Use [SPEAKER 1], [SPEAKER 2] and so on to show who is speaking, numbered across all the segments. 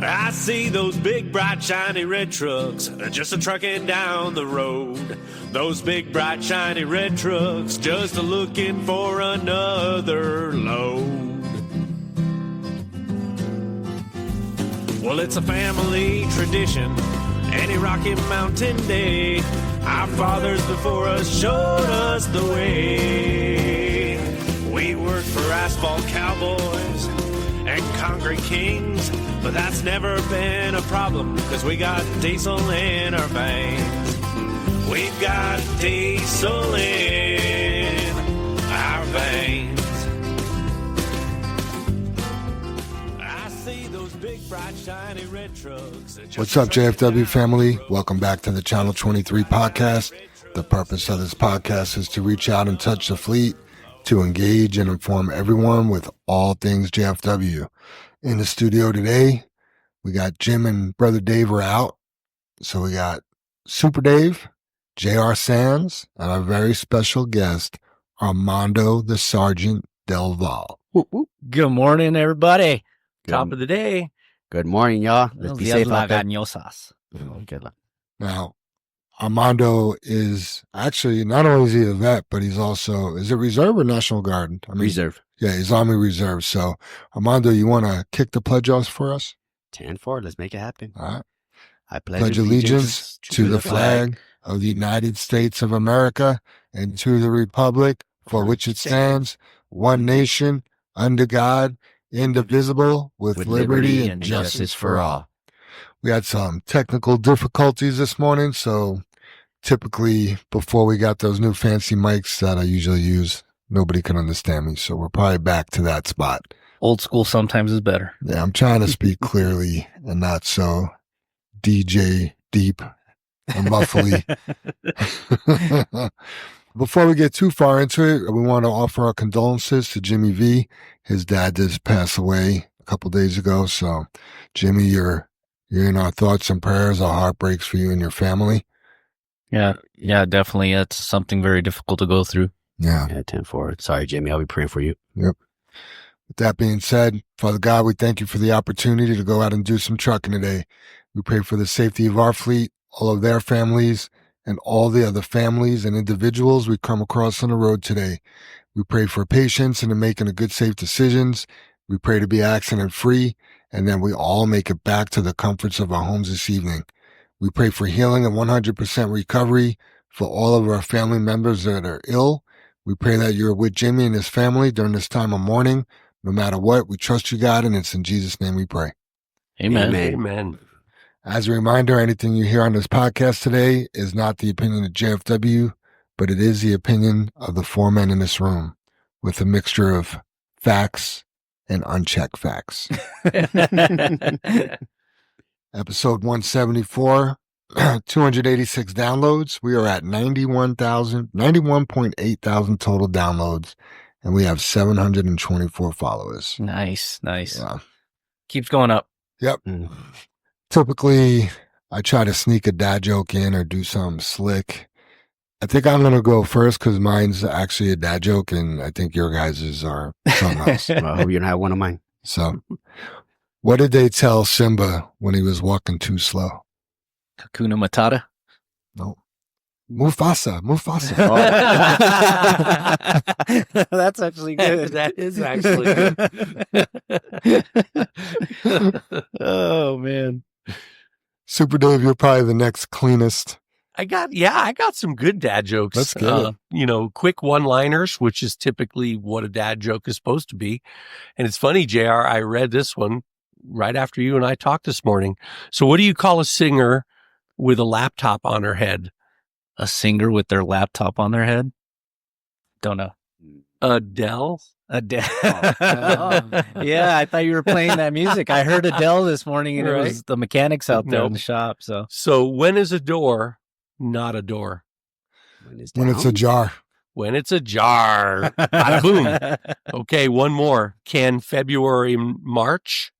[SPEAKER 1] I see those big, bright, shiny red trucks just a-trucking down the road. Those big, bright, shiny red trucks just a-looking for another load. Well, it's a family tradition, any Rocky Mountain day. Our fathers before us showed us the way. We worked for asphalt cowboys and concrete kings, but that's never been a problem, cause we got diesel in our veins. We've got diesel in our veins. I see those big, bright, shiny red trucks.
[SPEAKER 2] What's up, JFW family? Welcome back to the Channel 23 podcast. The purpose of this podcast is to reach out and touch the fleet, to engage and inform everyone with all things JFW. In the studio today, we got Jim and Brother Dave are out. So we got Super Dave, J.R. Saenz, and our very special guest, Armando the Sergeant Delval.
[SPEAKER 3] Good morning, everybody. Top of the day.
[SPEAKER 4] Good morning, y'all. Let's be safe out there.
[SPEAKER 3] Good luck.
[SPEAKER 2] Now, Armando is actually, not only is he a vet, but he's also, is it Reserve or National Guard?
[SPEAKER 4] Reserve.
[SPEAKER 2] Yeah, he's Army Reserve. So, Armando, you want to kick the pledge off for us?
[SPEAKER 4] 10-4. Let's make it happen.
[SPEAKER 2] All right.
[SPEAKER 4] I
[SPEAKER 2] Pledge allegiance to the flag of the United States of America and to the republic for which it stands, one nation, under God, indivisible, with liberty and justice for all. We had some technical difficulties this morning, so typically before we got those new fancy mics that I usually use, nobody can understand me, so we're probably back to that spot.
[SPEAKER 3] Old school sometimes is better.
[SPEAKER 2] Yeah, I'm trying to speak clearly and not so DJ deep and muffly. Before we get too far into it, we want to offer our condolences to Jimmy V. His dad just passed away a couple days ago, so Jimmy, you're in our thoughts and prayers. Our heart breaks for you and your family.
[SPEAKER 3] Yeah, definitely. It's something very difficult to go through.
[SPEAKER 2] Yeah.
[SPEAKER 4] 10-4. Sorry, Jimmy. I'll be praying for you.
[SPEAKER 2] Yep. With that being said, Father God, we thank you for the opportunity to go out and do some trucking today. We pray for the safety of our fleet, all of their families, and all the other families and individuals we come across on the road today. We pray for patience and in making a good, safe decisions. We pray to be accident-free, and then we all make it back to the comforts of our homes this evening. We pray for healing and 100% recovery for all of our family members that are ill. We pray that you're with Jimmy and his family during this time of mourning. No matter what, we trust you, God, and it's in Jesus' name we pray.
[SPEAKER 3] Amen.
[SPEAKER 1] Amen.
[SPEAKER 2] As a reminder, anything you hear on this podcast today is not the opinion of JFW, but it is the opinion of the four men in this room, with a mixture of facts and unchecked facts. Episode 174, 286 downloads. We are at 91.8 thousand total downloads, and we have 724 followers.
[SPEAKER 3] Nice.
[SPEAKER 2] Yeah.
[SPEAKER 3] Keeps going up.
[SPEAKER 2] Yep. Typically, I try to sneak a dad joke in or do something slick. I think I'm going to go first because mine's actually a dad joke, and I think your guys's are something else.
[SPEAKER 4] Well, I hope you don't have one of mine.
[SPEAKER 2] So, what did they tell Simba when he was walking too slow?
[SPEAKER 3] Hakuna Matata.
[SPEAKER 2] No. Mufasa.
[SPEAKER 3] That's actually good.
[SPEAKER 1] That is actually good.
[SPEAKER 3] Oh, man.
[SPEAKER 2] Super Dave, you're probably the next cleanest.
[SPEAKER 1] I got some good dad jokes.
[SPEAKER 2] Let's get it.
[SPEAKER 1] Quick one-liners, which is typically what a dad joke is supposed to be. And it's funny, JR, I read this one right after you and I talked this morning. So what do you call a singer with a laptop on her head?
[SPEAKER 3] A singer with their laptop on their head? Don't know.
[SPEAKER 1] Adele?
[SPEAKER 3] Adele. Yeah, I thought you were playing that music. I heard Adele this morning, and it was the mechanics out there in the shop.
[SPEAKER 1] So when is a door not a door?
[SPEAKER 2] When it's a jar.
[SPEAKER 1] When it's a jar. Bada boom. Okay, one more. Can February march?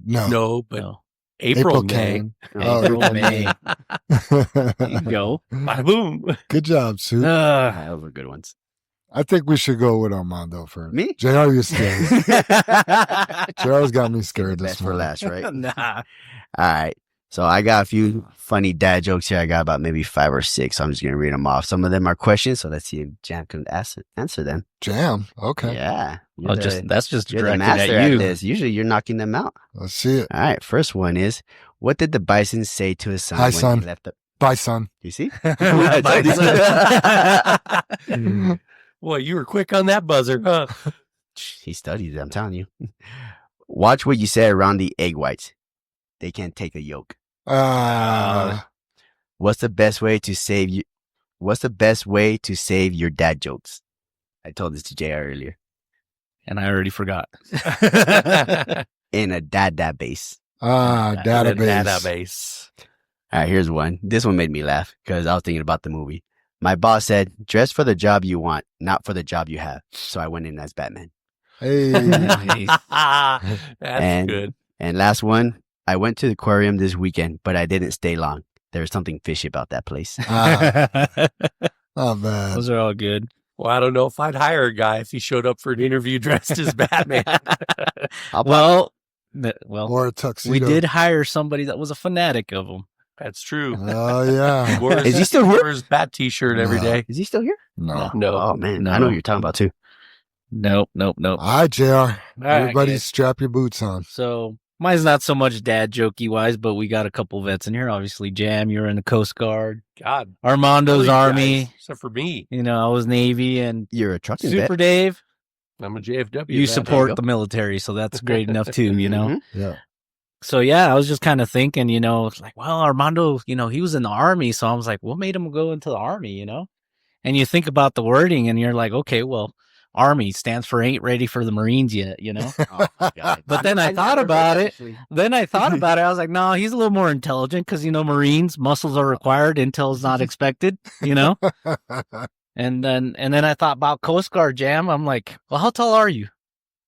[SPEAKER 2] No.
[SPEAKER 1] But April May.
[SPEAKER 2] can.
[SPEAKER 3] April, May. There you go.
[SPEAKER 1] Bada boom.
[SPEAKER 2] Good job, Sue.
[SPEAKER 4] Those were good ones.
[SPEAKER 2] I think we should go with Armando first.
[SPEAKER 4] Me?
[SPEAKER 2] JR, you're scared. JR's got me scared this
[SPEAKER 4] Best for
[SPEAKER 2] morning.
[SPEAKER 4] last, right?
[SPEAKER 3] Nah.
[SPEAKER 4] All right. So I got a few funny dad jokes here. I got about maybe 5 or 6. So I'm just going to read them off. Some of them are questions. So let's see if Jam can answer them.
[SPEAKER 2] Jam. Okay.
[SPEAKER 4] Yeah.
[SPEAKER 3] That's just
[SPEAKER 4] You're the
[SPEAKER 3] directed
[SPEAKER 4] master
[SPEAKER 3] at you.
[SPEAKER 4] at this. Usually you're knocking them out.
[SPEAKER 2] Let's see it.
[SPEAKER 4] All right. First one is, what did the bison say to his son
[SPEAKER 2] Hi,
[SPEAKER 4] when
[SPEAKER 2] son.
[SPEAKER 4] he left the...
[SPEAKER 2] Bye, son.
[SPEAKER 4] You see?
[SPEAKER 5] Boy, you were quick on that buzzer, huh?
[SPEAKER 4] He studied it, I'm telling you. Watch what you say around the egg whites. They can't take the yolk. What's the best way to save you? What's the best way to save your dad jokes? I told this to JR earlier.
[SPEAKER 3] And I already forgot.
[SPEAKER 4] In a database.
[SPEAKER 2] Database.
[SPEAKER 5] Database.
[SPEAKER 4] All right, here's one. This one made me laugh because I was thinking about the movie. My boss said, dress for the job you want, not for the job you have. So I went in as Batman.
[SPEAKER 2] Hey.
[SPEAKER 5] That's good.
[SPEAKER 4] And last one, I went to the aquarium this weekend, but I didn't stay long. There was something fishy about that place.
[SPEAKER 2] Not bad.
[SPEAKER 3] Those are all good.
[SPEAKER 5] Well, I don't know if I'd hire a guy if he showed up for an interview dressed as Batman.
[SPEAKER 3] Well,
[SPEAKER 2] Or a tuxedo.
[SPEAKER 3] we did hire somebody that was a fanatic of them.
[SPEAKER 5] That's true.
[SPEAKER 2] Oh, yeah.
[SPEAKER 4] Is he still here?
[SPEAKER 5] Wears bat t-shirt every day.
[SPEAKER 4] Is he still here?
[SPEAKER 2] No.
[SPEAKER 5] No.
[SPEAKER 4] Oh, man.
[SPEAKER 3] No.
[SPEAKER 4] I know what you're talking about, too.
[SPEAKER 3] Nope.
[SPEAKER 2] All right, JR.
[SPEAKER 3] right,
[SPEAKER 2] Everybody
[SPEAKER 3] guys.
[SPEAKER 2] strap your boots on.
[SPEAKER 3] So mine's not so much dad jokey wise, but we got a couple vets in here. Obviously, Jam, you're in the Coast Guard.
[SPEAKER 5] God.
[SPEAKER 3] Armando's
[SPEAKER 5] all you
[SPEAKER 3] Army.
[SPEAKER 5] guys, except for me.
[SPEAKER 3] You know, I was Navy, and
[SPEAKER 4] You're a trucking
[SPEAKER 3] Super
[SPEAKER 4] vet.
[SPEAKER 3] Dave,
[SPEAKER 5] I'm a JFW.
[SPEAKER 3] you
[SPEAKER 5] vet.
[SPEAKER 3] support
[SPEAKER 4] go.
[SPEAKER 3] the military, so that's great enough too. You know.
[SPEAKER 4] Mhm.
[SPEAKER 2] Yeah.
[SPEAKER 3] So yeah, I was just kind of thinking, you know, it's like, well, Armando, you know, he was in the Army, so I was like, what made him go into the Army, you know? And you think about the wording, and you're like, okay, well, Army stands for ain't ready for the Marines yet, you know?
[SPEAKER 4] Oh, God.
[SPEAKER 3] But then I thought
[SPEAKER 4] never
[SPEAKER 3] about
[SPEAKER 4] heard
[SPEAKER 3] it.
[SPEAKER 4] that, actually.
[SPEAKER 3] Then I thought about it. I was like, no, he's a little more intelligent because, you know, Marines, muscles are required, intel's not expected, you know? And then I thought about Coast Guard, Jam. I'm like, well, how tall are you?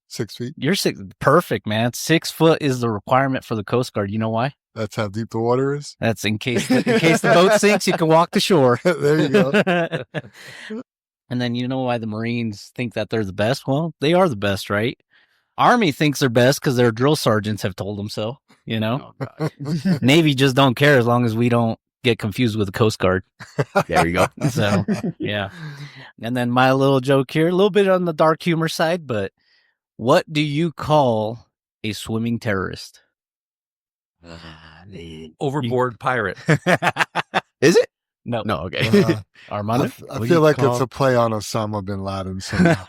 [SPEAKER 2] 6 feet.
[SPEAKER 3] You're perfect, man. 6 foot is the requirement for the Coast Guard. You know why?
[SPEAKER 2] That's how deep the water is.
[SPEAKER 3] That's in case the boat sinks, you can walk to shore.
[SPEAKER 2] There you go.
[SPEAKER 3] And then you know why the Marines think that they're the best? Well, they are the best, right? Army thinks they're best because their drill sergeants have told them so, you know?
[SPEAKER 4] Oh, God.
[SPEAKER 3] Navy just don't care as long as we don't get confused with the Coast Guard.
[SPEAKER 4] There you go.
[SPEAKER 3] So, yeah. And then my little joke here, a little bit on the dark humor side, but what do you call a swimming terrorist?
[SPEAKER 4] Man.
[SPEAKER 5] Overboard pirate.
[SPEAKER 4] Is it?
[SPEAKER 3] No.
[SPEAKER 4] No, okay.
[SPEAKER 3] Armando?
[SPEAKER 2] I
[SPEAKER 4] do
[SPEAKER 2] feel
[SPEAKER 4] you
[SPEAKER 2] like
[SPEAKER 4] call-
[SPEAKER 2] it's a play on Osama bin Laden somehow.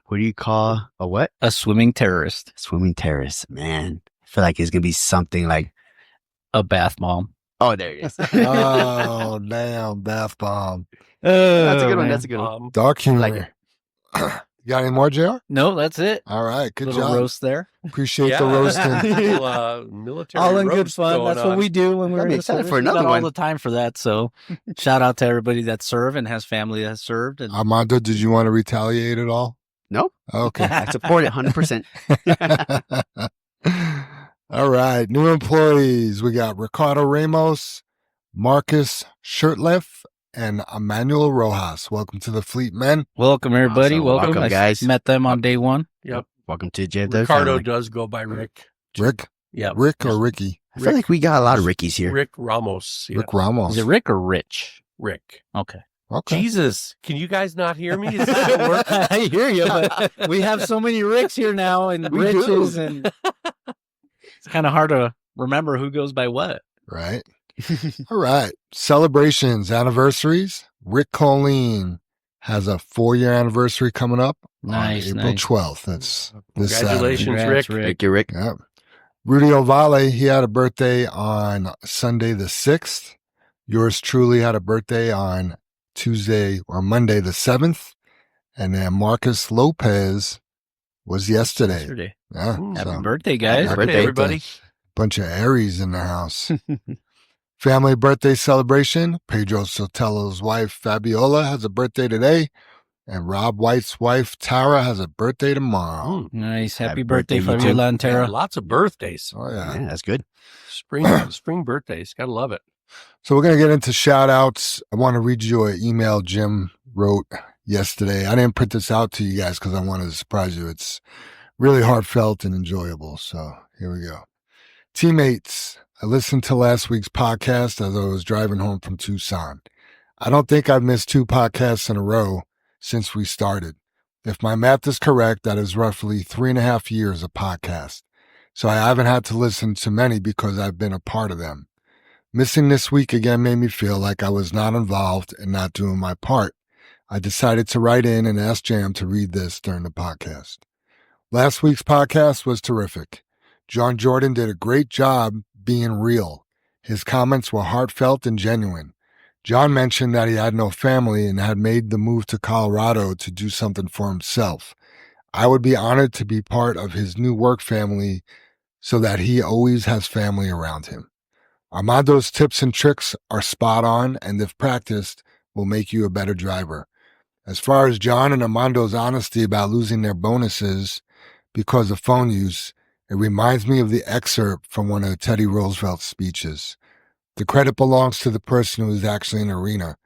[SPEAKER 4] What do you call a what?
[SPEAKER 3] A swimming terrorist.
[SPEAKER 4] Swimming terrace. Man, I feel like it's going to be something like,
[SPEAKER 3] A bath bomb.
[SPEAKER 4] oh, there it is.
[SPEAKER 2] Oh, damn. Bath bomb.
[SPEAKER 4] That's a good one.
[SPEAKER 3] man.
[SPEAKER 4] That's a good one.
[SPEAKER 2] Dark humor.
[SPEAKER 4] like it.
[SPEAKER 2] You got any more, JR?
[SPEAKER 3] No, that's it.
[SPEAKER 2] All right. Good
[SPEAKER 3] Little
[SPEAKER 2] job.
[SPEAKER 3] roast there.
[SPEAKER 2] Appreciate the roasting.
[SPEAKER 5] Little, military
[SPEAKER 3] All in good
[SPEAKER 5] roast
[SPEAKER 3] fun.
[SPEAKER 5] going
[SPEAKER 3] That's what
[SPEAKER 5] on.
[SPEAKER 3] we do when we're
[SPEAKER 4] I'm
[SPEAKER 3] in the
[SPEAKER 4] excited
[SPEAKER 3] service.
[SPEAKER 4] for
[SPEAKER 3] We got
[SPEAKER 4] another
[SPEAKER 3] all
[SPEAKER 4] one.
[SPEAKER 3] the time for that. So shout out to everybody that served and has family that served. And
[SPEAKER 2] Armando, did you want to retaliate at all?
[SPEAKER 4] No,
[SPEAKER 2] Okay.
[SPEAKER 4] I support it 100%.
[SPEAKER 2] All right. New employees. We got Ricardo Ramos, Marcus Shirtliff, and Emmanuel Rojas. Welcome to the fleet, men.
[SPEAKER 3] welcome, everybody.
[SPEAKER 4] Awesome.
[SPEAKER 3] Welcome.
[SPEAKER 4] Welcome,
[SPEAKER 3] I
[SPEAKER 4] guys.
[SPEAKER 3] met them on day one.
[SPEAKER 5] Yep.
[SPEAKER 4] Welcome to JFW
[SPEAKER 5] Ricardo
[SPEAKER 4] family.
[SPEAKER 5] does go by Rick.
[SPEAKER 2] Rick?
[SPEAKER 5] Yep.
[SPEAKER 2] Rick or Ricky?
[SPEAKER 4] I feel like we got a lot of Rickies here.
[SPEAKER 5] Rick Ramos. Yeah.
[SPEAKER 2] Rick Ramos.
[SPEAKER 3] Is it Rick or Rich?
[SPEAKER 5] Rick.
[SPEAKER 3] Okay.
[SPEAKER 2] Okay.
[SPEAKER 5] Jesus, can you guys not hear me? Is this gonna work?
[SPEAKER 3] I hear you, but we have so many Ricks here now and
[SPEAKER 4] We
[SPEAKER 3] Riches,
[SPEAKER 4] do.
[SPEAKER 3] and it's kind of hard to remember who goes by what.
[SPEAKER 2] Right. All right. Celebrations, anniversaries. Rick Colleen has a 4-year anniversary coming up
[SPEAKER 3] Nice,
[SPEAKER 2] on April
[SPEAKER 3] nice.
[SPEAKER 2] 12th. That's this
[SPEAKER 5] Congratulations,
[SPEAKER 3] Congrats,
[SPEAKER 5] Rick.
[SPEAKER 4] Thank you, Rick.
[SPEAKER 2] Saturday. Yep. Rudy Ovale, he had a birthday on Sunday the 6th. Yours truly had a birthday on Tuesday or Monday the 7th. And then Marcus Lopez was yesterday.
[SPEAKER 3] Yesterday.
[SPEAKER 2] Yeah.
[SPEAKER 3] Happy
[SPEAKER 2] so,
[SPEAKER 3] birthday, guys.
[SPEAKER 4] Happy
[SPEAKER 5] Birthday, everybody.
[SPEAKER 2] bunch of Aries in the house. Family birthday celebration. Pedro Sotelo's wife, Fabiola, has a birthday today. And Rob White's wife, Tara, has a birthday tomorrow.
[SPEAKER 3] Nice. Happy
[SPEAKER 4] Happy
[SPEAKER 3] birthday,
[SPEAKER 4] birthday, you too.
[SPEAKER 3] Fabiola and
[SPEAKER 5] Yeah,
[SPEAKER 3] Tara.
[SPEAKER 5] lots of birthdays.
[SPEAKER 2] Oh, yeah.
[SPEAKER 4] Yeah, that's good.
[SPEAKER 5] Spring birthdays. Gotta love it.
[SPEAKER 2] So we're going to get into shout outs. I want to read you an email Jim wrote yesterday. I didn't print this out to you guys because I wanted to surprise you. It's really heartfelt and enjoyable. So here we go. Teammates, I listened to last week's podcast as I was driving home from Tucson. I don't think I've missed 2 podcasts in a row since we started. If my math is correct, that is roughly 3.5 years of podcast. So I haven't had to listen to many because I've been a part of them. Missing this week again made me feel like I was not involved and not doing my part. I decided to write in and ask Jam to read this during the podcast. Last week's podcast was terrific. John Jordan did a great job being real. His comments were heartfelt and genuine. John mentioned that he had no family and had made the move to Colorado to do something for himself. I would be honored to be part of his new work family so that he always has family around him. Armando's tips and tricks are spot on, and if practiced, will make you a better driver. As far as John and Armando's honesty about losing their bonuses because of phone use, it reminds me of the excerpt from one of Teddy Roosevelt's speeches. The credit belongs to the person who is actually in the arena,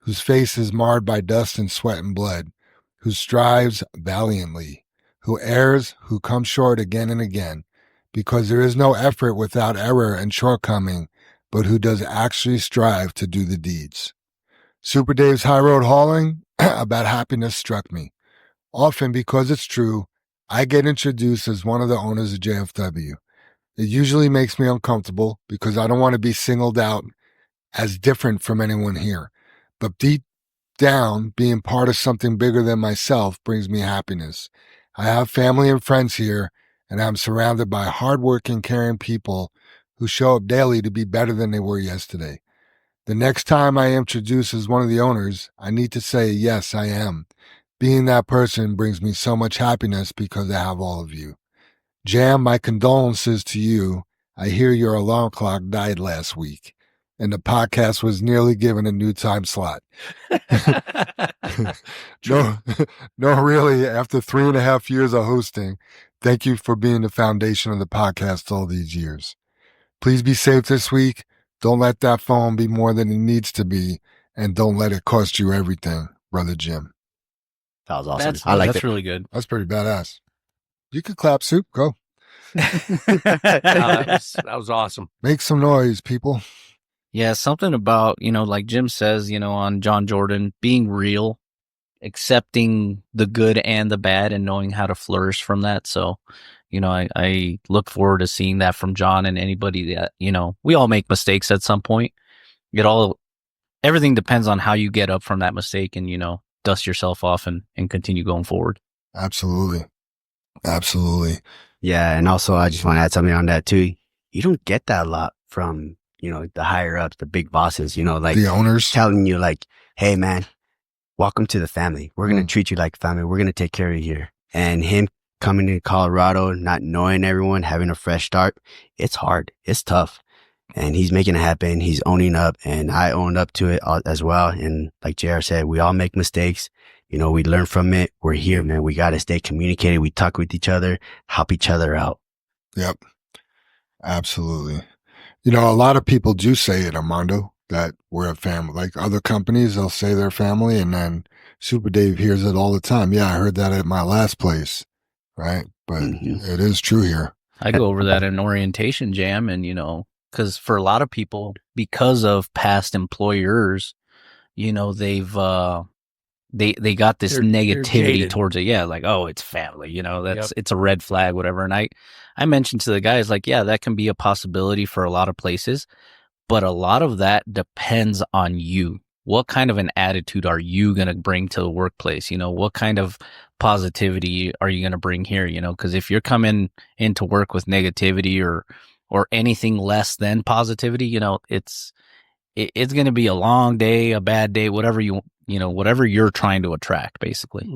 [SPEAKER 2] whose face is marred by dust and sweat and blood, who strives valiantly, who errs, who comes short again and again, because there is no effort without error and shortcoming, but who does actually strive to do the deeds. Super Dave's high road hauling about happiness struck me. Often, because it's true, I get introduced as one of the owners of JFW. It usually makes me uncomfortable because I don't want to be singled out as different from anyone here. But deep down, being part of something bigger than myself brings me happiness. I have family and friends here, and I'm surrounded by hardworking, caring people who show up daily to be better than they were yesterday. The next time I am introduced as one of the owners, I need to say, yes, I am. Being that person brings me so much happiness because I have all of you. Jam, my condolences to you. I hear your alarm clock died last week, and the podcast was nearly given a new time slot. No, really, after 3.5 years of hosting, thank you for being the foundation of the podcast all these years. Please be safe this week. Don't let that phone be more than it needs to be, and don't let it cost you everything, Brother Jim.
[SPEAKER 4] That was awesome.
[SPEAKER 3] That's really good.
[SPEAKER 2] That's pretty badass. You could clap, Soup. Go.
[SPEAKER 5] That was awesome.
[SPEAKER 2] Make some noise, people.
[SPEAKER 3] Yeah, something about, like Jim says, on John Jordan, being real, accepting the good and the bad and knowing how to flourish from that. So, I look forward to seeing that from John and anybody that, we all make mistakes at some point. Everything depends on how you get up from that mistake and, dust yourself off and continue going forward.
[SPEAKER 2] Absolutely. Absolutely.
[SPEAKER 4] Yeah, and also I just want to add something on that too. You don't get that a lot from, the higher ups, the big bosses, like
[SPEAKER 2] the owners
[SPEAKER 4] telling you like, hey man, welcome to the family. We're going to treat you like family. We're going to take care of you here. And him coming to Colorado, not knowing everyone, having a fresh start, it's hard. It's tough. And he's making it happen. He's owning up, and I owned up to it as well. And like JR said, we all make mistakes. We learn from it. We're here, man. We got to stay communicated. We talk with each other, help each other out.
[SPEAKER 2] Yep. Absolutely. A lot of people do say it, Armando, that we're a family. Like other companies, they'll say they're family, and then Super Dave hears it all the time. Yeah, I heard that at my last place, right? But It is true here.
[SPEAKER 3] I go over that in orientation, Jam, and, because for a lot of people, because of past employers, they've they got this negativity towards it. Yeah, like, oh, it's family, it's a red flag, whatever. And I mentioned to the guys, like, yeah, that can be a possibility for a lot of places, but a lot of that depends on you. What kind of an attitude are you going to bring to the workplace? What kind of positivity are you going to bring here? Because if you're coming into work with negativity or anything less than positivity, it's going to be a long day, a bad day, whatever whatever you're trying to attract, basically.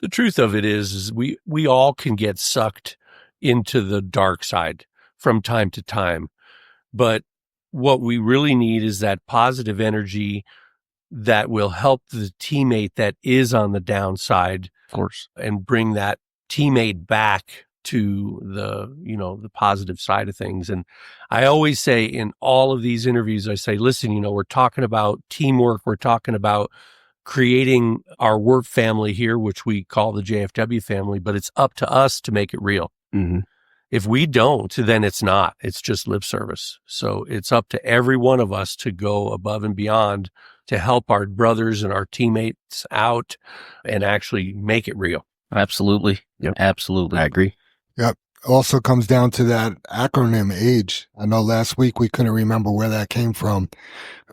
[SPEAKER 5] The truth of it is we all can get sucked into the dark side from time to time. But what we really need is that positive energy that will help the teammate that is on the downside,
[SPEAKER 3] of course, and
[SPEAKER 5] bring that teammate back to the positive side of things. And I always say in all of these interviews, I say, listen, we're talking about teamwork. We're talking about creating our work family here, which we call the JFW family, but it's up to us to make it real.
[SPEAKER 4] Mm-hmm.
[SPEAKER 5] If we don't, then it's not. It's just lip service. So it's up to every one of us to go above and beyond to help our brothers and our teammates out and actually make it real.
[SPEAKER 3] Absolutely.
[SPEAKER 4] Yep.
[SPEAKER 3] Absolutely.
[SPEAKER 4] I agree.
[SPEAKER 2] Yep. Also comes down to that acronym AGE. I know last week we couldn't remember where that came from.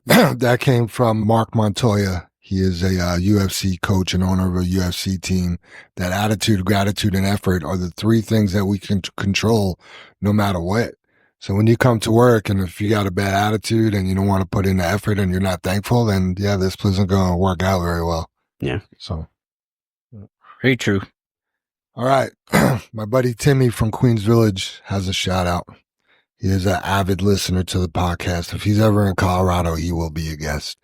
[SPEAKER 2] That came from Mark Montoya. He is a UFC coach and owner of a UFC team. That attitude, gratitude, and effort are the three things that we can control no matter what. So when you come to work and if you got a bad attitude and you don't want to put in the effort and you're not thankful, then yeah, this isn't going to work out very well.
[SPEAKER 4] Yeah.
[SPEAKER 2] So.
[SPEAKER 3] Very true.
[SPEAKER 2] All right. My buddy Timmy from Queens Village has a shout out. He is an avid listener to the podcast. If he's ever in Colorado, he will be a guest.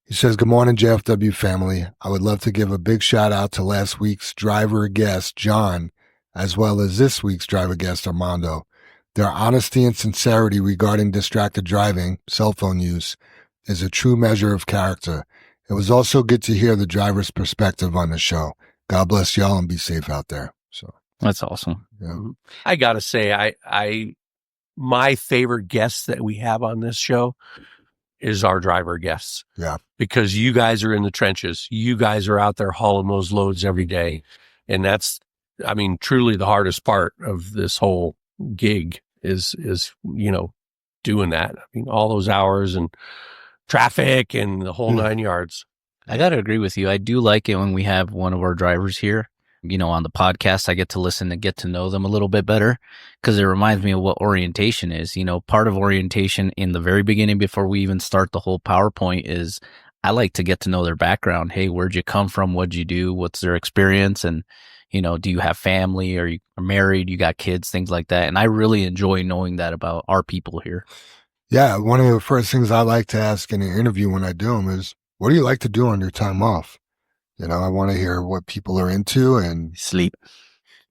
[SPEAKER 2] He says, good morning, JFW family. I would love to give a big shout out to last week's driver guest, John, as well as this week's driver guest, Armando. Their honesty and sincerity regarding distracted driving, cell phone use, is a true measure of character. It was also good to hear the driver's perspective on the show. God bless y'all and be safe out there. So
[SPEAKER 3] That's awesome.
[SPEAKER 2] yeah.
[SPEAKER 5] I got to say, my favorite guests that we have on this show is our driver guests.
[SPEAKER 2] Yeah.
[SPEAKER 5] Because you guys are in the trenches. You guys are out there hauling those loads every day. And that's, I mean, truly the hardest part of this whole gig is, doing that. I mean, all those hours and traffic and the whole 9 yards.
[SPEAKER 3] I got to agree with you. I do like it when we have one of our drivers here, on the podcast. I get to listen and get to know them a little bit better because it reminds me of what orientation is. Part of orientation in the very beginning before we even start the whole PowerPoint is I like to get to know their background. Hey, where'd you come from? What'd you do? What's their experience? And, do you have family? Are you married? You got kids? Things like that. And I really enjoy knowing that about our people here.
[SPEAKER 2] Yeah. One of the first things I like to ask in an interview when I do them is, what do you like to do on your time off? I want to hear what people are into and
[SPEAKER 4] Sleep.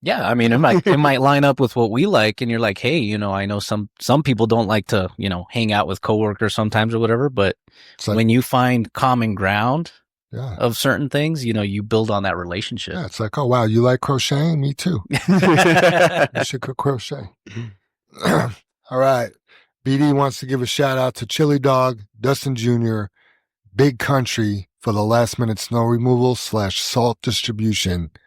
[SPEAKER 3] Yeah, I mean, it might line up with what we like, and you're like, hey, I know some people don't like to, hang out with coworkers sometimes or whatever, but
[SPEAKER 2] it's like,
[SPEAKER 3] when you find common ground
[SPEAKER 2] yeah.
[SPEAKER 3] of certain things, you build on that relationship.
[SPEAKER 2] Yeah, it's like, oh, wow, you like crocheting? Me too. You should go crochet. All right. BD wants to give a shout out to Chili Dog, Dustin Jr., Big Country for the last minute snow removal / salt distribution. It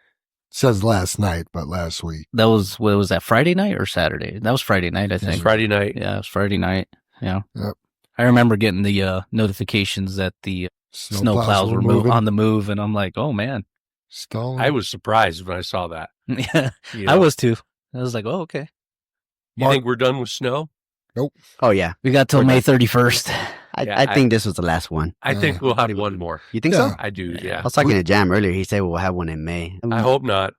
[SPEAKER 2] says last night, but last week.
[SPEAKER 3] That was, what was that, Friday night or Saturday? That was Friday night, I
[SPEAKER 5] It's
[SPEAKER 3] think.
[SPEAKER 5] Friday night.
[SPEAKER 3] Yeah, it was Friday night. Yeah.
[SPEAKER 2] Yep.
[SPEAKER 3] I remember getting the notifications that the snowplows were
[SPEAKER 2] moving.
[SPEAKER 3] on the move, and I'm like, oh, man.
[SPEAKER 2] Stone.
[SPEAKER 5] I was surprised when I saw that.
[SPEAKER 3] Yeah,
[SPEAKER 5] You know?
[SPEAKER 3] I was too. I was like, oh, okay.
[SPEAKER 5] You think we're done with snow?
[SPEAKER 4] Oh, yeah.
[SPEAKER 3] We got till
[SPEAKER 4] We're
[SPEAKER 3] May
[SPEAKER 4] done.
[SPEAKER 3] 31st.
[SPEAKER 4] I think this was the last one.
[SPEAKER 5] I think we'll have one more.
[SPEAKER 4] You think
[SPEAKER 2] Yeah.
[SPEAKER 4] so?
[SPEAKER 5] I do, yeah.
[SPEAKER 4] I was talking to Jam earlier. He said we'll have one in May.
[SPEAKER 5] I hope not.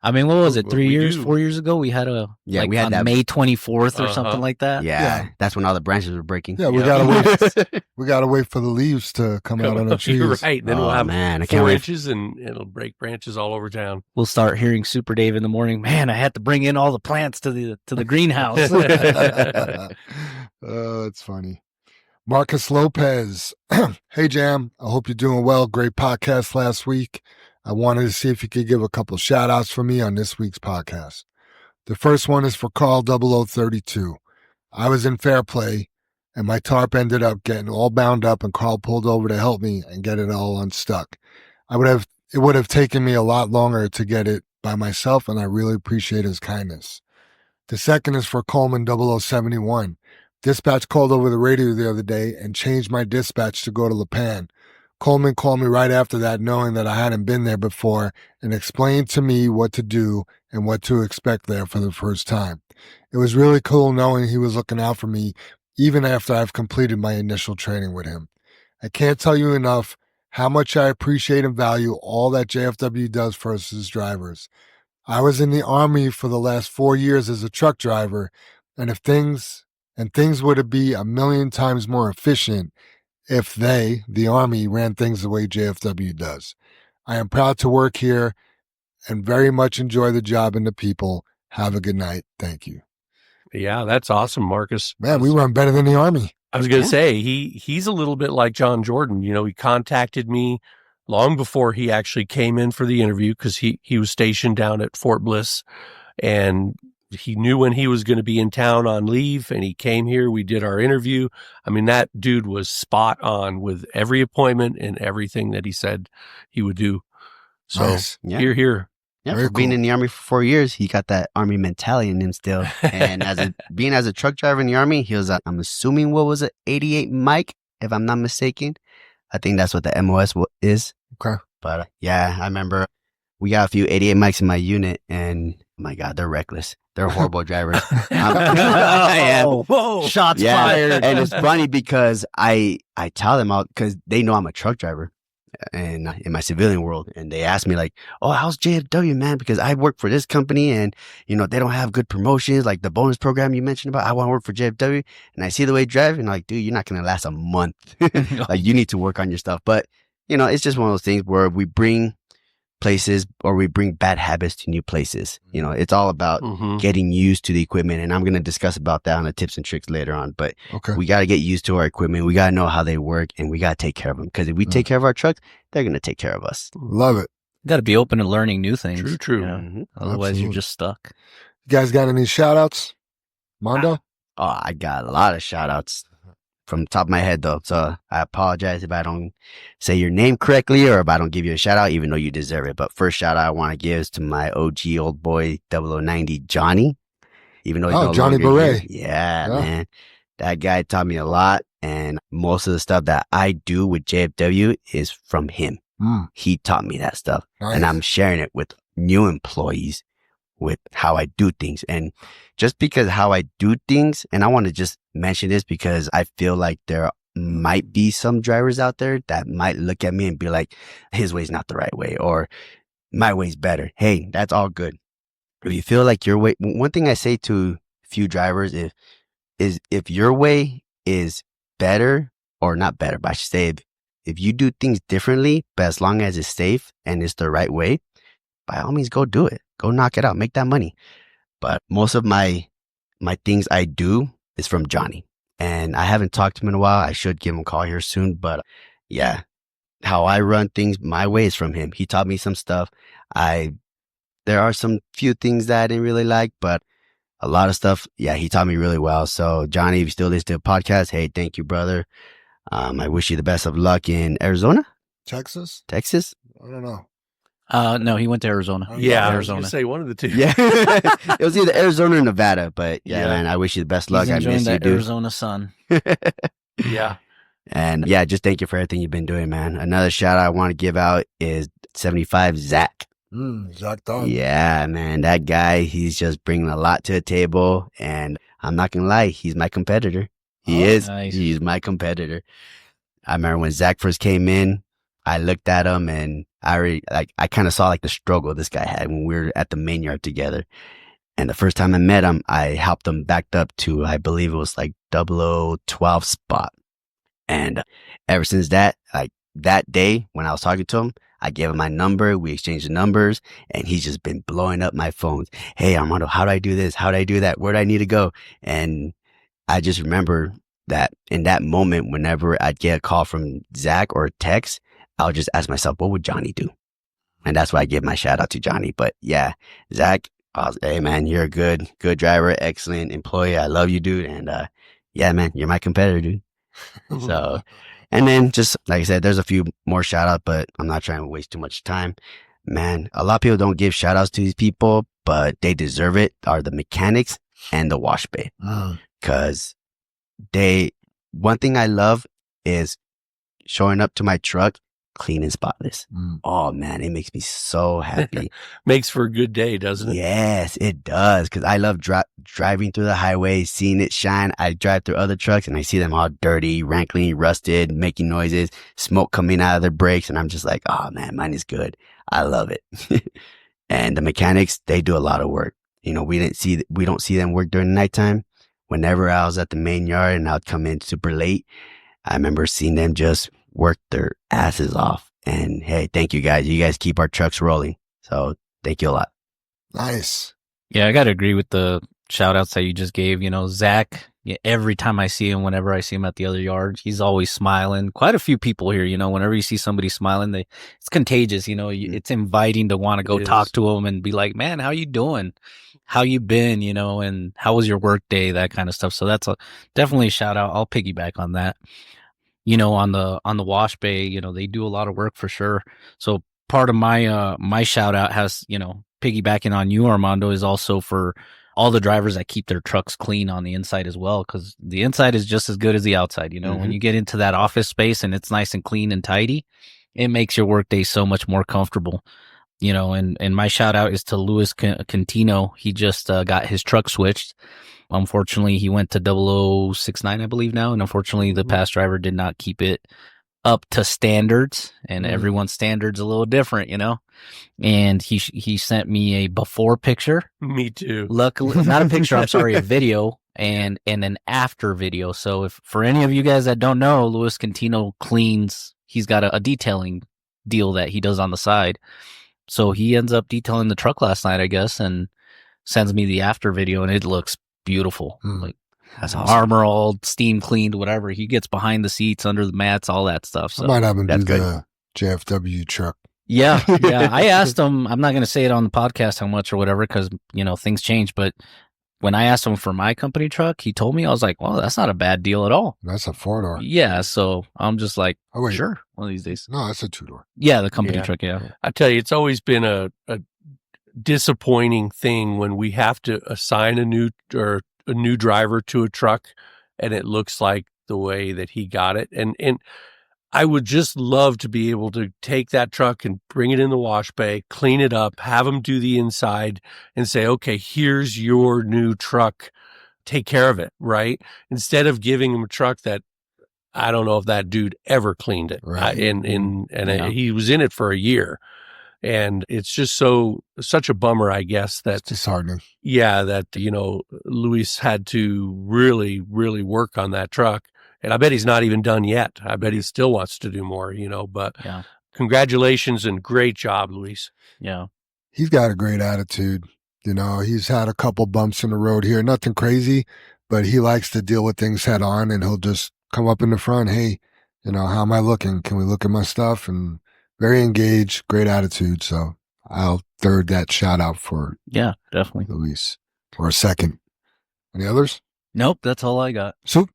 [SPEAKER 3] I mean, what was it?
[SPEAKER 5] Well,
[SPEAKER 3] 3
[SPEAKER 5] we
[SPEAKER 3] years,
[SPEAKER 5] do.
[SPEAKER 3] 4 years ago, we had
[SPEAKER 4] Yeah, we had
[SPEAKER 3] on
[SPEAKER 4] that-
[SPEAKER 3] May 24th or
[SPEAKER 5] Uh-huh.
[SPEAKER 3] something like that.
[SPEAKER 4] Yeah, that's when all the branches were breaking.
[SPEAKER 2] Yeah, we
[SPEAKER 5] Yeah.
[SPEAKER 2] gotta wait. We gotta wait for the leaves to come out on the trees.
[SPEAKER 5] You're right. Then we'll
[SPEAKER 4] Oh,
[SPEAKER 5] have
[SPEAKER 4] man, I can't
[SPEAKER 5] 4
[SPEAKER 4] wait.
[SPEAKER 5] inches and it'll break branches all over town.
[SPEAKER 3] We'll start hearing Super Dave in the morning. Man, I had to bring in all the plants to the greenhouse.
[SPEAKER 2] Oh, that's funny. Marcus Lopez. Hey, Jam. I hope you're doing well. Great podcast last week. I wanted to see if you could give a couple shout outs for me on this week's podcast. The first one is for Carl 0032. I was in fair play and my tarp ended up getting all bound up and Carl pulled over to help me and get it all unstuck. It would have taken me a lot longer to get it by myself, and I really appreciate his kindness. The second is for Coleman 0071. Dispatch called over the radio the other day and changed my dispatch to go to Lipan. Coleman called me right after that, knowing that I hadn't been there before, and explained to me what to do and what to expect there for the first time. It was really cool knowing he was looking out for me, even after I've completed my initial training with him. I can't tell you enough how much I appreciate and value all that JFW does for us as drivers. I was in the Army for the last 4 years as a truck driver, and things would be a million times more efficient if the Army, ran things the way JFW does. I am proud to work here and very much enjoy the job and the people. Have a good night. Thank you.
[SPEAKER 5] Yeah, that's awesome, Marcus.
[SPEAKER 2] Man, we run better than the Army.
[SPEAKER 5] I was going to say, he's a little bit like John Jordan. He contacted me long before he actually came in for the interview, because he was stationed down at Fort Bliss, and he knew when he was going to be in town on leave, and he came here. We did our interview. I mean, that dude was spot on with every appointment and everything that he said he would do. So
[SPEAKER 2] Nice.
[SPEAKER 4] Yeah.
[SPEAKER 5] here.
[SPEAKER 4] Yeah,
[SPEAKER 2] Very
[SPEAKER 4] for being
[SPEAKER 2] cool.
[SPEAKER 4] in the Army for 4 years, he got that Army mentality in him still. And being as a truck driver in the Army, he was, I'm assuming, what was it, 88 Mike, if I'm not mistaken. I think that's what the MOS is.
[SPEAKER 2] Okay.
[SPEAKER 4] But yeah, I remember we got a few 88 Mikes in my unit, and oh my God, they're reckless. They're horrible drivers. I am.
[SPEAKER 3] Whoa! Shots
[SPEAKER 4] Yeah,
[SPEAKER 3] fired.
[SPEAKER 4] and it's funny because I tell them out because they know I'm a truck driver and in my civilian world, and they ask me like, "Oh, how's JFW, man?" Because I work for this company, and they don't have good promotions like the bonus program you mentioned about. I want to work for JFW, and I see the way you drive, and I'm like, dude, you're not gonna last a month. Like, you need to work on your stuff. But it's just one of those things where we bring places or we bring bad habits to new places. It's all about
[SPEAKER 5] Mhm.
[SPEAKER 4] getting used to the equipment, and I'm going to discuss about that on the tips and tricks later on. But
[SPEAKER 2] Okay.
[SPEAKER 4] we got to get used to our equipment. We got to know how they work, and we got to take care of them, because if we take care of our trucks, they're going to take care of us.
[SPEAKER 2] Love it.
[SPEAKER 3] Got to be open to learning new things.
[SPEAKER 5] True.
[SPEAKER 4] Mhm.
[SPEAKER 3] Otherwise,
[SPEAKER 2] Absolutely.
[SPEAKER 3] you're just stuck.
[SPEAKER 2] You guys got any shout outs? Mondo?
[SPEAKER 4] Oh, I got a lot of shout outs from the top of my head, though. So I apologize if I don't say your name correctly or if I don't give you a shout out, even though you deserve it. But first shout out I want to give is to my OG old boy 0090 Johnny, even though he's no
[SPEAKER 2] Johnny
[SPEAKER 4] longer here.
[SPEAKER 2] Beret.
[SPEAKER 4] Yeah,
[SPEAKER 2] Yeah.
[SPEAKER 4] man. That guy taught me a lot. And most of the stuff that I do with JFW is from him. He taught me that stuff.
[SPEAKER 2] Nice.
[SPEAKER 4] And I'm sharing it with new employees with how I do things. And just because how I do things, and I want to just mention this because I feel like there might be some drivers out there that might look at me and be like, his way's not the right way, or my way's better. Hey, that's all good. If you feel like your way, one thing I say to a few drivers is if your way is better, or not better, but I should say if you do things differently, but as long as it's safe and it's the right way, by all means, go do it. Go knock it out. Make that money. But most of my things I do is from Johnny. And I haven't talked to him in a while. I should give him a call here soon. But yeah, how I run things my way is from him. He taught me some stuff. There are some few things that I didn't really like, but a lot of stuff, yeah, he taught me really well. So Johnny, if you still listen to the podcast, hey, thank you, brother. I wish you the best of luck in Arizona,
[SPEAKER 2] Texas?
[SPEAKER 4] Texas.
[SPEAKER 2] I don't know.
[SPEAKER 3] No, he went to Arizona.
[SPEAKER 5] Yeah, I was going
[SPEAKER 3] Arizona.
[SPEAKER 5] to say one of the two.
[SPEAKER 4] Yeah. It was either Arizona or Nevada, but yeah,
[SPEAKER 5] Yeah.
[SPEAKER 4] man, I wish you the best
[SPEAKER 3] He's
[SPEAKER 4] luck. I
[SPEAKER 3] enjoying
[SPEAKER 4] miss you,
[SPEAKER 3] that
[SPEAKER 4] dude.
[SPEAKER 3] Arizona sun.
[SPEAKER 5] Yeah.
[SPEAKER 4] And yeah, just thank you for everything you've been doing, man. Another shout out I want to give out is 75 Zach.
[SPEAKER 2] Zach Dog.
[SPEAKER 4] Yeah, man, that guy, he's just bringing a lot to the table. And I'm not going to lie, he's my competitor. He
[SPEAKER 2] Oh,
[SPEAKER 4] is.
[SPEAKER 3] nice.
[SPEAKER 4] He's my competitor. I remember when Zach first came in, I looked at him and I kind of saw like the struggle this guy had when we were at the main yard together. And the first time I met him, I helped him backed up to, I believe it was like 0012 spot. And ever since that, like that day when I was talking to him, I gave him my number. We exchanged the numbers, and he's just been blowing up my phones. Hey, Armando, how do I do this? How do I do that? Where do I need to go? And I just remember that in that moment, whenever I'd get a call from Zach or a text, I'll just ask myself, what would Johnny do? And that's why I give my shout out to Johnny. But yeah, Zach, hey man, you're a good driver, excellent employee. I love you, dude. And yeah, man, you're my competitor, dude. So, and then just like I said, there's a few more shout outs, but I'm not trying to waste too much time. Man, a lot of people don't give shout outs to these people, but they deserve it, are the mechanics and the wash bay. Cause one thing I love is showing up to my truck clean and spotless. Oh man, it makes me so happy.
[SPEAKER 5] Makes for a good day, doesn't it?
[SPEAKER 4] Yes, it does. Cause I love driving through the highway, seeing it shine. I drive through other trucks and I see them all dirty, rankling, rusted, making noises, smoke coming out of their brakes. And I'm just like, oh man, mine is good. I love it. And the mechanics, they do a lot of work. We don't see them work during the nighttime. Whenever I was at the main yard and I'd come in super late, I remember seeing them just work their asses off. And hey, thank you guys. You guys keep our trucks rolling. So thank you a lot.
[SPEAKER 2] Nice.
[SPEAKER 3] Yeah, I got to agree with the shout outs that you just gave. Zach, Yeah, every time I see him, whenever I see him at the other yard, he's always smiling. Quite a few people here, whenever you see somebody smiling, it's contagious, it's inviting to want to go
[SPEAKER 5] It
[SPEAKER 3] talk
[SPEAKER 5] is.
[SPEAKER 3] to him and be like, man, how you doing? How you been, and how was your work day, that kind of stuff. So that's definitely a shout out. I'll piggyback on that. On the wash bay, they do a lot of work for sure. So part of my shout out has, piggybacking on you, Armando, is also for all the drivers that keep their trucks clean on the inside as well, because the inside is just as good as the outside. When you get into that office space and it's nice and clean and tidy, it makes your workday so much more comfortable. And my shout out is to Luis Cantino. He just got his truck switched. Unfortunately, he went to 0069, I believe now, and unfortunately, the past driver did not keep it up to standards, and everyone's standards a little different, And he sent me a before picture.
[SPEAKER 5] Me too.
[SPEAKER 3] Luckily, not a picture. I'm sorry, a video and an after video. So if for any of you guys that don't know, Luis Cantino cleans. He's got a detailing deal that he does on the side. So he ends up detailing the truck last night, I guess, and sends me the after video, and it looks beautiful. Like,
[SPEAKER 4] That's
[SPEAKER 3] awesome.
[SPEAKER 4] awesome.
[SPEAKER 3] Armor all steam cleaned, whatever. He gets behind the seats, under the mats, all that stuff. So
[SPEAKER 2] I might have him do
[SPEAKER 4] that's good.
[SPEAKER 2] the JFW truck.
[SPEAKER 3] yeah. I asked him. I'm not going to say it on the podcast how much or whatever, because things change. But when I asked him for my company truck, he told me, I was like, well, that's not a bad deal at all.
[SPEAKER 2] That's a 4-door.
[SPEAKER 3] Yeah. So I'm just like,
[SPEAKER 2] Oh, wait.
[SPEAKER 3] sure, one of these days.
[SPEAKER 2] No, that's a 2-door.
[SPEAKER 3] Yeah, the company
[SPEAKER 5] Yeah.
[SPEAKER 3] truck. Yeah.
[SPEAKER 5] I tell you, it's always been a disappointing thing when we have to assign a new driver to a truck and it looks like the way that he got it. And I would just love to be able to take that truck and bring it in the wash bay, clean it up, have him do the inside and say, okay, here's your new truck. Take care of it, right? Instead of giving him a truck that I don't know if that dude ever cleaned it.
[SPEAKER 2] Right.
[SPEAKER 3] Yeah.
[SPEAKER 5] He was in it for a year. And it's just such a bummer, I guess, that,
[SPEAKER 2] It's disheartening.
[SPEAKER 5] yeah, that, Luis had to really, really work on that truck. And I bet he's not even done yet. I bet he still wants to do more, but
[SPEAKER 3] Yeah.
[SPEAKER 5] congratulations and great job, Luis.
[SPEAKER 3] Yeah.
[SPEAKER 2] He's got a great attitude. He's had a couple bumps in the road here. Nothing crazy, but he likes to deal with things head on, and he'll just come up in the front. Hey, how am I looking? Can we look at my stuff? And very engaged, great attitude. So I'll third that shout out for
[SPEAKER 3] Yeah, definitely.
[SPEAKER 2] Luis. Or a second. Any others?
[SPEAKER 3] Nope. That's all I got.
[SPEAKER 2] So,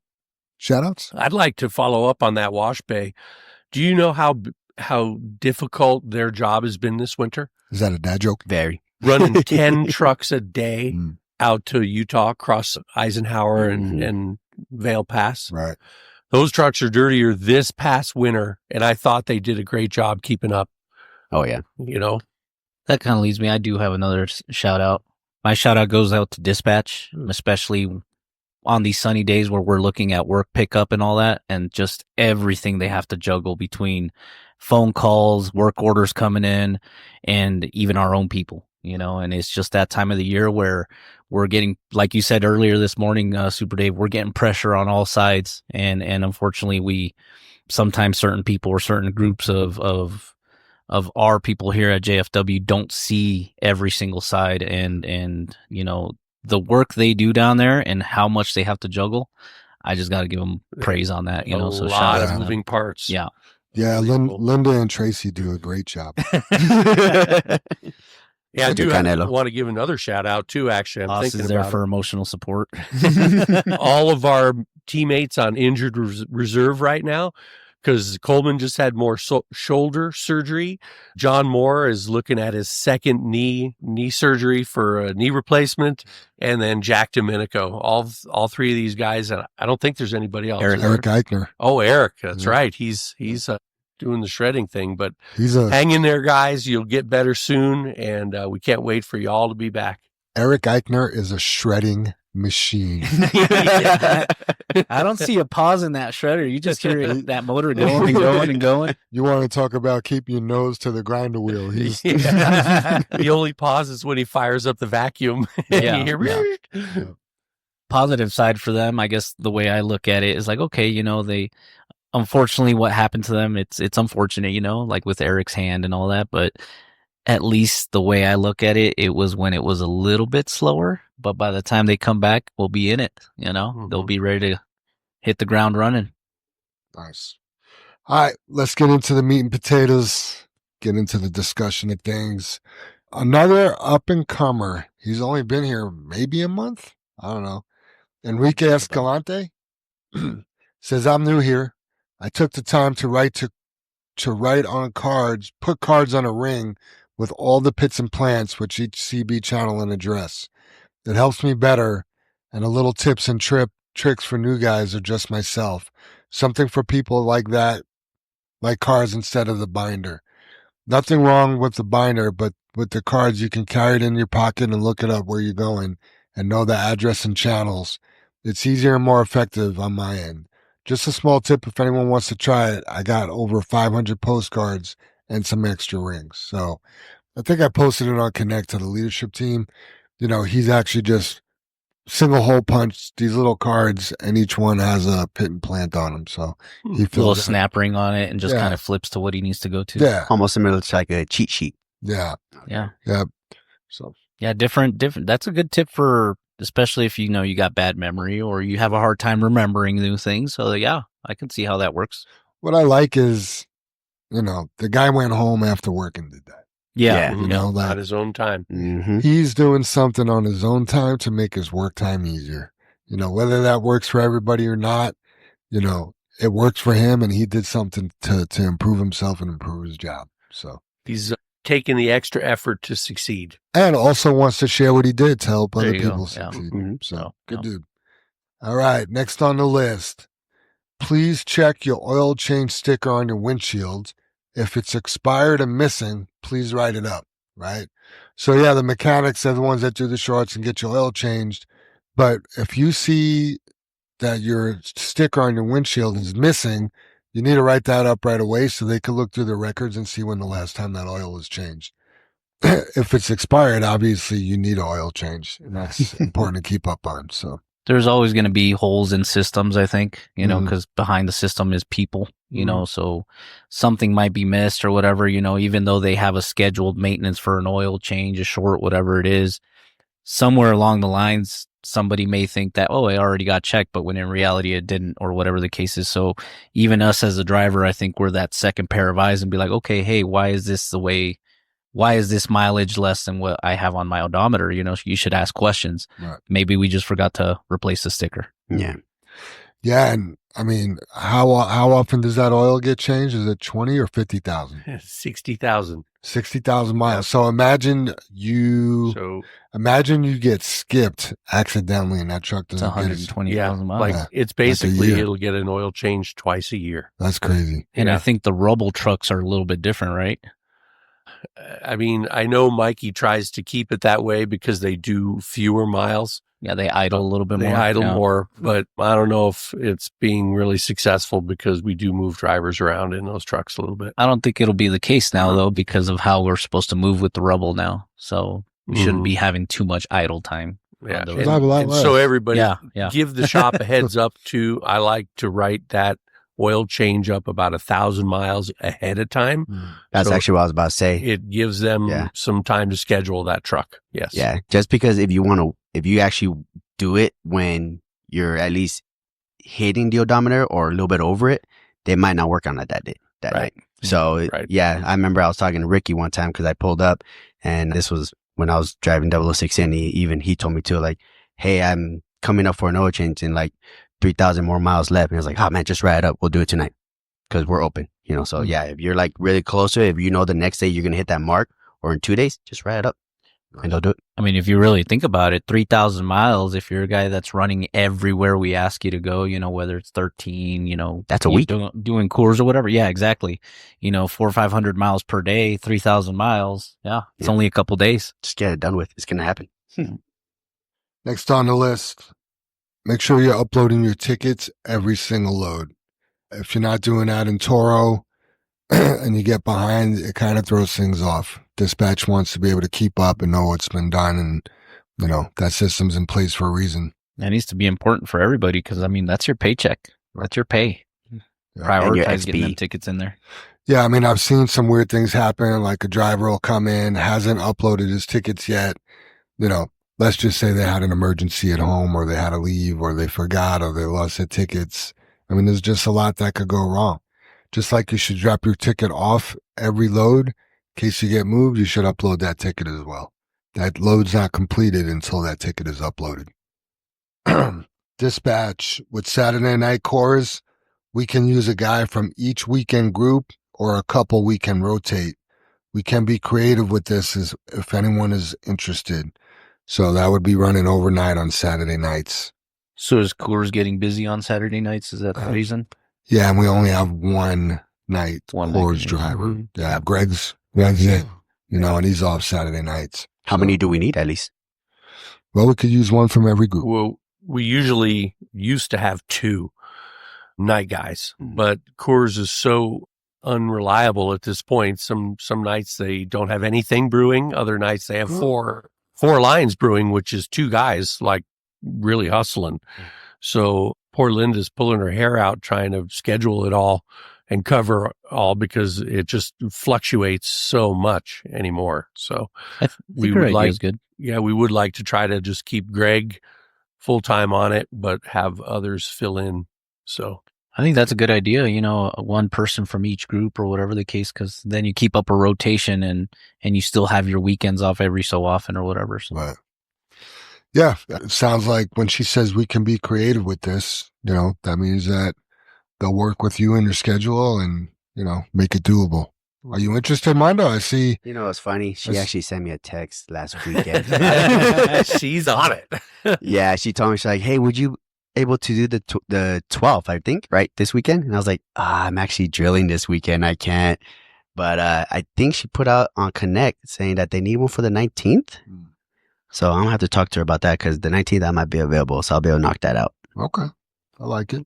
[SPEAKER 2] shout outs?
[SPEAKER 5] I'd like to follow up on that wash bay. Do you know how difficult their job has been this winter?
[SPEAKER 2] Is that a dad joke?
[SPEAKER 4] Very.
[SPEAKER 5] Running 10 trucks a day
[SPEAKER 2] Mm.
[SPEAKER 5] out to Utah, across Eisenhower and Vale Pass.
[SPEAKER 2] Right.
[SPEAKER 5] Those trucks are dirtier this past winter, and I thought they did a great job keeping up,
[SPEAKER 4] Oh, yeah.
[SPEAKER 3] That kind of leads me. I do have another shout out. My shout out goes out to dispatch, especially on these sunny days where we're looking at work pickup and all that, and just everything they have to juggle between phone calls, work orders coming in, and even our own people, and it's just that time of the year where we're getting, like you said earlier this morning, Super Dave, we're getting pressure on all sides. And unfortunately sometimes certain people or certain groups of our people here at JFW don't see every single side and the work they do down there and how much they have to juggle. I just got to give them praise on that,
[SPEAKER 5] A
[SPEAKER 3] so
[SPEAKER 5] lot
[SPEAKER 3] shout
[SPEAKER 5] of
[SPEAKER 3] out to
[SPEAKER 5] moving
[SPEAKER 3] them.
[SPEAKER 5] parts.
[SPEAKER 3] Yeah.
[SPEAKER 2] Yeah,
[SPEAKER 5] Really cool.
[SPEAKER 2] Linda and Tracy do a great job.
[SPEAKER 5] Yeah, I
[SPEAKER 4] Shout
[SPEAKER 5] do
[SPEAKER 4] out to Canelo.
[SPEAKER 5] want to give another shout out too, actually. I'm
[SPEAKER 3] Boss
[SPEAKER 5] thinking
[SPEAKER 3] is there
[SPEAKER 5] about
[SPEAKER 3] for emotional support.
[SPEAKER 5] all of our teammates on injured reserve right now, because Coleman just had more shoulder surgery. John Moore is looking at his second knee surgery for a knee replacement, and then Jack Domenico. All three of these guys, and I don't think there's anybody else.
[SPEAKER 3] Eric.
[SPEAKER 2] Eric Eichner.
[SPEAKER 5] Oh, Eric, that's
[SPEAKER 2] Yeah.
[SPEAKER 5] right. He's doing the shredding thing, but
[SPEAKER 2] He's a
[SPEAKER 5] hang in there, guys. You'll get better soon, and we can't wait for you all to be back.
[SPEAKER 2] Eric Eichner is a shredding machine.
[SPEAKER 3] I don't see a pause in that shredder. You just hear that motor going and going and going.
[SPEAKER 2] You want to talk about keeping your nose to the grinder wheel? He's
[SPEAKER 5] Yeah. The only pause is when he fires up the vacuum. And
[SPEAKER 3] Yeah,
[SPEAKER 5] you hear,
[SPEAKER 3] Positive side for them, I guess the way I look at it is like, okay, they unfortunately what happened to them, it's unfortunate, like with Eric's hand and all that, but at least the way I look at it, it was when it was a little bit slower, but by the time they come back, we'll be in it. They'll be ready to hit the ground running.
[SPEAKER 2] Nice. All right, let's get into the meat and potatoes, get into the discussion of things. Another up-and-comer. He's only been here maybe a month. I don't know. Enrique Escalante says, I'm new here. I took the time to write on cards, put cards on a ring with all the pits and plants, with each CB channel and address. It helps me better, and a little tips and tricks for new guys or just myself. Something for people like that, like cards instead of the binder. Nothing wrong with the binder, but with the cards, you can carry it in your pocket and look it up where you're going and know the address and channels. It's easier and more effective on my end. Just a small tip if anyone wants to try it. I got over 500 postcards and some extra rings. So I think I posted it on Connect to the leadership team. He's actually just single hole punch these little cards, and each one has a pit and plant on them. So he
[SPEAKER 3] A little snap ring on it and just kind of flips to what he needs to go to.
[SPEAKER 2] Yeah.
[SPEAKER 4] Almost similar to like a cheat sheet.
[SPEAKER 2] Yeah.
[SPEAKER 3] Yeah.
[SPEAKER 2] Yeah. So
[SPEAKER 3] yeah, different. That's a good tip for, especially if you got bad memory or you have a hard time remembering new things. So yeah, I can see how that works.
[SPEAKER 2] What I like is, the guy went home after work and did that.
[SPEAKER 3] Yeah.
[SPEAKER 5] At his own time.
[SPEAKER 4] Mm-hmm.
[SPEAKER 2] He's doing something on his own time to make his work time easier. Whether that works for everybody or not, it works for him, and he did something to improve himself and improve his job. So
[SPEAKER 5] He's taking the extra effort to succeed.
[SPEAKER 2] And also wants to share what he did to help
[SPEAKER 3] There
[SPEAKER 2] other
[SPEAKER 3] you go.
[SPEAKER 2] people
[SPEAKER 3] Yeah.
[SPEAKER 2] succeed.
[SPEAKER 4] Mhm.
[SPEAKER 2] So good
[SPEAKER 3] Yeah.
[SPEAKER 2] dude. All right, next on the list. Please check your oil change sticker on your windshield. If it's expired and missing, please write it up, right? So yeah, the mechanics are the ones that do the shorts and get your oil changed. But if you see that your sticker on your windshield is missing, you need to write that up right away so they can look through the records and see when the last time that oil was changed. If it's expired, obviously you need an oil change, and that's important to keep up on. So
[SPEAKER 3] There's always going to be holes in systems, I think,
[SPEAKER 2] Mhm.
[SPEAKER 3] because behind the system is people, so something might be missed or whatever, even though they have a scheduled maintenance for an oil change, a short, whatever it is, somewhere along the lines, somebody may think that, oh, it already got checked, but when in reality it didn't, or whatever the case is. So even us as a driver, I think we're that second pair of eyes and be like, okay, hey, why is this mileage less than what I have on my odometer? You should ask questions.
[SPEAKER 2] Right.
[SPEAKER 3] Maybe we just forgot to replace the sticker.
[SPEAKER 4] Yeah.
[SPEAKER 2] yeah, and I mean, how often does that oil get changed? Is it 20 or 50,000?
[SPEAKER 5] 60,000.
[SPEAKER 2] 60,000 miles. So imagine you get skipped accidentally and that truck
[SPEAKER 3] It's
[SPEAKER 2] doesn't get it.
[SPEAKER 3] 120,000 miles.
[SPEAKER 5] Like
[SPEAKER 2] Yeah.
[SPEAKER 5] it's basically
[SPEAKER 2] year.
[SPEAKER 5] it'll get an oil change twice a year.
[SPEAKER 2] That's crazy.
[SPEAKER 3] And
[SPEAKER 5] Yeah.
[SPEAKER 3] I think the rubble trucks are a little bit different, right?
[SPEAKER 5] I mean, I know Mikey tries to keep it that way because they do fewer miles.
[SPEAKER 3] Yeah, they idle a little bit
[SPEAKER 5] They
[SPEAKER 3] more.
[SPEAKER 5] idle
[SPEAKER 3] Yeah.
[SPEAKER 5] more, but I don't know if it's being really successful because we do move drivers around in those trucks a little bit.
[SPEAKER 3] I don't think it'll be the case now, though, because of how we're supposed to move with the rubble now. So we shouldn't be having too much idle time.
[SPEAKER 5] Yeah.
[SPEAKER 3] on those.
[SPEAKER 2] We'll have a lot
[SPEAKER 5] And
[SPEAKER 2] less.
[SPEAKER 5] so everybody
[SPEAKER 3] Yeah.
[SPEAKER 5] give the shop a heads up too. I like to write that oil change up about 1,000 miles ahead of time.
[SPEAKER 4] That's
[SPEAKER 5] So
[SPEAKER 4] actually what I was about to say.
[SPEAKER 5] It gives them some time to schedule that truck. Yes.
[SPEAKER 4] Yeah. Just because if you actually do it when you're at least hitting the odometer or a little bit over it, they might not work on it that day, that
[SPEAKER 5] Right.
[SPEAKER 4] night. So
[SPEAKER 5] Right.
[SPEAKER 4] yeah, I remember I was talking to Ricky one time because I pulled up and this was when I was driving 006 in. He told me too, like, hey, I'm coming up for an oil change and like 3,000 more miles left. And I was like, oh man, just ride it up. We'll do it tonight because we're open, So yeah, if you're like really close to it, if you know the next day you're going to hit that mark or in 2 days, just ride it up and they'll do it.
[SPEAKER 3] I mean, if you really think about it, 3,000 miles, if you're a guy that's running everywhere we ask you to go, whether it's 13,
[SPEAKER 4] That's a
[SPEAKER 3] you
[SPEAKER 4] week.
[SPEAKER 3] doing Coors or whatever. Yeah, exactly. 400 or 500 miles per day, 3,000 miles. Yeah. It's only a couple days.
[SPEAKER 4] Just get it done with. It's going to happen.
[SPEAKER 2] Next on the list, make sure you're uploading your tickets every single load. If you're not doing that in Toro and you get behind, it kind of throws things off. Dispatch wants to be able to keep up and know what's been done, and that system's in place for a reason.
[SPEAKER 3] That needs to be important for everybody because, that's your paycheck. That's your pay.
[SPEAKER 2] Yeah.
[SPEAKER 3] Prioritize
[SPEAKER 4] XP.
[SPEAKER 3] getting them tickets in there.
[SPEAKER 2] Yeah, I mean, I've seen some weird things happen. Like a driver will come in, hasn't uploaded his tickets yet. You know, let's just say they had an emergency at home, or they had to leave, or they forgot, or they lost their tickets. I mean, there's just a lot that could go wrong. Just like you should drop your ticket off every load. In case you get moved, you should upload that ticket as well. That load's not completed until that ticket is uploaded. Dispatch, with Saturday night cores, we can use a guy from each weekend group, or a couple we can rotate. We can be creative with this if anyone is interested. So that would be running overnight on Saturday nights.
[SPEAKER 3] So is Coors getting busy on Saturday nights? Is that the reason?
[SPEAKER 2] Yeah, and we only have one night Coors driver.
[SPEAKER 3] Mhm.
[SPEAKER 2] Yeah, Greg's it. You know, and he's off Saturday nights.
[SPEAKER 4] How many do we need at least?
[SPEAKER 2] Well, we could use one from every group.
[SPEAKER 5] Well, we usually used to have 2 night guys, but Coors is so unreliable at this point. Some nights they don't have anything brewing. Other nights they have four lines brewing, which is 2 guys like really hustling. So poor Linda's pulling her hair out trying to schedule it all and cover all, because it just fluctuates so much anymore. So
[SPEAKER 3] I think her idea is good.
[SPEAKER 5] yeah, we would like to try to just keep Greg full time on it, but have others fill in. So
[SPEAKER 3] I think that's a good idea. You know, one person from each group or whatever the case, because then you keep up a rotation and you still have your weekends off every so often or whatever. So.
[SPEAKER 2] Right. Yeah, it sounds like when she says we can be creative with this, you know, that means that they'll work with you in your schedule and, you know, make it doable. Are you interested, Armando? I see.
[SPEAKER 4] You know, it's funny. She actually sent me a text last weekend.
[SPEAKER 5] she's on it.
[SPEAKER 4] Yeah, she told me, she's like, hey, would you able to do the 12th, I think, right, this weekend? And I was like, I'm actually drilling this weekend. I can't. But I think she put out on Connect saying that they need one for the 19th. So I'm going to have to talk to her about that, because the 19th I might be available. So I'll be able to knock that out.
[SPEAKER 2] Okay. I like it.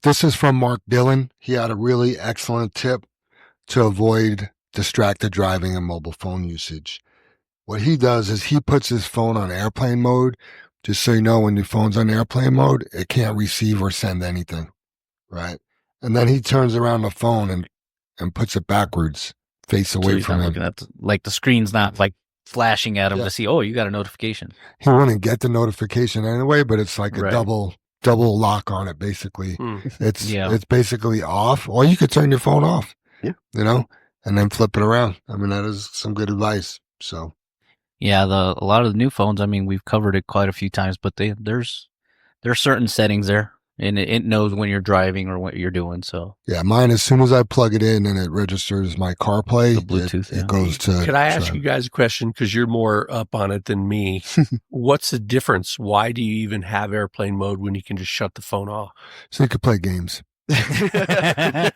[SPEAKER 2] This is from Mark Dillon. He had a really excellent tip to avoid distracted driving and mobile phone usage. What he does is he puts his phone on airplane mode. Just so you know, when your phone's on airplane mode, it can't receive or send anything, right? And then he turns around the phone and puts it backwards, face away from him.
[SPEAKER 3] Looking at like the screen's not like flashing at him to see, oh, you got a notification.
[SPEAKER 2] He wouldn't get the notification anyway, but it's like a double lock on it, basically. It's basically off, or you could turn your phone off, you know, and then flip it around. I mean, that is some good advice. So.
[SPEAKER 3] Yeah, a lot of the new phones, I mean, we've covered it quite a few times, but there's certain settings there, and it knows when you're driving or what you're doing. So
[SPEAKER 2] yeah, mine, as soon as I plug it in and it registers my CarPlay,
[SPEAKER 3] Bluetooth,
[SPEAKER 2] it goes to.
[SPEAKER 5] Could I ask you guys a question, because you're more up on it than me? What's the difference? Why do you even have airplane mode when you can just shut the phone off?
[SPEAKER 2] So you could play games.
[SPEAKER 4] Yeah,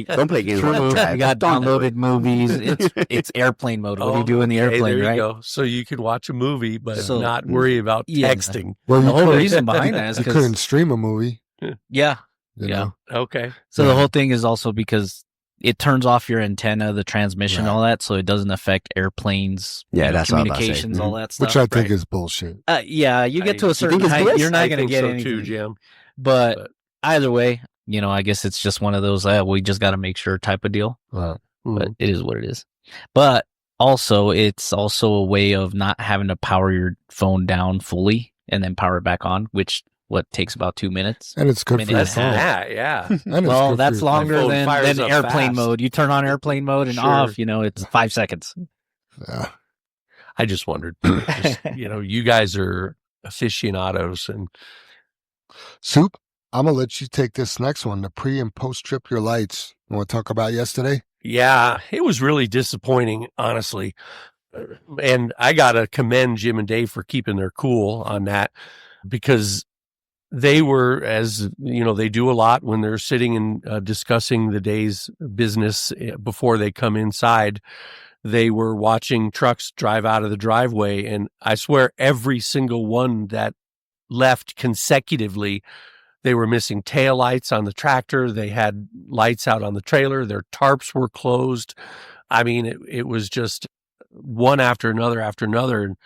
[SPEAKER 4] don't play games.
[SPEAKER 3] I got downloaded movies. It's airplane mode. What do you do in the airplane,
[SPEAKER 5] there
[SPEAKER 3] right?
[SPEAKER 5] you go. So you could watch a movie, but not worry about texting.
[SPEAKER 2] Well,
[SPEAKER 3] the whole reason behind that is
[SPEAKER 2] you
[SPEAKER 3] because
[SPEAKER 2] couldn't stream a movie.
[SPEAKER 3] Yeah.
[SPEAKER 2] You know?
[SPEAKER 5] Okay.
[SPEAKER 3] So the whole thing is also because it turns off your antenna, the transmission, all that, so it doesn't affect airplanes.
[SPEAKER 4] That's
[SPEAKER 3] communications, all that stuff.
[SPEAKER 2] Which I think is bullshit.
[SPEAKER 3] Yeah, you get to a certain height, you're not going to get
[SPEAKER 5] so
[SPEAKER 3] anything.
[SPEAKER 5] too, Jam.
[SPEAKER 3] But either way, you know, I guess it's just one of those, we just got to make sure type of deal. But it is what it is. But also, it's also a way of not having to power your phone down fully and then power it back on, which takes about 2 minutes.
[SPEAKER 2] And it's good for your phone.
[SPEAKER 5] Yeah.
[SPEAKER 3] Well, that's longer than
[SPEAKER 5] fast.
[SPEAKER 3] airplane mode. You turn on airplane mode and off, you know, it's 5 seconds.
[SPEAKER 2] Yeah.
[SPEAKER 5] I just wondered. You know, you guys are aficionados and
[SPEAKER 2] Soup. I'm going to let you take this next one, the pre and post trip your lights. You want to talk about yesterday?
[SPEAKER 5] Yeah, it was really disappointing, honestly. And I got to commend Jim and Dave for keeping their cool on that, because they were, as you know, they do a lot when they're sitting and discussing the day's business before they come inside. They were watching trucks drive out of the driveway. And I swear every single one that left consecutively, they were missing taillights on the tractor. They had lights out on the trailer. Their tarps were closed. I mean, it was just one after another. And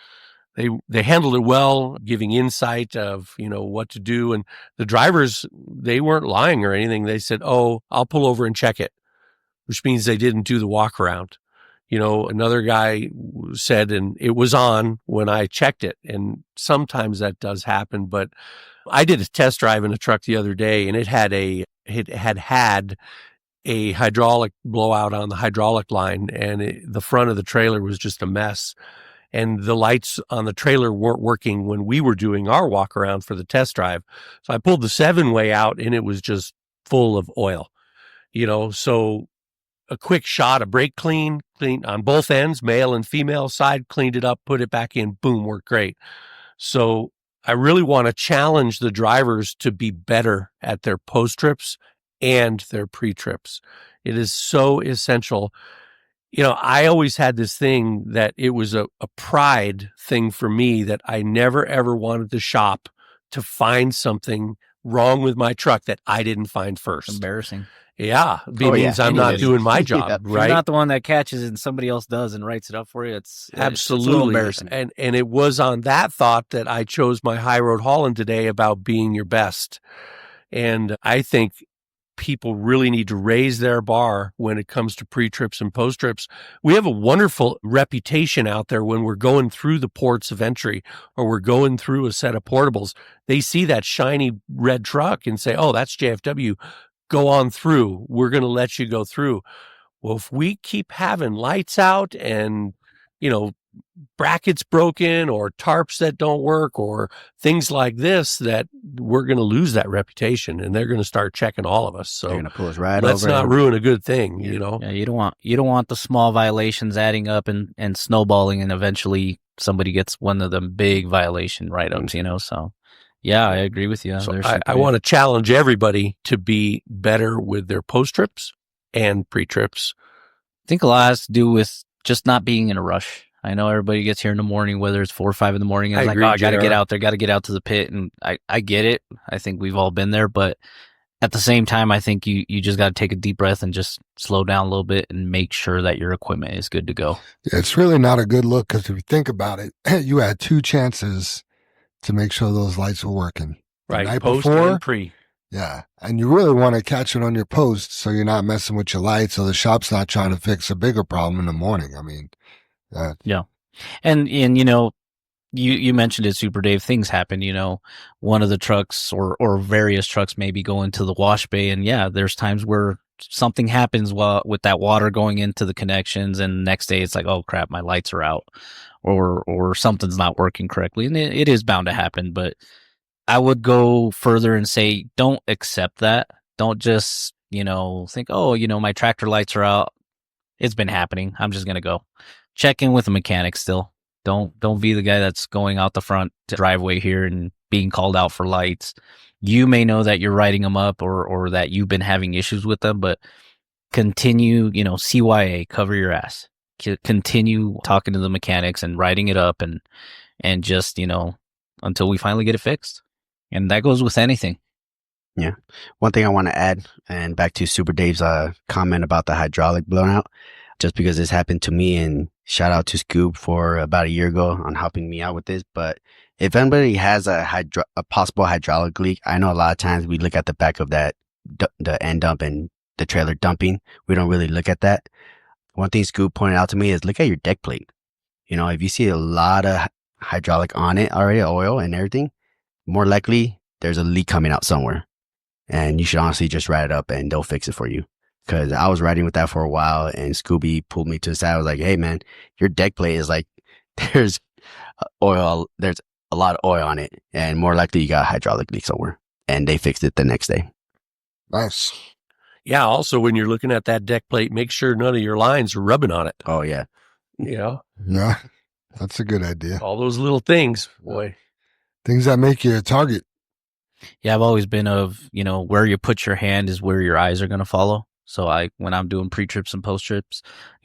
[SPEAKER 5] they handled it well, giving insight of, you know, what to do. And the drivers, they weren't lying or anything. They said, oh, I'll pull over and check it. which means they didn't do the walk around. Another guy said, and it was on when I checked it, and sometimes that does happen, but I did a test drive in a truck the other day, and it had a hydraulic blowout on the hydraulic line, and the front of the trailer was just a mess. And the lights on the trailer weren't working when we were doing our walk around for the test drive. So I pulled the 7-way out, and it was just full of oil, so a quick shot, a brake clean on both ends, male and female side, cleaned it up, put it back in, boom, worked great. So I really want to challenge the drivers to be better at their post trips and their pre trips. It is so essential. I always had this thing that it was a pride thing for me that I never, ever wanted the shop to find something wrong with my truck that I didn't find first.
[SPEAKER 3] Embarrassing.
[SPEAKER 5] Yeah. Means I'm not doing my job,
[SPEAKER 3] yeah.
[SPEAKER 5] right?
[SPEAKER 3] You're not the one that catches it and somebody else does and writes it up for you. It's
[SPEAKER 5] absolutely
[SPEAKER 3] it's a little embarrassing.
[SPEAKER 5] And it was on that thought that I chose my High Road Holland today about being your best. And I think people really need to raise their bar when it comes to pre-trips and post-trips. We have a wonderful reputation out there when we're going through the ports of entry or we're going through a set of portables. They see that shiny red truck and say, oh, that's JFW. Go on through. We're going to let you go through. Well, if we keep having lights out and, brackets broken or tarps that don't work or things like this, that we're going to lose that reputation and they're going to start checking all of us. So
[SPEAKER 4] they're going to pull us right
[SPEAKER 5] let's
[SPEAKER 4] over.
[SPEAKER 5] not ruin a good thing,
[SPEAKER 3] Yeah, you don't want the small violations adding up and snowballing, and eventually somebody gets one of them big violation write-ups, So yeah, I agree with you.
[SPEAKER 5] So I want to challenge everybody to be better with their post trips and pre trips.
[SPEAKER 3] I think a lot has to do with just not being in a rush. I know everybody gets here in the morning, whether it's 4 or 5 in the morning, and it's
[SPEAKER 5] agree,
[SPEAKER 3] I got to
[SPEAKER 5] JR.
[SPEAKER 3] get out there, got to get out to the pit. And I get it. I think we've all been there. But at the same time, I think you just got to take a deep breath and just slow down a little bit and make sure that your equipment is good to go.
[SPEAKER 2] Yeah, it's really not a good look because if you think about it, you had 2 chances to make sure those lights were working.
[SPEAKER 5] Right,
[SPEAKER 2] The night
[SPEAKER 5] post
[SPEAKER 2] before,
[SPEAKER 5] and pre.
[SPEAKER 2] yeah. And you really want to catch it on your post so you're not messing with your lights or the shop's not trying to fix a bigger problem in the morning. I mean,
[SPEAKER 3] yeah. And you mentioned it, Super Dave, things happen, one of the trucks or various trucks maybe go into the wash bay, and yeah, there's times where something happens with that water going into the connections, and the next day it's like, oh crap, my lights are out or something's not working correctly. And it is bound to happen, but I would go further and say, don't accept that. Don't just, think, oh, my tractor lights are out. It's been happening. I'm just going to go. Check in with the mechanic still. Don't be the guy that's going out the front driveway here and being called out for lights. You may know that you're writing them up or that you've been having issues with them, but continue, CYA, cover your ass. Continue talking to the mechanics and writing it up and just, until we finally get it fixed. And that goes with anything.
[SPEAKER 4] Yeah. One thing I want to add, and back to Super Dave's comment about the hydraulic blowout, just because this happened to me, and shout out to Scoop for about a year ago on helping me out with this. But if anybody has a possible hydraulic leak, I know a lot of times we look at the back of that, the end dump and the trailer dumping. We don't really look at that. One thing Scoop pointed out to me is look at your deck plate. If you see a lot of hydraulic on it already, oil and everything, more likely there's a leak coming out somewhere. And you should honestly just write it up and they'll fix it for you. Because I was riding with that for a while, and Scooby pulled me to the side. I was like, hey, man, your deck plate is like, there's oil, there's a lot of oil on it, and more likely you got a hydraulic leak somewhere. And they fixed it the next day.
[SPEAKER 2] nice.
[SPEAKER 5] Yeah. Also, when you're looking at that deck plate, make sure none of your lines are rubbing on it.
[SPEAKER 4] Oh, yeah.
[SPEAKER 2] Yeah, that's a good idea.
[SPEAKER 5] All those little things, boy.
[SPEAKER 2] Things that make you a target.
[SPEAKER 3] Yeah, I've always been of, where you put your hand is where your eyes are going to follow. So when I'm doing pre-trips and post-trips,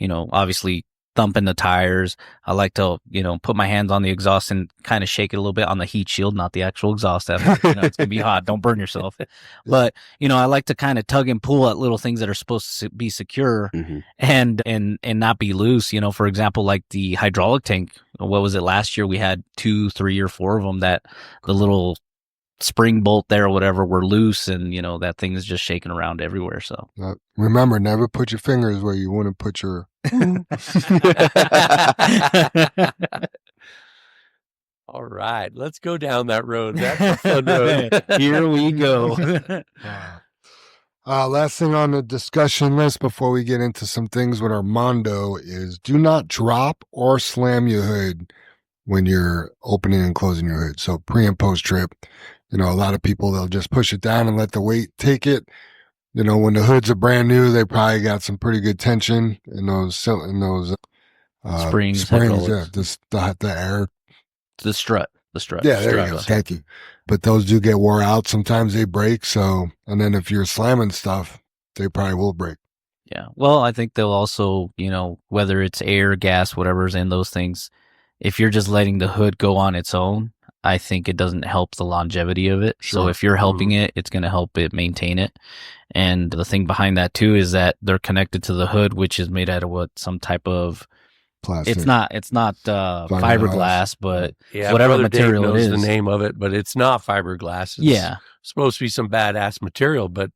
[SPEAKER 3] obviously thumping the tires, I like to, put my hands on the exhaust and kind of shake it a little bit on the heat shield, not the actual exhaust. It's going to be hot. Don't burn yourself. But, I like to kind of tug and pull at little things that are supposed to be secure and not be loose. For example, like the hydraulic tank, what was it last year? We had 2, 3, or 4 of them that the little spring bolt there or whatever were loose, and that thing is just shaking around everywhere. So
[SPEAKER 2] Remember, never put your fingers where you wouldn't put your.
[SPEAKER 5] All right, let's go down that road. That's a fun road.
[SPEAKER 3] Here we go.
[SPEAKER 2] Last thing on the discussion list before we get into some things with Armando is do not drop or slam your hood when you're opening and closing your hood. So pre and post trip, a lot of people, they'll just push it down and let the weight take it. When the hoods are brand new, they probably got some pretty good tension in those springs. Yeah, just the air.
[SPEAKER 3] The strut.
[SPEAKER 2] Yeah, there you go. Thank you. But those do get wore out. Sometimes they break. So, and then if you're slamming stuff, they probably will break.
[SPEAKER 3] Yeah. Well, I think they'll also, whether it's air, gas, whatever's in those things, if you're just letting the hood go on its own, I think it doesn't help the longevity of it. Sure. So if you're helping it, it's going to help it maintain it. And the thing behind that too is that they're connected to the hood, which is made out of some type of plastic. It's not fiberglass, but whatever material
[SPEAKER 5] Dave knows
[SPEAKER 3] it is.
[SPEAKER 5] The name of it, but it's not fiberglass. It's supposed to be some badass material, but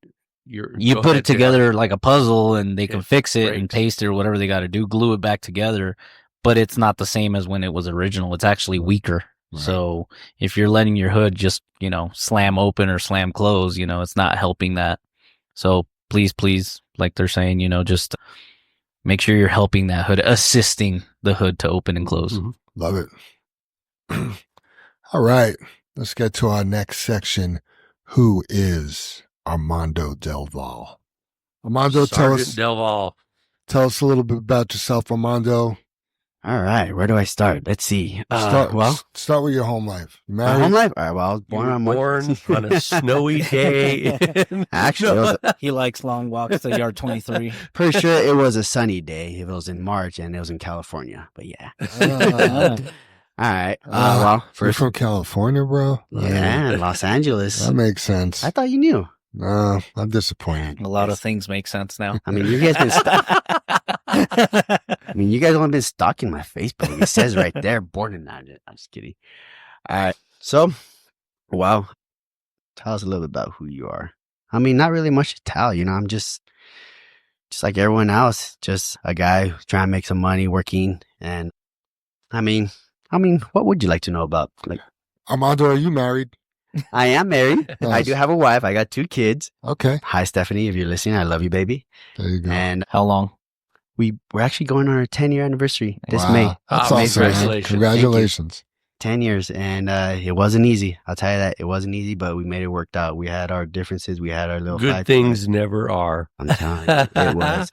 [SPEAKER 5] you
[SPEAKER 3] put it together like a puzzle, and they can fix it and paste it or whatever they got to do, glue it back together. But it's not the same as when it was original. It's actually weaker. Right. So if you're letting your hood just, slam open or slam close, it's not helping that. So please, like they're saying, just make sure you're helping that hood, assisting the hood to open and close.
[SPEAKER 2] Mm-hmm. Love it. All right. Let's get to our next section. Who is Armando Delval? Armando,
[SPEAKER 5] Sergeant Delval.
[SPEAKER 2] Tell us a little bit about yourself, Armando.
[SPEAKER 4] All right, where do I start? Let's see.
[SPEAKER 2] Start with your home life.
[SPEAKER 4] My home life? All right, well, I was born
[SPEAKER 5] on a snowy day.
[SPEAKER 4] Actually,
[SPEAKER 3] he likes long walks to yard 23.
[SPEAKER 4] Pretty sure it was a sunny day. It was in March, and it was in California, but yeah. All right. Well,
[SPEAKER 2] first, you're from California, bro?
[SPEAKER 4] Yeah, Los Angeles.
[SPEAKER 2] That makes sense.
[SPEAKER 4] I thought you knew.
[SPEAKER 2] No, I'm disappointed.
[SPEAKER 3] A lot of things make sense now.
[SPEAKER 4] I mean, you guys only been stalking my Facebook. It says right there, born in that. I'm just kidding. All right. So, well, tell us a little bit about who you are. I mean, not really much to tell. I'm just like everyone else, just a guy trying to make some money, working. And I mean, what would you like to know about? Like,
[SPEAKER 2] Armando, are you married?
[SPEAKER 4] I am married.
[SPEAKER 2] Nice.
[SPEAKER 4] I do have a wife. I got 2 kids.
[SPEAKER 2] Okay.
[SPEAKER 4] Hi, Stephanie. If you're listening, I love you, baby.
[SPEAKER 2] There you go.
[SPEAKER 4] And
[SPEAKER 3] how long?
[SPEAKER 4] We're actually going on our 10-year anniversary this
[SPEAKER 2] Wow.
[SPEAKER 4] May.
[SPEAKER 2] That's awesome. Congratulations.
[SPEAKER 4] 10 years. And it wasn't easy. I'll tell you that. It wasn't easy, but we made it work out. We had our differences. We had our little
[SPEAKER 5] good things never are.
[SPEAKER 4] I'm telling you,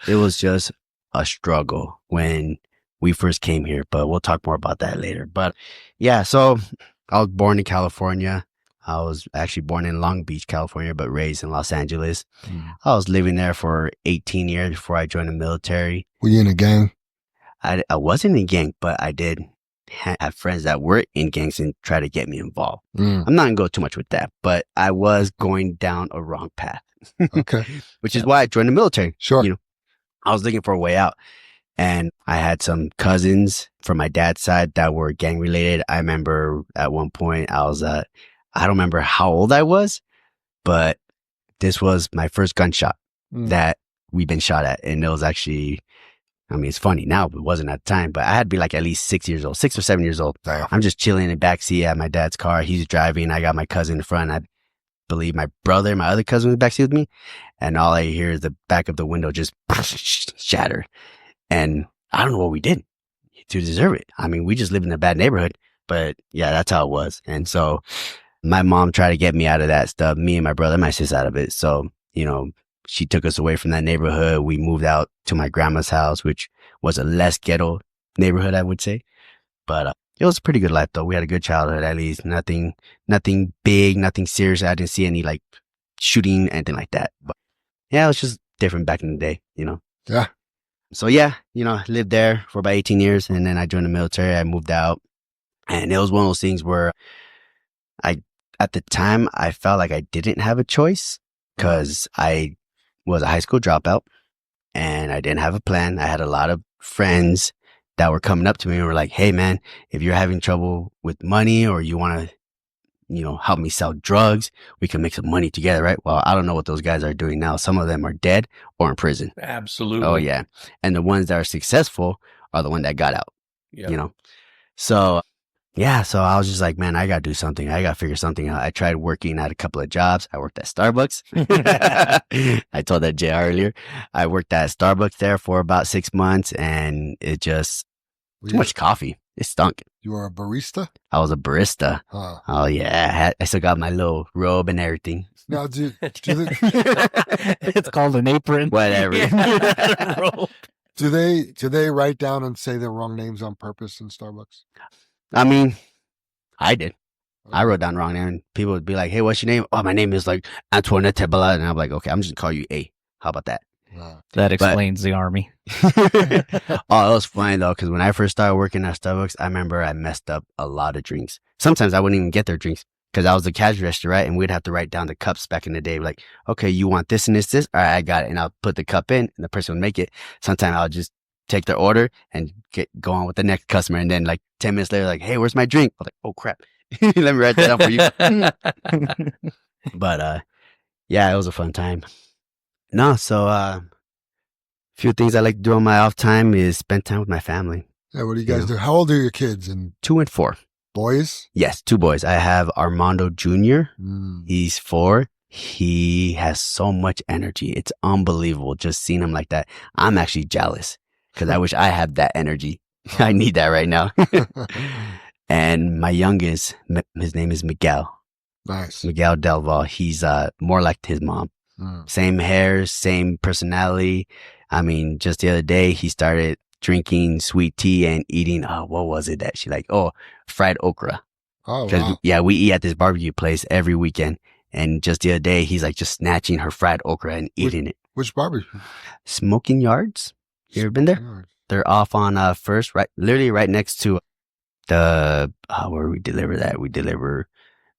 [SPEAKER 4] it was just a struggle when we first came here, but we'll talk more about that later. But yeah, so I was born in California. I was actually born in Long Beach, California, but raised in Los Angeles. I was living there for 18 years before I joined the military.
[SPEAKER 2] Were you in a gang?
[SPEAKER 4] I wasn't in a gang, but I did have friends that were in gangs and try to get me involved. I'm not going to go too much with that, but I was going down a wrong path.
[SPEAKER 2] Okay.
[SPEAKER 4] Which is why I joined the military.
[SPEAKER 2] Sure.
[SPEAKER 4] I was looking for a way out. And I had some cousins from my dad's side that were gang related. I remember at one point I don't remember how old I was, but this was my first gunshot that we've been shot at. And it was actually, it's funny now, but it wasn't at the time, but I had to be like at least 6 years old, 6 or 7 years old.
[SPEAKER 2] Damn.
[SPEAKER 4] I'm just chilling in the backseat at my dad's car. He's driving. I got my cousin in front. I believe my other cousin was in the backseat with me. And all I hear is the back of the window just shatter. And I don't know what we did to deserve it. We just lived in a bad neighborhood, but yeah, that's how it was. And so my mom tried to get me out of that stuff, me and my brother, my sis out of it. So, she took us away from that neighborhood. We moved out to my grandma's house, which was a less ghetto neighborhood, I would say. But it was a pretty good life, though. We had a good childhood, at least. Nothing big, nothing serious. I didn't see any like shooting, anything like that. But yeah, it was just different back in the day,
[SPEAKER 2] Yeah.
[SPEAKER 4] So yeah, lived there for about 18 years, and then I joined the military. I moved out, and it was one of those things where at the time, I felt like I didn't have a choice because I was a high school dropout and I didn't have a plan. I had a lot of friends that were coming up to me and were like, hey man, if you're having trouble with money or you want to help me sell drugs. We can make some money together, right? Well, I don't know what those guys are doing now. Some of them are dead or in prison.
[SPEAKER 5] Absolutely.
[SPEAKER 4] Oh, yeah. And the ones that are successful are the one that got out,
[SPEAKER 5] Yep.
[SPEAKER 4] So, yeah. So I was just like, man, I got to do something. I got to figure something out. I tried working at a couple of jobs. I worked at Starbucks. I told that Jay earlier. I worked at Starbucks there for about 6 months, and it just, too much coffee. It stunk.
[SPEAKER 2] You were a barista?
[SPEAKER 4] I was a barista.
[SPEAKER 2] Huh.
[SPEAKER 4] Oh, yeah. I still got my little robe and everything.
[SPEAKER 2] Now,
[SPEAKER 3] It's called an apron.
[SPEAKER 4] Whatever.
[SPEAKER 2] do they write down and say the wrong names on purpose in Starbucks?
[SPEAKER 4] I mean, I did. I wrote down wrong name, and people would be like, hey, what's your name? Oh, my name is like Antoinette Tebala. And I'm like, okay, I'm just going to call you A. How about that?
[SPEAKER 3] That explains the Army.
[SPEAKER 4] Oh, it was funny though, because when I first started working at Starbucks, I remember I messed up a lot of drinks. Sometimes I wouldn't even get their drinks because I was the cash register, right? And we'd have to write down the cups back in the day. Like, okay, you want this and this? All right, I got it. And I'll put the cup in and the person would make it. Sometimes I'll just take their order and go on with the next customer. And then like 10 minutes later, like, hey, where's my drink? I was like, oh crap. Let me write that down for you. But yeah, it was a fun time. No, so few things I like to do on my off time is spend time with my family.
[SPEAKER 2] Yeah, what do you guys do? How old are your kids? And
[SPEAKER 4] 2 and 4.
[SPEAKER 2] boys?
[SPEAKER 4] Yes, 2 boys. I have Armando Jr.
[SPEAKER 2] Mm.
[SPEAKER 4] He's 4. He has so much energy. It's unbelievable just seeing him like that. I'm actually jealous because I wish I had that energy. I need that right now. And my youngest, his name is Miguel.
[SPEAKER 2] Nice.
[SPEAKER 4] Miguel Delval. He's more like his mom.
[SPEAKER 2] Mm.
[SPEAKER 4] Same hair, same personality. I mean, just the other day, he started drinking sweet tea and eating, what was it that she like? Oh, fried okra.
[SPEAKER 2] Oh, wow.
[SPEAKER 4] Yeah, we eat at this barbecue place every weekend. And just the other day, he's like just snatching her fried okra and eating it.
[SPEAKER 2] Which barbecue?
[SPEAKER 4] Smoking Yards. You ever been there? They're off on First, literally right next to the, where we deliver that. We deliver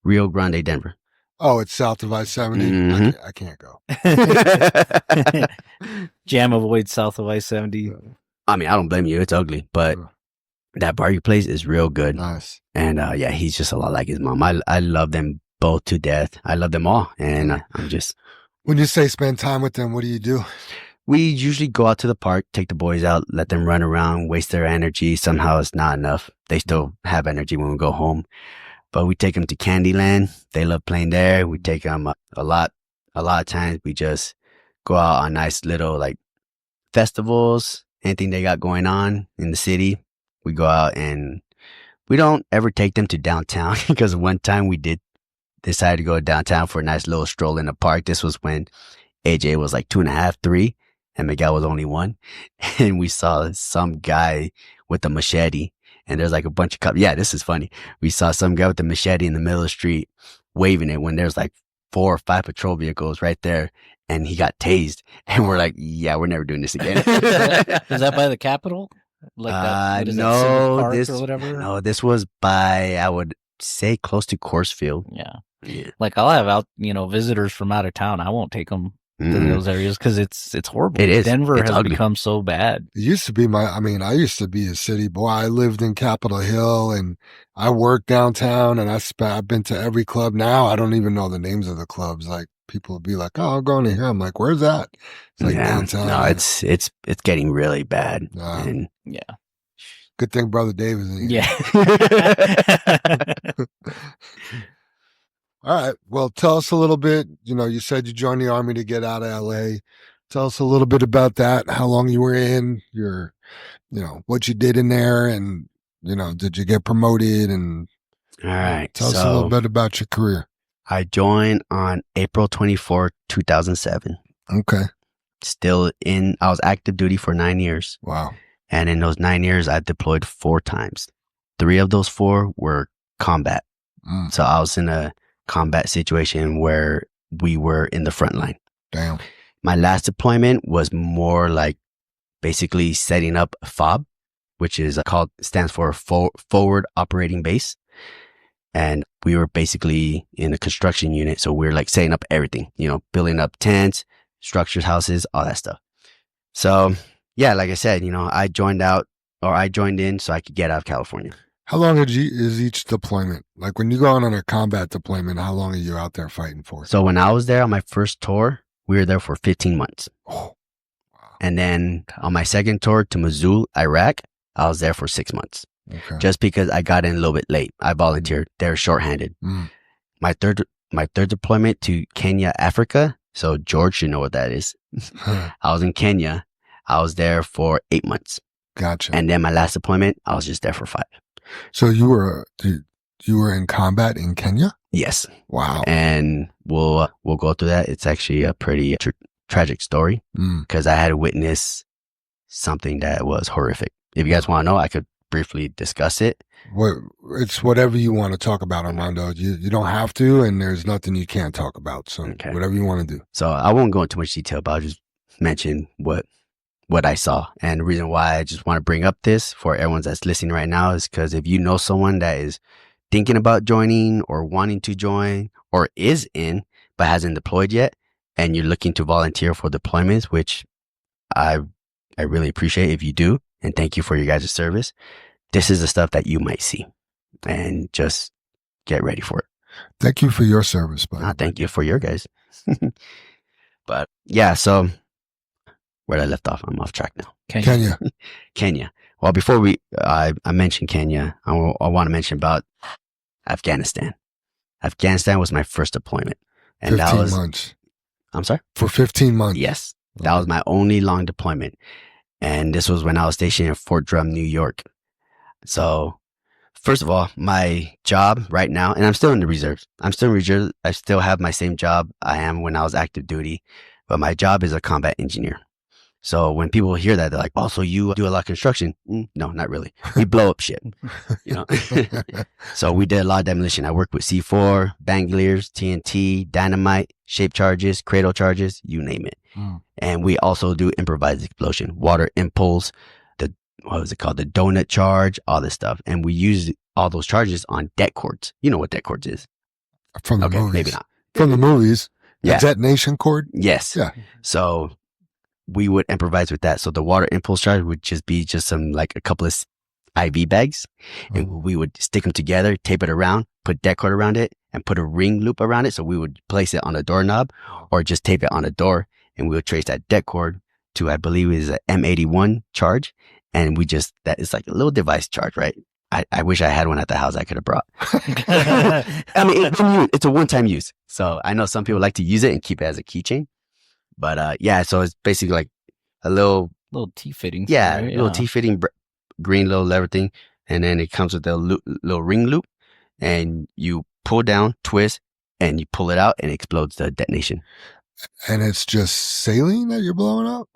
[SPEAKER 4] Rio Grande, Denver.
[SPEAKER 2] Oh, it's south of I-70?
[SPEAKER 4] Mhm.
[SPEAKER 2] I can't go.
[SPEAKER 3] Jam avoids south of I-70.
[SPEAKER 4] I mean, I don't blame you. It's ugly, but that barbecue place is real good.
[SPEAKER 2] Nice.
[SPEAKER 4] And yeah, he's just a lot like his mom. I love them both to death. I love them all. And I'm just...
[SPEAKER 2] When you say spend time with them, what do you do?
[SPEAKER 4] We usually go out to the park, take the boys out, let them run around, waste their energy. Somehow it's not enough. They still have energy when we go home. But we take them to Candyland. They love playing there. We take them a lot of times. We just go out on nice little like festivals, anything they got going on in the city. We go out, and we don't ever take them to downtown because one time we did decide to go downtown for a nice little stroll in the park. This was when AJ was like 2.5, 3, and Miguel was only 1. And we saw some guy with a machete. And there's like a bunch of cops. Yeah, this is funny. We saw some guy with a machete in the middle of the street waving it when there's like 4 or 5 patrol vehicles right there. And he got tased. And we're like, yeah, we're never doing this again.
[SPEAKER 3] Is that by the Capitol? Like that, what is that, Civic Park or whatever?
[SPEAKER 4] No, this was by, I would say, close to Coursefield.
[SPEAKER 3] Yeah. Like I'll have out, visitors from out of town. I won't take them to those areas because it's horrible.
[SPEAKER 4] It is.
[SPEAKER 3] Denver
[SPEAKER 4] It's
[SPEAKER 3] has
[SPEAKER 4] ugly.
[SPEAKER 3] become so bad.
[SPEAKER 2] It used to be I used to be a city boy. I lived in Capitol Hill and I worked downtown, and I've been to every club. Now I don't even know the names of the clubs. Like people will be like, oh, I'm going to here. I'm like, where's that? It's like downtown.
[SPEAKER 4] No, it's getting really bad. And
[SPEAKER 3] Yeah.
[SPEAKER 2] Good thing Brother Dave is in here.
[SPEAKER 3] Yeah.
[SPEAKER 2] All right. Well, tell us a little bit. You said you joined the Army to get out of LA. Tell us a little bit about that, how long you were in, what you did in there, and, did you get promoted? And
[SPEAKER 4] all right.
[SPEAKER 2] Tell us a little bit about your career.
[SPEAKER 4] I joined on April 24, 2007.
[SPEAKER 2] Okay.
[SPEAKER 4] I was active duty for 9 years.
[SPEAKER 2] Wow.
[SPEAKER 4] And in those 9 years, I deployed 4 times. 3 of those 4 were combat. So I was in a combat situation where we were in the front line.
[SPEAKER 2] Damn.
[SPEAKER 4] My last deployment was more like basically setting up a FOB, which is stands for Forward Operating Base. And we were basically in a construction unit. So we were like setting up everything, building up tents, structures, houses, all that stuff. So yeah, like I said, I joined in so I could get out of California.
[SPEAKER 2] How long is each deployment? Like when you go on a combat deployment, how long are you out there fighting for?
[SPEAKER 4] So when I was there on my first tour, we were there for 15 months.
[SPEAKER 2] Oh,
[SPEAKER 4] And then on my second tour to Mosul, Iraq, I was there for 6 months.
[SPEAKER 2] okay.
[SPEAKER 4] Just because I got in a little bit late. I volunteered. They're shorthanded.
[SPEAKER 2] Mm.
[SPEAKER 4] My third deployment to Kenya, Africa. So George should know what that is. I was in Kenya. I was there for 8 months.
[SPEAKER 2] Gotcha.
[SPEAKER 4] And then my last deployment, I was just there for 5.
[SPEAKER 2] So you were in combat in Kenya?
[SPEAKER 4] Yes.
[SPEAKER 2] Wow.
[SPEAKER 4] And we'll go through that. It's actually a pretty tragic story because I had to witness something that was horrific. If you guys want to know, I could briefly discuss it.
[SPEAKER 2] It's whatever you want to talk about, Armando. You don't have to, and there's nothing you can't talk about. So
[SPEAKER 4] Okay.
[SPEAKER 2] whatever you want to do.
[SPEAKER 4] So I won't go into much detail, but I'll just mention what I saw. And the reason why I just want to bring up this for everyone that's listening right now is because if you know someone that is thinking about joining or wanting to join or is in but hasn't deployed yet, and you're looking to volunteer for deployments, which I really appreciate if you do, and thank you for your guys' service, this is the stuff that you might see. And just get ready for it.
[SPEAKER 2] Thank you for your service, buddy.
[SPEAKER 4] Thank you for your guys. But yeah, so where I left off, I'm off track now.
[SPEAKER 2] Kenya.
[SPEAKER 4] Kenya. Well, before I mentioned Kenya, I want to mention about Afghanistan. Afghanistan was my first deployment. And
[SPEAKER 2] 15
[SPEAKER 4] that was,
[SPEAKER 2] months.
[SPEAKER 4] I'm sorry?
[SPEAKER 2] For 15 months.
[SPEAKER 4] Yes. That was my only long deployment. And this was when I was stationed in Fort Drum, New York. So first of all, my job right now, and I'm still in the reserves. I'm still in reserves. I still have my same job I am when I was active duty, but my job is a combat engineer. So when people hear that, they're like, oh, so you do a lot of construction? No, not really. We blow up shit, you know? So we did a lot of demolition. I worked with C4, Bangliers, TNT, dynamite, shape charges, cradle charges, you name it. And we also do improvised explosion, water impulse, what was it called? The donut charge, all this stuff. And we use all those charges on det cords. You know what det cords is?
[SPEAKER 2] From the
[SPEAKER 4] Okay,
[SPEAKER 2] movies.
[SPEAKER 4] maybe not.
[SPEAKER 2] From the movies.
[SPEAKER 4] Yeah.
[SPEAKER 2] The detonation cord?
[SPEAKER 4] Yes.
[SPEAKER 2] Yeah.
[SPEAKER 4] So we would improvise with that. So the water impulse charge would just be just a couple of IV bags. And we would stick them together, tape it around, put det cord around it, and put a ring loop around it. So we would place it on a doorknob or just tape it on a door. And we would trace that det cord to, I believe it is a M81 charge. And that is like a little device charge, right? I wish I had one at the house I could have brought. I mean, it's a one-time use. So I know some people like to use it and keep it as a keychain. But yeah, so it's basically like a little
[SPEAKER 3] T-fitting.
[SPEAKER 4] Yeah,
[SPEAKER 3] right?
[SPEAKER 4] little T-fitting green little lever thing. And then it comes with a little ring loop. And you pull down, twist, and you pull it out and it explodes the detonation.
[SPEAKER 2] And it's just saline that you're blowing up?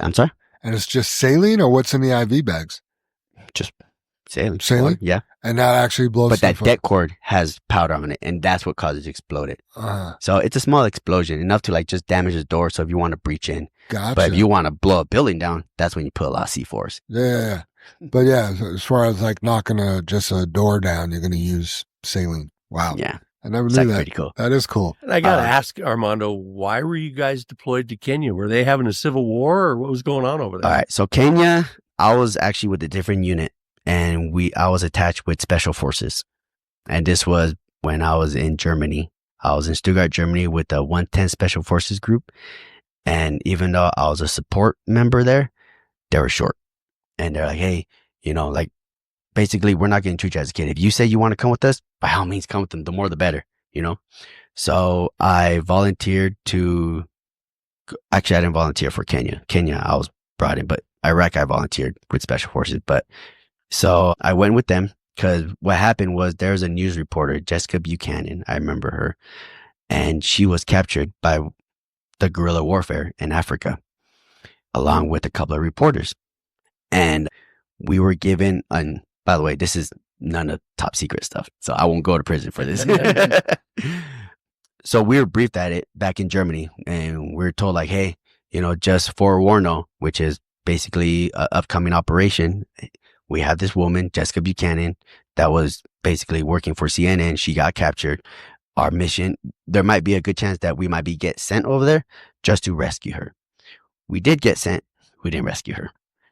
[SPEAKER 4] I'm sorry?
[SPEAKER 2] And it's just saline, or what's in the IV bags?
[SPEAKER 4] Just saline.
[SPEAKER 2] Saline?
[SPEAKER 4] Yeah.
[SPEAKER 2] And that actually blows
[SPEAKER 4] But that
[SPEAKER 2] stuff
[SPEAKER 4] det cord has powder on it, and that's what causes it to explode it.
[SPEAKER 2] up.
[SPEAKER 4] So it's a small explosion, enough to like just damage the door. So if you want to breach in,
[SPEAKER 2] Gotcha.
[SPEAKER 4] but if you want to blow a building down, that's when you put a lot of C4s.
[SPEAKER 2] Yeah. But yeah, as far as like knocking just a door down, you're going to use saline. Wow.
[SPEAKER 4] Yeah.
[SPEAKER 2] I never
[SPEAKER 4] It's
[SPEAKER 2] knew
[SPEAKER 4] like
[SPEAKER 2] that.
[SPEAKER 4] pretty cool.
[SPEAKER 2] That is cool.
[SPEAKER 5] And I got to ask Armando, why were you guys deployed to Kenya? Were they having a civil war or what was going on over there?
[SPEAKER 4] All right. So Kenya, I was actually with a different unit, and I was attached with special forces. And this was when I was in Germany. I was in Stuttgart, Germany with the 110 Special Forces group. And even though I was a support member there, they were short. And they're like, hey, like basically we're not going to treat you as a kid. If you say you want to come with us, by all means come with them. The more, the better, So I volunteered actually I didn't volunteer for Kenya. Kenya, I was brought in, but Iraq, I volunteered with Special Forces. But so I went with them because what happened was there's a news reporter, Jessica Buchanan. I remember her. And she was captured by the guerrilla warfare in Africa, along with a couple of reporters. And we were given, and by the way, this is none of top secret stuff, so I won't go to prison for this. So we were briefed at it back in Germany, and we were told like, hey, just forewarn, which is basically an upcoming operation. We have this woman, Jessica Buchanan, that was basically working for CNN. She got captured. Our mission, there might be a good chance that we might get sent over there just to rescue her. We did get sent. We didn't rescue her,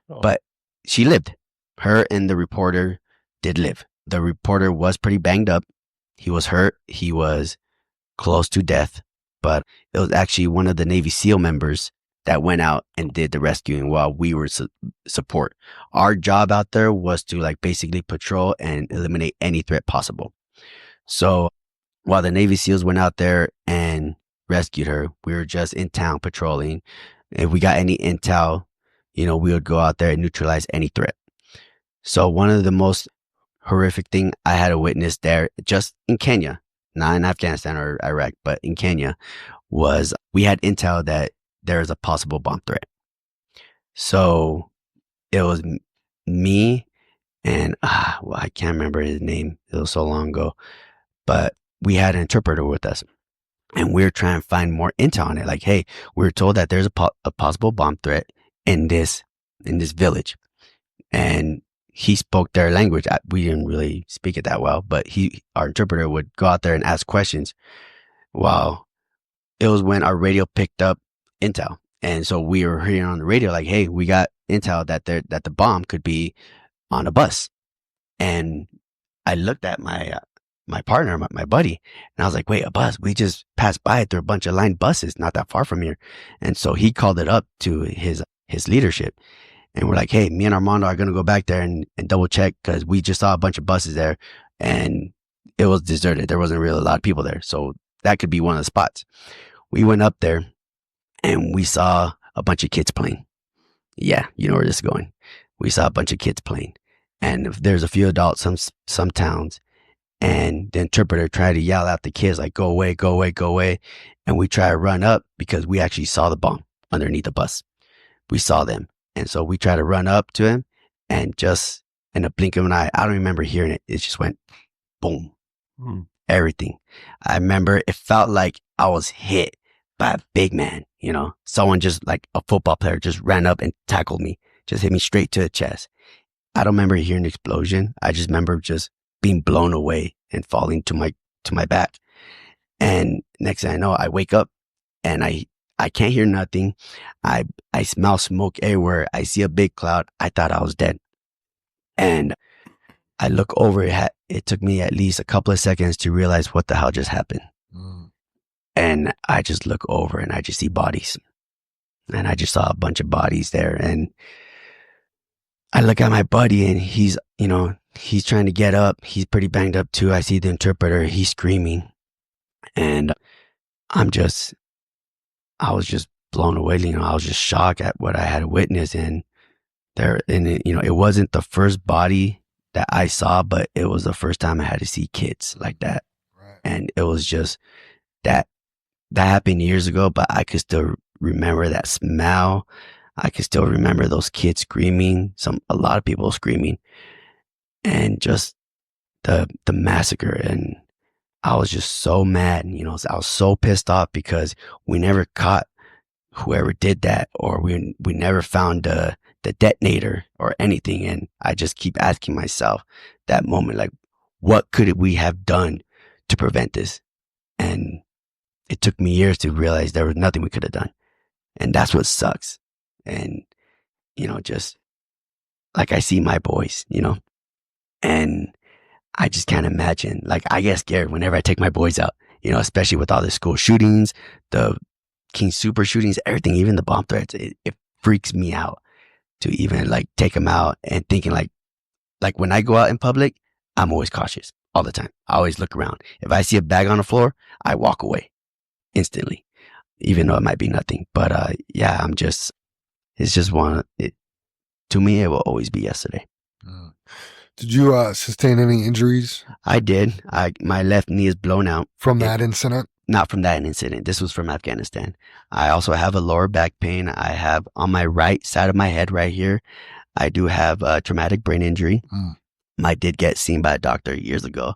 [SPEAKER 4] but she lived. Her and the reporter did live. The reporter was pretty banged up. He was hurt. He was close to death, but it was actually one of the Navy SEAL members that went out and did the rescuing while we were support. Our job out there was to like basically patrol and eliminate any threat possible. So while the Navy SEALs went out there and rescued her, we were just in town patrolling. If we got any intel, we would go out there and neutralize any threat. So one of the most horrific thing I had to witness there, just in Kenya, not in Afghanistan or Iraq, but in Kenya, was we had intel that there is a possible bomb threat. So it was me and, I can't remember his name. It was so long ago, but we had an interpreter with us and we were trying to find more intel on it. Like, hey, we were told that there's a possible bomb threat in this village. And he spoke their language. We didn't really speak it that well, but our interpreter would go out there and ask questions. Wow. It was when our radio picked up intel. And so we were hearing on the radio, like, hey, we got intel that the bomb could be on a bus. And I looked at my partner, my buddy, and I was like, wait, a bus? We just passed by it through a bunch of line buses, not that far from here. And so he called it up to his leadership. And we're like, hey, me and Armando are going to go back there and double check because we just saw a bunch of buses there and it was deserted. There wasn't really a lot of people there. So that could be one of the spots. We went up there and we saw a bunch of kids playing. Yeah, you know where this is going. We saw a bunch of kids playing. And there's a few adults, some towns. And the interpreter tried to yell at the kids like, go away, go away, go away. And we tried to run up because we actually saw the bomb underneath the bus. We saw them. And so we tried to run up to him and just in a blink of an eye, I don't remember hearing it. It just went boom, everything. I remember it felt like I was hit by a big man, someone just like a football player just ran up and tackled me, just hit me straight to the chest. I don't remember hearing the explosion. I just remember just being blown away and falling to my back. And next thing I know, I wake up and I can't hear nothing. I smell smoke everywhere. I see a big cloud. I thought I was dead. And I look over. It took me at least a couple of seconds to realize what the hell just happened. And I just look over and I just see bodies. And I just saw a bunch of bodies there. And I look at my buddy and he's trying to get up. He's pretty banged up too. I see the interpreter. He's screaming. And I was just blown away. I was just shocked at what I had witnessed. And it wasn't the first body that I saw, but it was the first time I had to see kids like that. Right. And it was just that happened years ago, but I could still remember that smell. I could still remember those kids screaming, a lot of people screaming, and just the massacre. And I was just so mad, I was so pissed off because we never caught whoever did that, or we never found the detonator or anything. And I just keep asking myself that moment, like, what could we have done to prevent this? And it took me years to realize there was nothing we could have done. And that's what sucks. And, just like I see my boys, and I just can't imagine, like, I get scared whenever I take my boys out, especially with all the school shootings, the King Super shootings, everything, even the bomb threats. It freaks me out to even like take them out and thinking like when I go out in public, I'm always cautious all the time. I always look around. If I see a bag on the floor, I walk away instantly, even though it might be nothing. But yeah, to me, it will always be yesterday.
[SPEAKER 2] Did you sustain any injuries?
[SPEAKER 4] I did. My left knee is blown out.
[SPEAKER 2] From that incident?
[SPEAKER 4] Not from that incident. This was from Afghanistan. I also have a lower back pain. I have on my right side of my head right here, I do have a traumatic brain injury. I did get seen by a doctor years ago.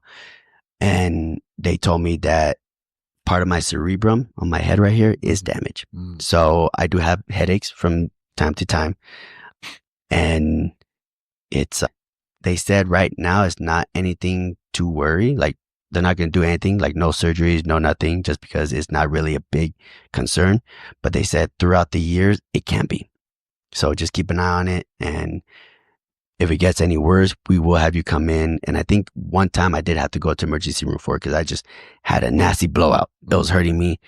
[SPEAKER 4] And they told me that part of my cerebrum on my head right here is damaged. So I do have headaches from time to time. And they said right now it's not anything to worry. Like, they're not going to do anything, like no surgeries, no nothing, just because it's not really a big concern. But they said throughout the years, it can be. So just keep an eye on it. And if it gets any worse, we will have you come in. And I think one time I did have to go to emergency room for it because I just had a nasty blowout. It was hurting me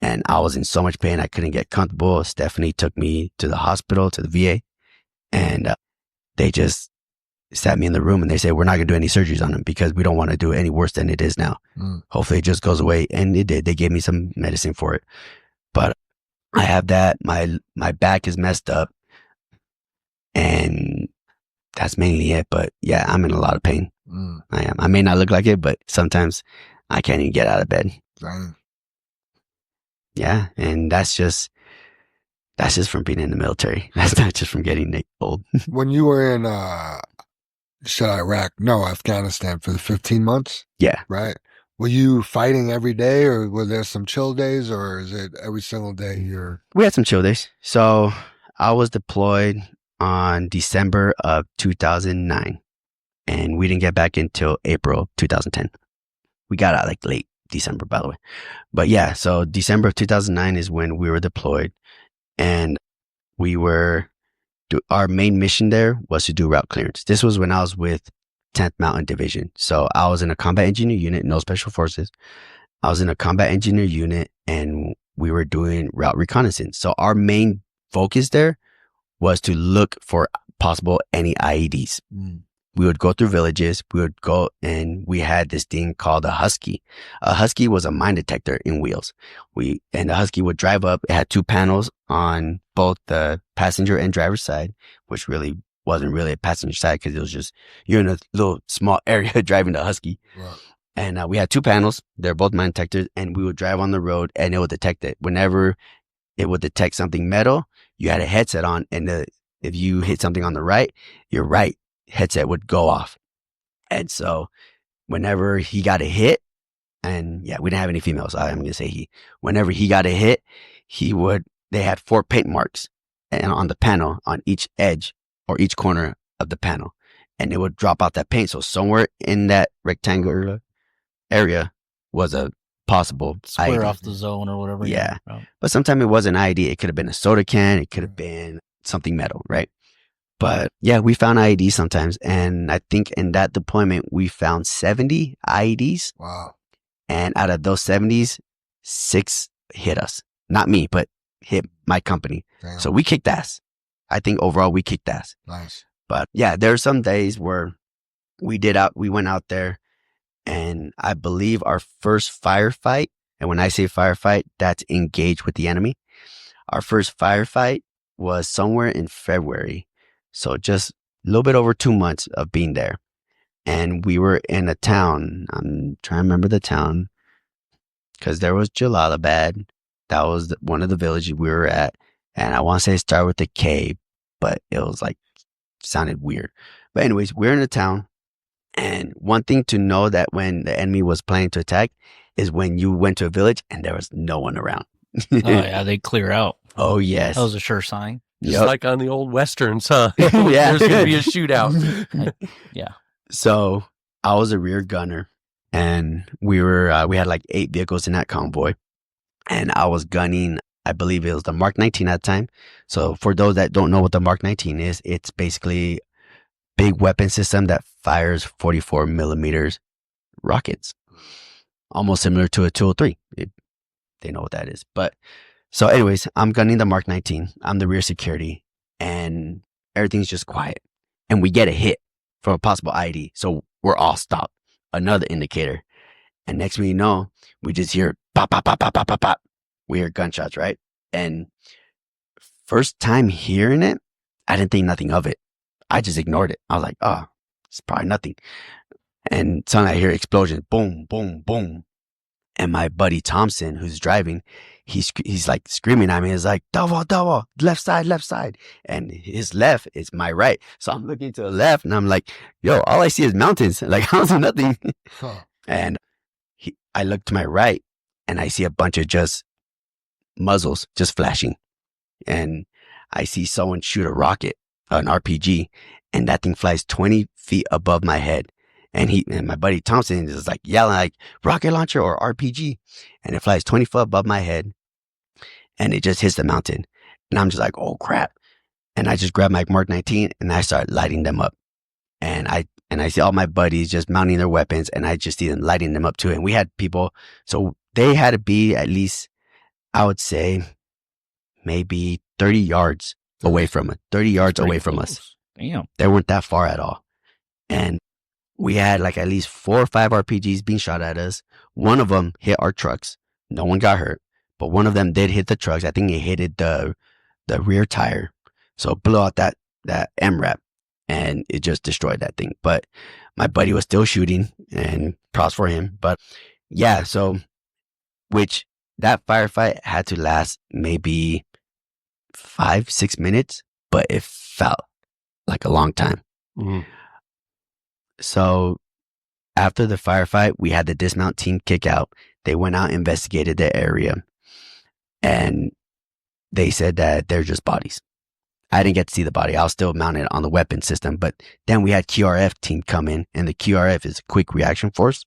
[SPEAKER 4] and I was in so much pain. I couldn't get comfortable. Stephanie took me to the hospital, to the VA, and they just sat me in the room and they said, we're not going to do any surgeries on him because we don't want to do it any worse than it is now. Hopefully it just goes away. And it did. They gave me some medicine for it. But I have that. My back is messed up. And that's mainly it. But yeah, I'm in a lot of pain. I am. I may not look like it, but sometimes I can't even get out of bed.
[SPEAKER 2] Dang.
[SPEAKER 4] Yeah. And that's just from being in the military. That's not just from getting old.
[SPEAKER 2] When you were in, Afghanistan for the 15 months?
[SPEAKER 4] Yeah.
[SPEAKER 2] Right. Were you fighting every day or were there some chill days or is it every single day you're...
[SPEAKER 4] We had some chill days. So I was deployed on December of 2009 and we didn't get back until April 2010. We got out like late December, by the way. But yeah, so December of 2009 is when we were deployed and our main mission there was to do route clearance. This was when I was with 10th Mountain Division. So I was in a combat engineer unit, no special forces. I was in a combat engineer unit and we were doing route reconnaissance. So our main focus there was to look for possible any IEDs. We would go through villages. We would go and we had this thing called a Husky. A Husky was a mine detector in wheels. And the Husky would drive up. It had 2 panels on both the passenger and driver's side, which really wasn't really a passenger side because it was just, you're in a little small area driving the Husky. Right. And we had 2 panels. They're both mine detectors and we would drive on the road and it would detect it. Whenever it would detect something metal, you had a headset on and if you hit something on the right, your right headset would go off. And so whenever he got a hit, and yeah, we didn't have any females. I'm going to say he. Whenever he got a hit, they had 4 paint marks and on the panel on each edge or each corner of the panel. And it would drop out that paint. So somewhere in that rectangular area was a possible
[SPEAKER 3] square
[SPEAKER 4] IED.
[SPEAKER 3] Off the zone or whatever.
[SPEAKER 4] Yeah. But sometimes it wasn't an IED. It could have been a soda can. It could have been something metal, right? But yeah, we found IEDs sometimes. And I think in that deployment, we found 70 IEDs.
[SPEAKER 2] Wow.
[SPEAKER 4] And out of those 70s, 6 hit us. Not me, but hit my company.
[SPEAKER 2] Damn.
[SPEAKER 4] So we kicked ass. I think overall we kicked ass.
[SPEAKER 2] Nice.
[SPEAKER 4] But yeah, there are some days where we went out there and I believe our first firefight, and when I say firefight, that's engaged with the enemy. Our first firefight was somewhere in February. So just a little bit over 2 months of being there. And we were in a town. I'm trying to remember the town because there was Jalalabad. That was one of the villages we were at. And I want to say it started with a K, but it was sounded weird. But anyways, we're in a town. And one thing to know that when the enemy was planning to attack is when you went to a village and there was no one around.
[SPEAKER 3] Oh, yeah, they clear out.
[SPEAKER 4] Oh, yes.
[SPEAKER 3] That was a sure sign.
[SPEAKER 5] Just like on the old Westerns, huh?
[SPEAKER 4] Yeah.
[SPEAKER 5] There's going to be a shootout.
[SPEAKER 3] Yeah.
[SPEAKER 4] So I was a rear gunner and we had 8 vehicles in that convoy and I was gunning, I believe it was the Mark 19 at the time. So for those that don't know what the Mark 19 is, it's basically big weapon system that fires 44 millimeters rockets, almost similar to a 203. They know what that is. But so anyways, I'm gunning the Mark 19. I'm the rear security and everything's just quiet. And we get a hit from a possible IED. So we're all stopped. Another indicator. And next thing you know, we just hear pop, pop, pop, pop, pop, pop, pop. We hear gunshots, right? And first time hearing it, I didn't think nothing of it. I just ignored it. I was like, oh, it's probably nothing. And suddenly I hear explosions. Boom, boom, boom. And my buddy Thompson, who's driving, he's like screaming at me. He's like, Delval, left side. And his left is my right. So I'm looking to the left and I'm like, yo, all I see is mountains. Like, I don't see nothing.
[SPEAKER 2] Huh.
[SPEAKER 4] And I look to my right and I see a bunch of just muzzles just flashing. And I see someone shoot a rocket, an RPG, and that thing flies 20 feet above my head. And my buddy Thompson is like yelling like rocket launcher or RPG. And it flies 20 foot above my head and it just hits the mountain. And I'm just like, oh crap. And I just grab my Mark 19 and I start lighting them up. and I see all my buddies just mounting their weapons, and I just see them lighting them up too. And we had people, so they had to be at least, I would say, maybe 30 yards away from us. 30 yards
[SPEAKER 3] Pretty
[SPEAKER 4] away from
[SPEAKER 3] close.
[SPEAKER 4] us.
[SPEAKER 3] Damn.
[SPEAKER 4] They weren't that far at all. And we had like at least 4 or 5 RPGs being shot at us. One of them hit our trucks. No one got hurt, but one of them did hit the trucks. I think it hit the rear tire. So it blew out that MRAP, and it just destroyed that thing. But my buddy was still shooting, and props for him. But yeah, so which that firefight had to last maybe 5-6 minutes, but it felt like a long time.
[SPEAKER 5] Mhm.
[SPEAKER 4] So after the firefight, we had the dismount team kick out. They went out, investigated the area, and they said that they're just bodies. I didn't get to see the body. I was still mounted on the weapon system. But then we had QRF team come in, and the QRF is a quick reaction force,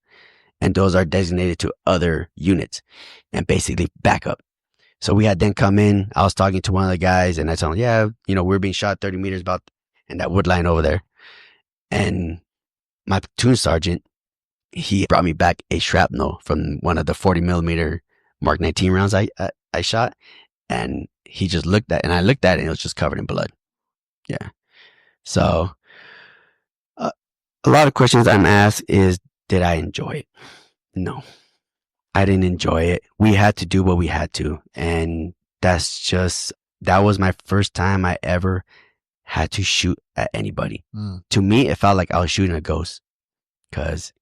[SPEAKER 4] and those are designated to other units and basically backup. So we had them come in. I was talking to one of the guys, and I told him, yeah, we're being shot 30 meters about in that wood line over there. And my platoon sergeant, he brought me back a shrapnel from one of the 40 millimeter Mark 19 rounds I shot. And he just looked at it, and I looked at it, and it was just covered in blood. Yeah. So a lot of questions I'm asked is, did I enjoy it? No, I didn't enjoy it. We had to do what we had to. And that was my first time I ever had to shoot at anybody. To me, it felt like I was shooting a ghost, because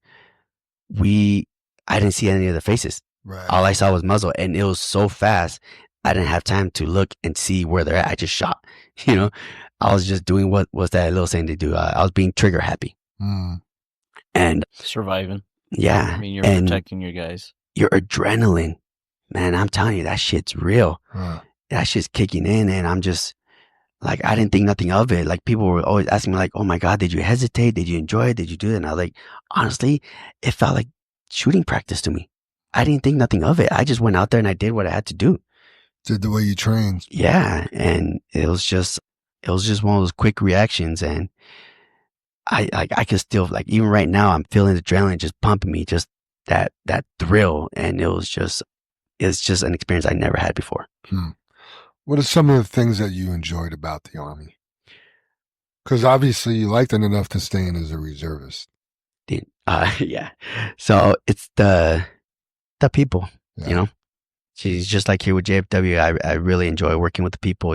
[SPEAKER 4] I didn't see any of the faces.
[SPEAKER 2] Right.
[SPEAKER 4] All I saw was muzzle, and it was so fast. I didn't have time to look and see where they're at. I just shot. I was just doing what was that little saying to do. I was being trigger happy. And
[SPEAKER 3] Surviving.
[SPEAKER 4] yeah,
[SPEAKER 3] I mean, you're
[SPEAKER 4] and
[SPEAKER 3] protecting your guys.
[SPEAKER 4] your adrenaline, man, I'm telling you, that shit's real.
[SPEAKER 2] Huh.
[SPEAKER 4] That shit's kicking in, and I'm just like, I didn't think nothing of it. Like, people were always asking me, like, oh my God, did you hesitate? Did you enjoy it? Did you do it? And I was like, honestly, it felt like shooting practice to me. I didn't think nothing of it. I just went out there and I did what I had to do.
[SPEAKER 2] Did the way you trained.
[SPEAKER 4] Yeah. And it was just one of those quick reactions. And I could still, like, even right now, I'm feeling the adrenaline just pumping me, just that thrill. And it's just an experience I never had before.
[SPEAKER 2] What are some of the things that you enjoyed about the Army? Because obviously you liked it enough to stay in as a reservist.
[SPEAKER 4] Yeah. So it's the people,
[SPEAKER 2] Yeah.
[SPEAKER 4] She's just like here with JFW. I really enjoy working with the people,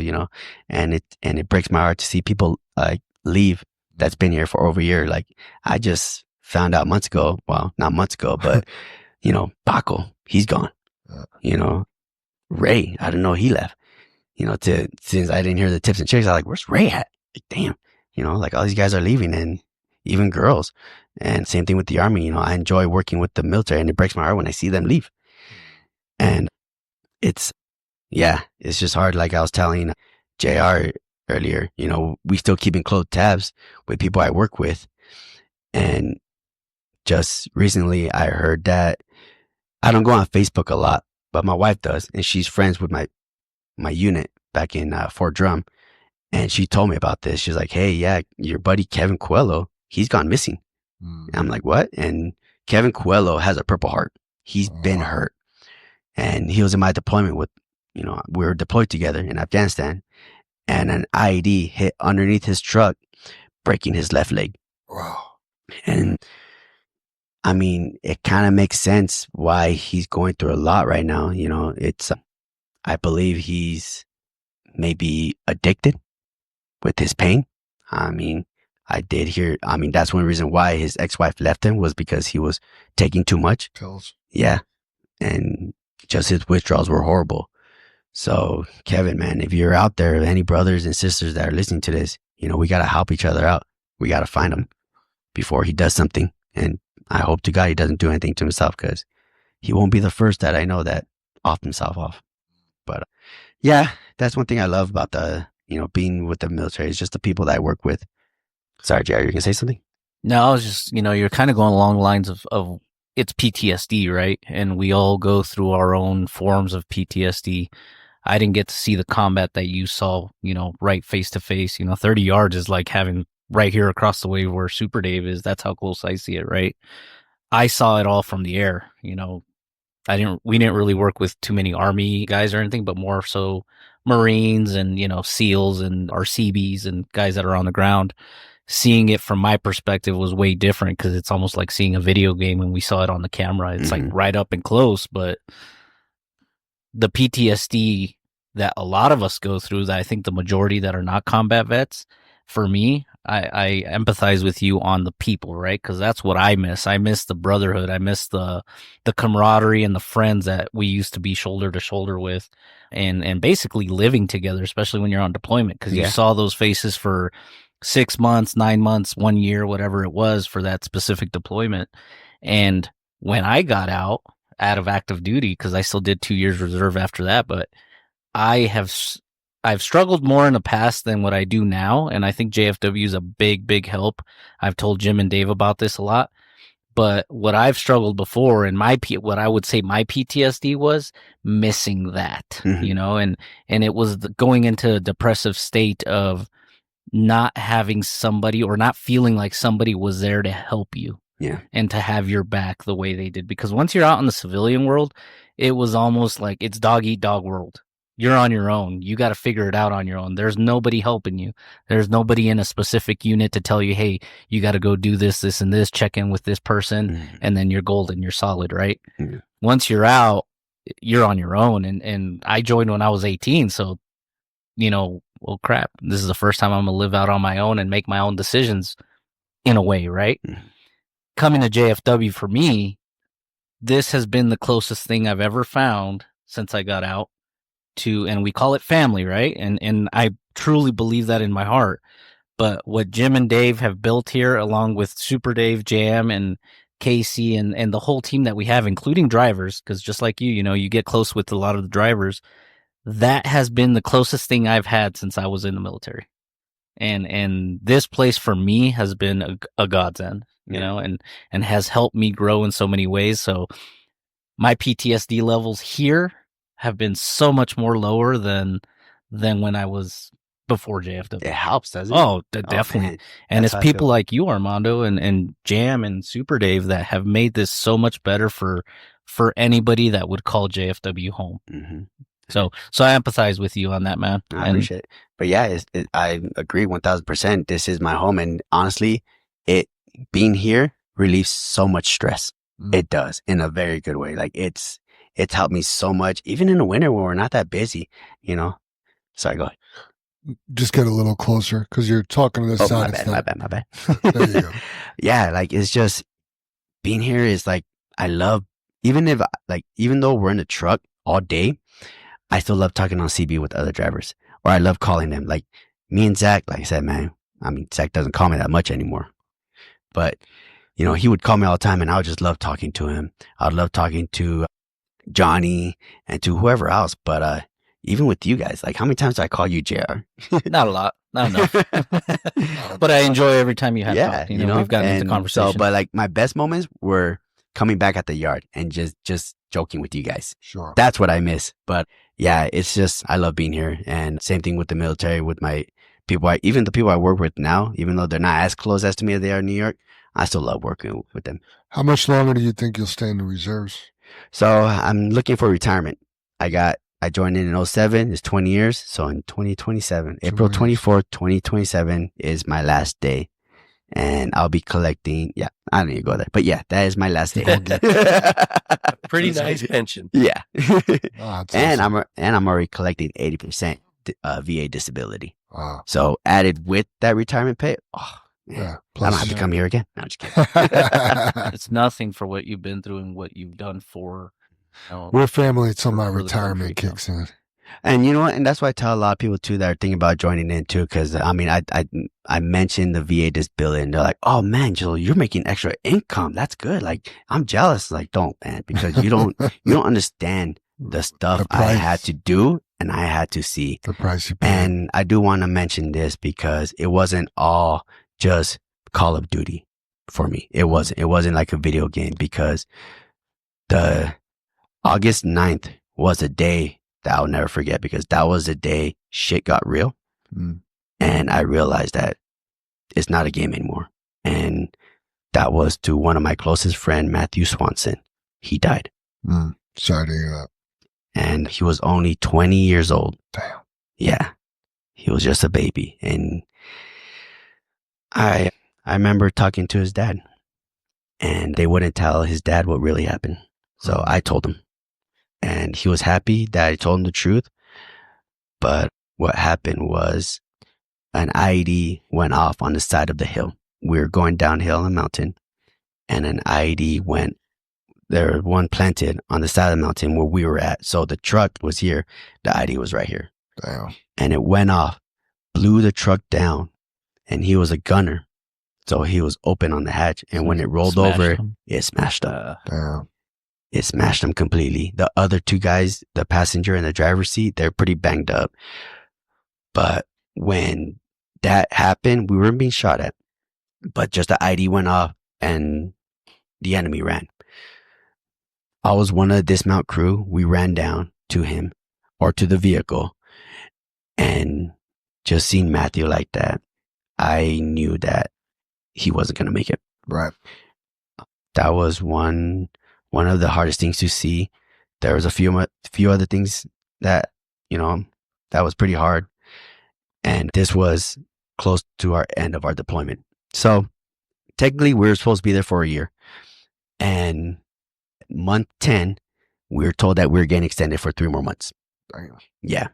[SPEAKER 4] and it breaks my heart to see people leave that's been here for over a year. Like, I just found out months ago. Well, not months ago, but Baco, he's gone. Ray, I didn't know he left. Since I didn't hear the tips and tricks, I was like, where's Ray at? Like, damn, like all these guys are leaving, and even girls. And same thing with the Army. I enjoy working with the military, and it breaks my heart when I see them leave. And it's just hard. Like I was telling JR earlier, we still keep in close tabs with people I work with. And just recently I heard that I don't go on Facebook a lot, but my wife does. And she's friends with my unit back in Fort Drum. And she told me about this. She's like, hey, yeah, your buddy Kevin Coelho, he's gone missing. And I'm like, what? And Kevin Coelho has a Purple Heart. He's been hurt. And he was in my deployment with, we were deployed together in Afghanistan. And an IED hit underneath his truck, breaking his left leg.
[SPEAKER 2] Wow.
[SPEAKER 4] And I mean, it kind of makes sense why he's going through a lot right now. It's, I believe he's maybe addicted with his pain. I mean, that's one reason why his ex-wife left him, was because he was taking too much.
[SPEAKER 2] Pills.
[SPEAKER 4] Yeah. And just his withdrawals were horrible. So Kevin, man, if you're out there, any brothers and sisters that are listening to this, we got to help each other out. We got to find him before he does something. And I hope to God he doesn't do anything to himself, because he won't be the first that I know that offed himself off. But yeah, that's one thing I love about being with the military, is just the people that I work with. Sorry, Jerry, you can say something?
[SPEAKER 3] No, I was just, you're kind of going along the lines of it's PTSD, right? And we all go through our own forms of PTSD. I didn't get to see the combat that you saw, right face to face. 30 yards is like having right here across the way where Super Dave is. That's how close I see it, right? I saw it all from the air, you know. We didn't really work with too many Army guys or anything, but more so Marines and, you know, SEALs and RCBs and guys that are on the ground. Seeing it from my perspective was way different because it's almost like seeing a video game when we saw it on the camera. It's like right up and close, but the PTSD that a lot of us go through, that I think the majority that are not combat vets, for me, I empathize with you on the people, right? Because that's what I miss. I miss the brotherhood. I miss the camaraderie and the friends that we used to be shoulder to shoulder with, and basically living together, especially when you're on deployment, because you saw those faces for 6 months, 9 months, 1 year, whatever it was for that specific deployment. And when I got out of active duty, because I still did 2 years reserve after that, but I've struggled more in the past than what I do now, and I think JFW is a big help. I've told Jim and Dave about this a lot, but what I've struggled before, and what I would say my PTSD was missing that, you know, and it was going into a depressive state of not having somebody or not feeling like somebody was there to help you.
[SPEAKER 4] Yeah.
[SPEAKER 3] And to have your back the way they did. Because once you're out in the civilian world, it was almost like it's dog eat dog world. You're on your own. You got to figure it out on your own. There's nobody helping you. There's nobody in a specific unit to tell you, hey, you got to go do this, this, and this, check in with this person, and then you're golden, you're solid, right? Once you're out, you're on your own. And I joined when I was 18. So, you know, well, crap, this is the first time I'm going to live out on my own and make my own decisions in a way, right? Coming to JFW for me, this has been the closest thing I've ever found since I got out to, and we call it family, right? And I truly believe that in my heart. But what Jim and Dave have built here, along with Super Dave, Jam, and Casey, and the whole team that we have, including drivers, because just like you know, you get close with a lot of the drivers. That has been the closest thing I've had since I was in the military. And this place for me has been a godsend, you know, and has helped me grow in so many ways. So my PTSD levels here have been so much more lower than when I was before JFW.
[SPEAKER 4] It helps, doesn't it?
[SPEAKER 3] Oh, definitely.
[SPEAKER 4] Man.
[SPEAKER 3] And
[SPEAKER 4] That's
[SPEAKER 3] it's
[SPEAKER 4] how I
[SPEAKER 3] people
[SPEAKER 4] feel.
[SPEAKER 3] like you, Armando, and Jam and Super Dave that have made this so much better for anybody that would call JFW home. So I empathize with you on that, man.
[SPEAKER 4] I appreciate it. But yeah, I agree 1000%. This is my home. And honestly, being here relieves so much stress. It does, in a very good way. Like it's helped me so much, even in the winter when we're not that busy, you know. Sorry, go ahead.
[SPEAKER 2] Just get a little closer because you're talking to this side.
[SPEAKER 4] My bad.
[SPEAKER 2] There you go.
[SPEAKER 4] Yeah, like it's just being here is like, I love, even though we're in the truck all day, I still love talking on CB with other drivers, or I love calling them. Like me and Zach, like I said, man, I mean, Zach doesn't call me that much anymore, but you know, he would call me all the time and I would just love talking to him. I'd love talking to Johnny and to whoever else. But, even with you guys, like how many times do I call you JR?
[SPEAKER 3] Not a lot, not enough. But I enjoy every time you have talk. You know, we've gotten into conversation.
[SPEAKER 4] So, but like my best moments were coming back at the yard and just joking with you guys.
[SPEAKER 2] Sure.
[SPEAKER 4] That's what I miss. But yeah, it's just, I love being here. And same thing with the military, with my people, even the people I work with now, even though they're not as close as to me as they are in New York, I still love working with them.
[SPEAKER 2] How much longer do you think you'll stay in the reserves?
[SPEAKER 4] So I'm looking for retirement. I joined in 2007. It's 20 years. So in 2027, April 24th, 2027 is my last day. And I'll be collecting. Yeah, I don't need to go there. But yeah, that is my last day.
[SPEAKER 5] Pretty nice pension.
[SPEAKER 4] Yeah.
[SPEAKER 2] And
[SPEAKER 4] I'm already collecting 80% VA disability.
[SPEAKER 2] Wow.
[SPEAKER 4] So added with that retirement pay, man,
[SPEAKER 2] Yeah.
[SPEAKER 4] I don't have to come here again. No, I'm just kidding.
[SPEAKER 3] It's nothing for what you've been through and what you've done for. You know,
[SPEAKER 2] We're family until my
[SPEAKER 3] for the
[SPEAKER 2] retirement
[SPEAKER 3] country,
[SPEAKER 2] kicks in.
[SPEAKER 4] And you know what? And that's why I tell a lot of people too that are thinking about joining in too. Cause I mean, I mentioned the VA disability and they're like, oh man, Jill, you're making extra income. That's good. Like I'm jealous. Like don't, man, because you don't understand the stuff I had to do and I had to see.
[SPEAKER 2] The price you pay.
[SPEAKER 4] And I do want to mention this because it wasn't all just Call of Duty for me. It wasn't like a video game, because the August 9th was a day that I'll never forget, because that was the day shit got real. And I realized that it's not a game anymore. And that was to one of my closest friend, Matthew Swanson. He died.
[SPEAKER 2] Sorry to hear that.
[SPEAKER 4] And he was only 20 years old.
[SPEAKER 2] Damn.
[SPEAKER 4] Yeah. He was just a baby. And I remember talking to his dad, and they wouldn't tell his dad what really happened. So I told him, and he was happy that I told him the truth. But what happened was an IED went off on the side of the hill. We were going downhill on the mountain, and an IED went, there was one planted on the side of the mountain where we were at. So the truck was here. The IED was right here.
[SPEAKER 2] Damn.
[SPEAKER 4] And it went off, blew the truck down, and he was a gunner. So he was open on the hatch. And when it rolled
[SPEAKER 3] Smashed
[SPEAKER 4] over,
[SPEAKER 3] him.
[SPEAKER 4] it smashed him.
[SPEAKER 2] Damn.
[SPEAKER 4] It smashed him completely. The other two guys, the passenger and the driver's seat, they're pretty banged up. But when that happened, we weren't being shot at. But just the ID went off and the enemy ran. I was one of the dismount crew. We ran down to him or to the vehicle, and just seeing Matthew like that, I knew that he wasn't going to make it.
[SPEAKER 2] Right.
[SPEAKER 4] That was one of the hardest things to see. There was a few other things that, that was pretty hard. And this was close to our end of our deployment. So technically we were supposed to be there for a year. And month 10, we were told that we were getting extended for 3 more months.
[SPEAKER 2] Damn.
[SPEAKER 4] Yeah.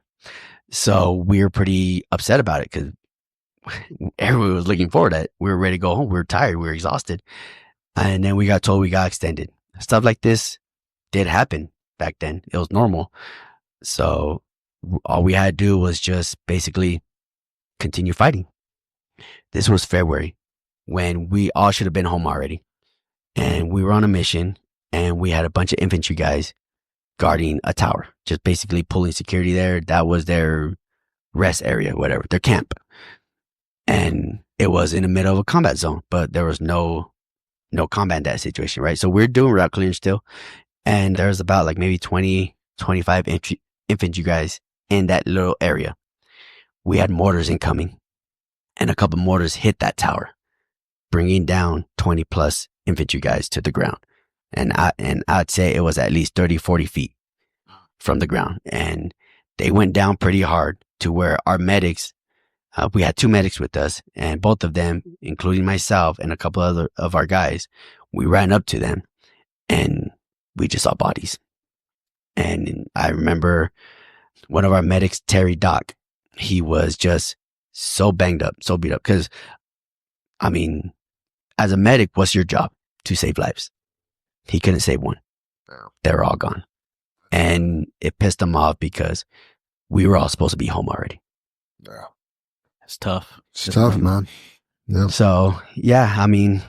[SPEAKER 4] So we were pretty upset about it because everyone was looking forward to it. We were ready to go home. We were tired. We were exhausted. And then we got told we got extended. Stuff like this did happen back then. It was normal. So all we had to do was just basically continue fighting. This was February when we all should have been home already. And we were on a mission, and we had a bunch of infantry guys guarding a tower, just basically pulling security there. That was their rest area, whatever, their camp. And it was in the middle of a combat zone, but there was no combat in that situation, right? So we're doing route clearance still. And there's about like maybe 20, 25 infantry guys in that little area. We had mortars incoming, and a couple mortars hit that tower, bringing down 20 plus infantry guys to the ground. And I'd say it was at least 30, 40 feet from the ground. And they went down pretty hard to where our medics, we had 2 medics with us, and both of them, including myself and a couple other of our guys, we ran up to them and we just saw bodies. And I remember one of our medics, Terry Doc, he was just so banged up, so beat up. Because, I mean, as a medic, what's your job? To save lives. He couldn't save one. They were all gone. And it pissed him off because we were all supposed to be home already.
[SPEAKER 2] Yeah.
[SPEAKER 3] It's tough.
[SPEAKER 2] It's tough, man. Yeah.
[SPEAKER 4] So, yeah, I mean,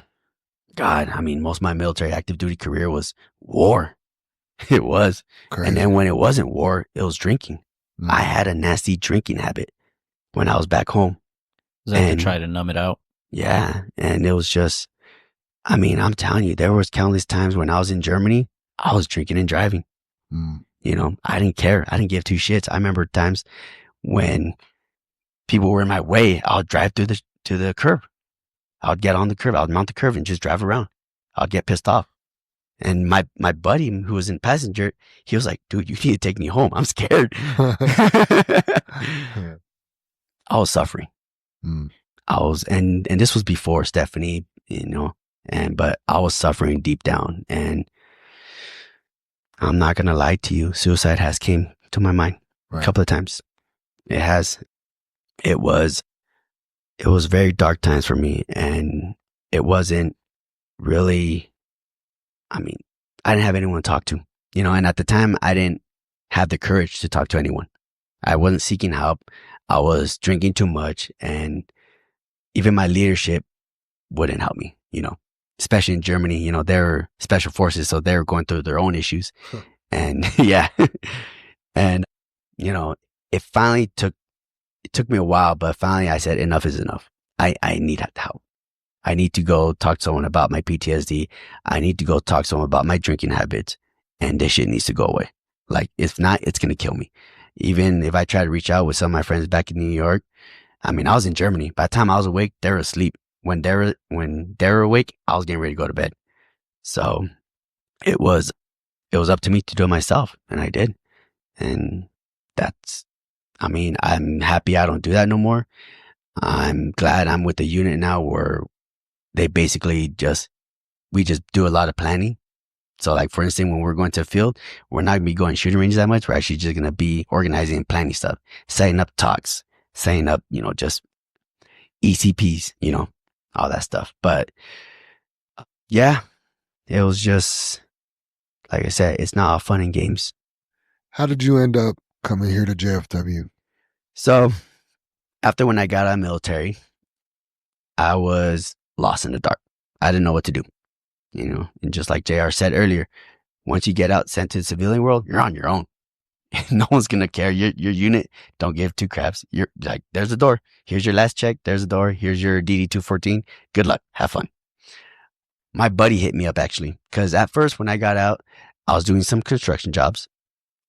[SPEAKER 4] most of my military active duty career was war. It was.
[SPEAKER 2] Crazy.
[SPEAKER 4] And then when it wasn't war, it was drinking.
[SPEAKER 2] Mm.
[SPEAKER 4] I had a nasty drinking habit when I was back home.
[SPEAKER 3] Is that to
[SPEAKER 4] And-
[SPEAKER 3] try to numb it out?
[SPEAKER 4] Yeah. And it was just, I'm telling you, there was countless times when I was in Germany, I was drinking and driving.
[SPEAKER 2] Mm.
[SPEAKER 4] I didn't care. I didn't give 2 shits. I remember times when people were in my way, I would drive through to the curb. I would get on the curb. I would mount the curb and just drive around. I'd get pissed off. And my buddy who was in passenger, he was like, dude, you need to take me home. I'm scared. I was suffering.
[SPEAKER 2] Mm.
[SPEAKER 4] And this was before Stephanie, but I was suffering deep down. And I'm not going to lie to you. Suicide has came to my mind
[SPEAKER 2] Right.
[SPEAKER 4] a couple of times. It has. It was very dark times for me. And it wasn't really, I didn't have anyone to talk to, and at the time I didn't have the courage to talk to anyone. I wasn't seeking help. I was drinking too much, and even my leadership wouldn't help me, especially in Germany, they're special forces. So they're going through their own issues.
[SPEAKER 2] Huh.
[SPEAKER 4] And yeah. And, it took me a while, but finally I said, enough is enough. I need help. I need to go talk to someone about my PTSD. I need to go talk to someone about my drinking habits, and this shit needs to go away. Like, if not, it's going to kill me. Even if I try to reach out with some of my friends back in New York, I mean, I was in Germany. By the time I was awake, they were asleep. When they were awake, I was getting ready to go to bed. So it was up to me to do it myself, and I did. And I'm happy I don't do that no more. I'm glad I'm with the unit now where they basically we just do a lot of planning. So like, for instance, when we're going to a field, we're not going to be going shooting ranges that much. We're actually just going to be organizing and planning stuff, setting up talks, setting up, just ECPs, all that stuff. But yeah, it was just, like I said, it's not all fun and games.
[SPEAKER 2] How did you end up coming here to JFW?
[SPEAKER 4] So after when I got out of the military, I was lost in the dark. I didn't know what to do, and just like JR said earlier, once you get out, sent to the civilian world, you're on your own. No one's going to care. Your unit don't give two craps. You're like, there's a door. Here's your last check. There's a door. Here's your DD-214. Good luck. Have fun. My buddy hit me up actually, because at first when I got out, I was doing some construction jobs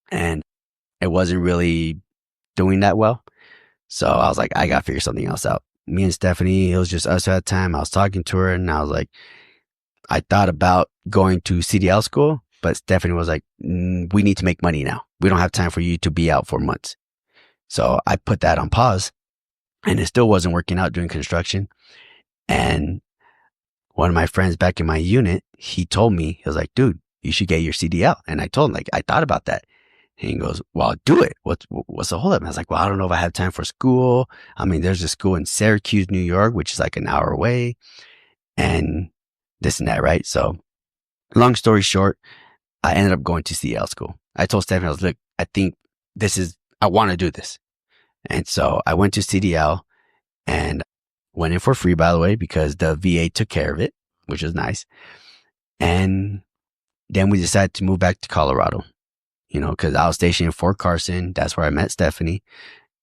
[SPEAKER 4] and it wasn't really doing that well. So I was like, I got to figure something else out. Me and Stephanie, it was just us at the time. I was talking to her and I was like, I thought about going to CDL school, but Stephanie was like, we need to make money now. We don't have time for you to be out for months. So I put that on pause and it still wasn't working out doing construction. And one of my friends back in my unit, he told me, he was like, dude, you should get your CDL. And I told him, like, I thought about that. And he goes, well, do it. What's the holdup? I was like, well, I don't know if I have time for school. I mean, there's a school in Syracuse, New York, which is like an hour away and this and that, right? So long story short, I ended up going to CDL school. I told Stephanie, I was like, I think I want to do this. And so I went to CDL and went in for free, by the way, because the VA took care of it, which was nice. And then we decided to move back to Colorado, because I was stationed in Fort Carson. That's where I met Stephanie.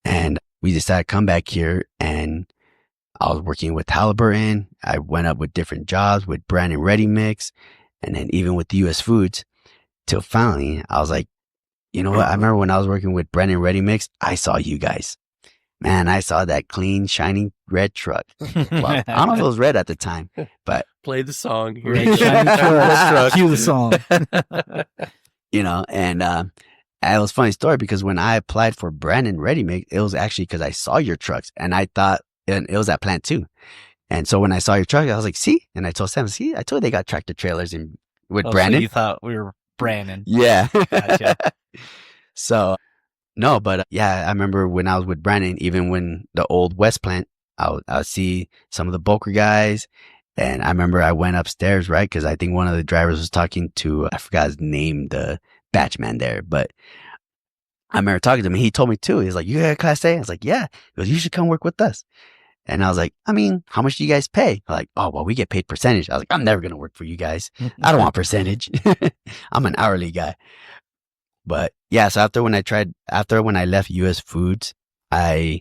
[SPEAKER 4] And we decided to come back here and I was working with Halliburton. I went up with different jobs with Brandon Ready Mix and then even with US Foods till finally I was like, you know what? I remember when I was working with Brandon Ready Mix, I saw you guys. Man, I saw that clean, shining red truck. Well, I don't know if it was red at the time, but
[SPEAKER 5] Play the song. Here
[SPEAKER 3] Red
[SPEAKER 5] you go.
[SPEAKER 3] shiny truck. Cue the song.
[SPEAKER 4] and it was a funny story because when I applied for Brandon Ready Mix, it was actually because I saw your trucks and I thought, and it was at plant 2. And so when I saw your truck, I was like, see? And I told Sam, see, I told you they got tractor trailers with Brandon.
[SPEAKER 3] So you thought we were Brandon.
[SPEAKER 4] Yeah.
[SPEAKER 3] Gotcha.
[SPEAKER 4] So, no, but yeah, I remember when I was with Brandon, even when the old West plant, I would see some of the Boker guys. And I remember I went upstairs, right? Because I think one of the drivers was talking to, I forgot his name, the batch man there. But I remember talking to him. He told me too. He was like, you got a Class A? I was like, yeah. He goes, you should come work with us. And I was like, I mean, how much do you guys pay? Like, oh, well, we get paid percentage. I was like, I'm never going to work for you guys. I don't want percentage. I'm an hourly guy. But yeah, so after when I left US Foods, I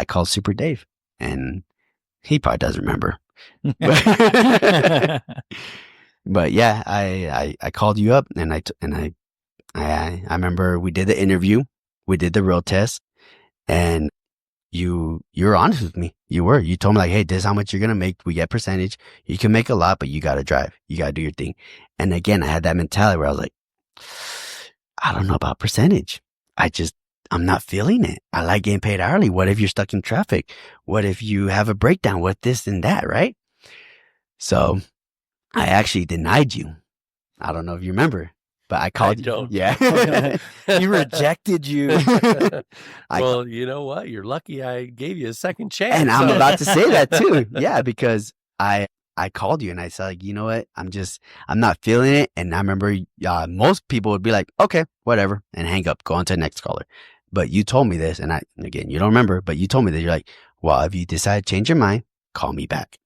[SPEAKER 4] called Super Dave and he probably doesn't remember. But yeah, I called you up and I remember we did the interview, we did the real test, and you were honest with me. You told me like, hey, this is how much you're going to make. We get percentage. You can make a lot, but you got to drive. You got to do your thing. And again, I had that mentality where I was like, I don't know about percentage. I'm not feeling it. I like getting paid hourly. What if you're stuck in traffic? What if you have a breakdown? What this and that, right? So I actually denied you. I don't know if you remember, but I called you.
[SPEAKER 5] Don't.
[SPEAKER 4] Yeah.
[SPEAKER 3] He rejected you.
[SPEAKER 5] Well, you know what? You're lucky I gave you a second chance.
[SPEAKER 4] And I'm
[SPEAKER 5] so-
[SPEAKER 4] about to say that too. Yeah, because I called you and I said, like, you know what? I'm not feeling it. And I remember most people would be like, okay, whatever, and hang up, go on to the next caller. But you told me this, and again, you don't remember, but you told me that you're like, well, if you decide to change your mind, call me back.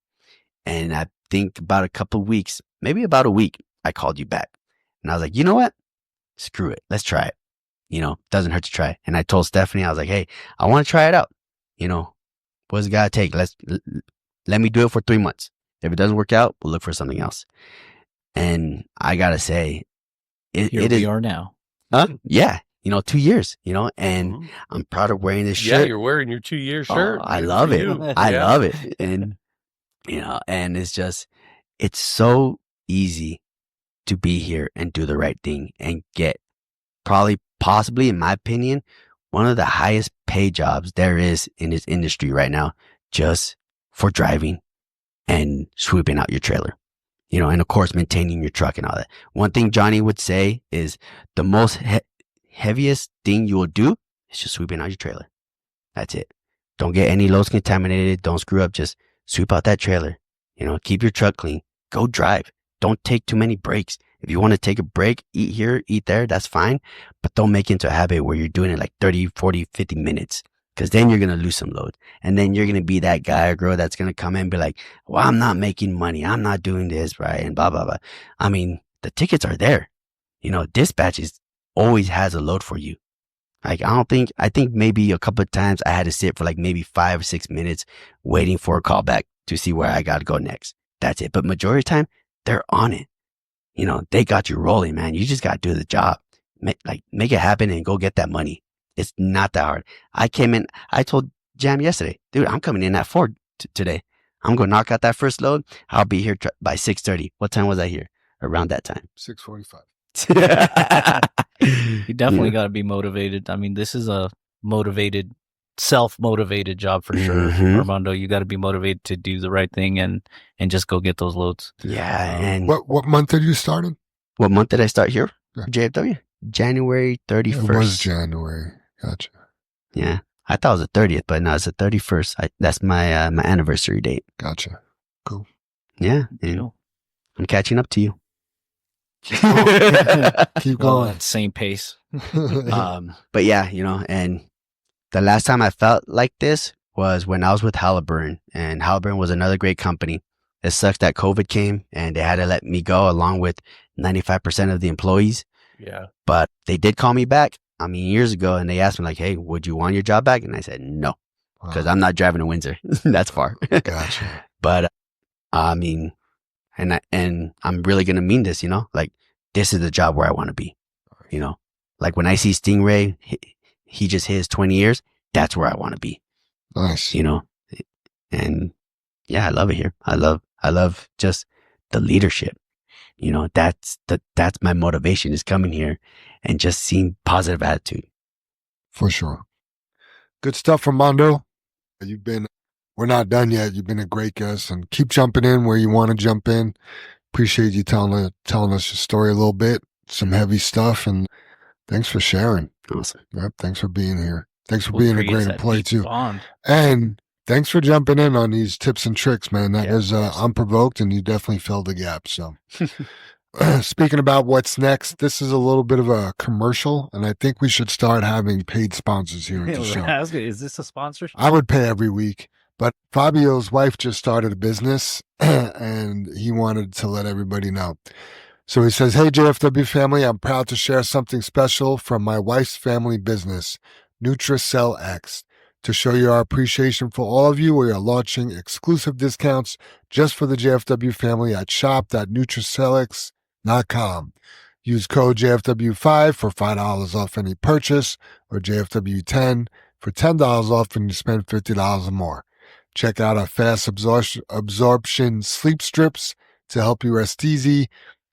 [SPEAKER 4] And I think about a couple of weeks, maybe about a week, I called you back. And I was like, you know what? Screw it. Let's try it. Doesn't hurt to try. And I told Stephanie, I was like, hey, I want to try it out. What's it got to take? Let me do it for 3 months. If it doesn't work out, we'll look for something else. And I got to say,
[SPEAKER 3] Here
[SPEAKER 4] it
[SPEAKER 3] we
[SPEAKER 4] is.
[SPEAKER 3] are now.
[SPEAKER 4] Huh? Yeah. 2 years, and I'm proud of wearing this
[SPEAKER 5] Yeah,
[SPEAKER 4] shirt.
[SPEAKER 5] you're wearing your 2-year shirt.
[SPEAKER 4] I
[SPEAKER 5] Good
[SPEAKER 4] love
[SPEAKER 5] for
[SPEAKER 4] it.
[SPEAKER 5] you.
[SPEAKER 4] I
[SPEAKER 5] Yeah.
[SPEAKER 4] love it. And, and it's so easy to be here and do the right thing and get possibly, in my opinion, one of the highest paid jobs there is in this industry right now, just for driving and sweeping out your trailer, and of course, maintaining your truck and all that. One thing Johnny would say is the most heaviest thing you will do is just sweeping out your trailer. That's it. Don't get any loads contaminated. Don't screw up. Just sweep out that trailer. Keep your truck clean. Go drive. Don't take too many breaks. If you want to take a break, eat here, eat there, that's fine. But don't make it into a habit where you're doing it like 30, 40, 50 minutes. Because then you're going to lose some load. And then you're going to be that guy or girl that's going to come in and be like, well, I'm not making money. I'm not doing this right. And blah, blah, blah. I mean, the tickets are there. Dispatch always has a load for you. Like, I think maybe a couple of times I had to sit for like maybe 5 or 6 minutes waiting for a call back to see where I got to go next. That's it. But majority of the time, they're on it. They got you rolling, man. You just got to do the job. Make it happen and go get that money. It's not that hard. I told Jam yesterday, dude, I'm coming in at 4 today. I'm going to knock out that first load. I'll be here by 6:30. What time was I here? Around that time.
[SPEAKER 2] 6:45.
[SPEAKER 3] You definitely got to be motivated. I mean, this is a self-motivated job for sure. Armando, you got to be motivated to do the right thing and just go get those loads.
[SPEAKER 4] Yeah. And
[SPEAKER 2] What month did you start in?
[SPEAKER 4] what month did I start here?
[SPEAKER 2] Yeah.
[SPEAKER 4] JFW? January 31st.
[SPEAKER 2] It was January. Gotcha.
[SPEAKER 4] Yeah. I thought it was the 30th, but no, it's the 31st. That's my my anniversary date.
[SPEAKER 2] Gotcha. Cool.
[SPEAKER 4] Yeah. And
[SPEAKER 3] Cool.
[SPEAKER 4] I'm catching up to you.
[SPEAKER 2] Keep
[SPEAKER 3] Well,
[SPEAKER 2] going.
[SPEAKER 3] at same pace.
[SPEAKER 4] But yeah, and the last time I felt like this was when I was with Halliburton, and Halliburton was another great company. It sucks that COVID came and they had to let me go along with 95% of the employees.
[SPEAKER 5] Yeah.
[SPEAKER 4] But they did call me back, years ago, and they asked me like, hey, would you want your job back? And I said, no, because I'm not driving to Windsor. That's far.
[SPEAKER 2] Gotcha.
[SPEAKER 4] But and I'm really going to mean this, like this is the job where I want to be, like when I see Stingray, he just hit his 20 years. That's where I want to be,
[SPEAKER 2] Nice.
[SPEAKER 4] and yeah, I love it here. I love just the leadership, that's my motivation is coming here and just seeing positive attitude.
[SPEAKER 2] For sure. Good stuff, Armando. We're not done yet. You've been a great guest, and keep jumping in where you want to jump in. Appreciate you telling us your story a little bit, some heavy stuff, and thanks for sharing.
[SPEAKER 4] Awesome.
[SPEAKER 2] Yep, thanks for being here. Thanks for
[SPEAKER 3] What
[SPEAKER 2] being a
[SPEAKER 3] creates
[SPEAKER 2] great
[SPEAKER 3] that
[SPEAKER 2] employee
[SPEAKER 3] deep
[SPEAKER 2] too.
[SPEAKER 3] bond.
[SPEAKER 2] And thanks for jumping in on these tips and tricks, man. That
[SPEAKER 3] Yeah,
[SPEAKER 2] was
[SPEAKER 3] of course.
[SPEAKER 2] unprovoked, and you definitely filled the gap. So speaking about what's next, this is a little bit of a commercial, and I think we should start having paid sponsors here at the show.
[SPEAKER 3] I was gonna- Is this a sponsorship?
[SPEAKER 2] I would pay every week, but Fabio's wife just started a business and he wanted to let everybody know. So he says, hey, JFW family, I'm proud to share something special from my wife's family business, Nutricell X. To show you our appreciation for all of you, we are launching exclusive discounts just for the JFW family at shop.nutricellx.com. Use code JFW5 for $5 off any purchase, or JFW10 for $10 off when you spend $50 or more. Check out our fast absorption sleep strips to help you rest easy,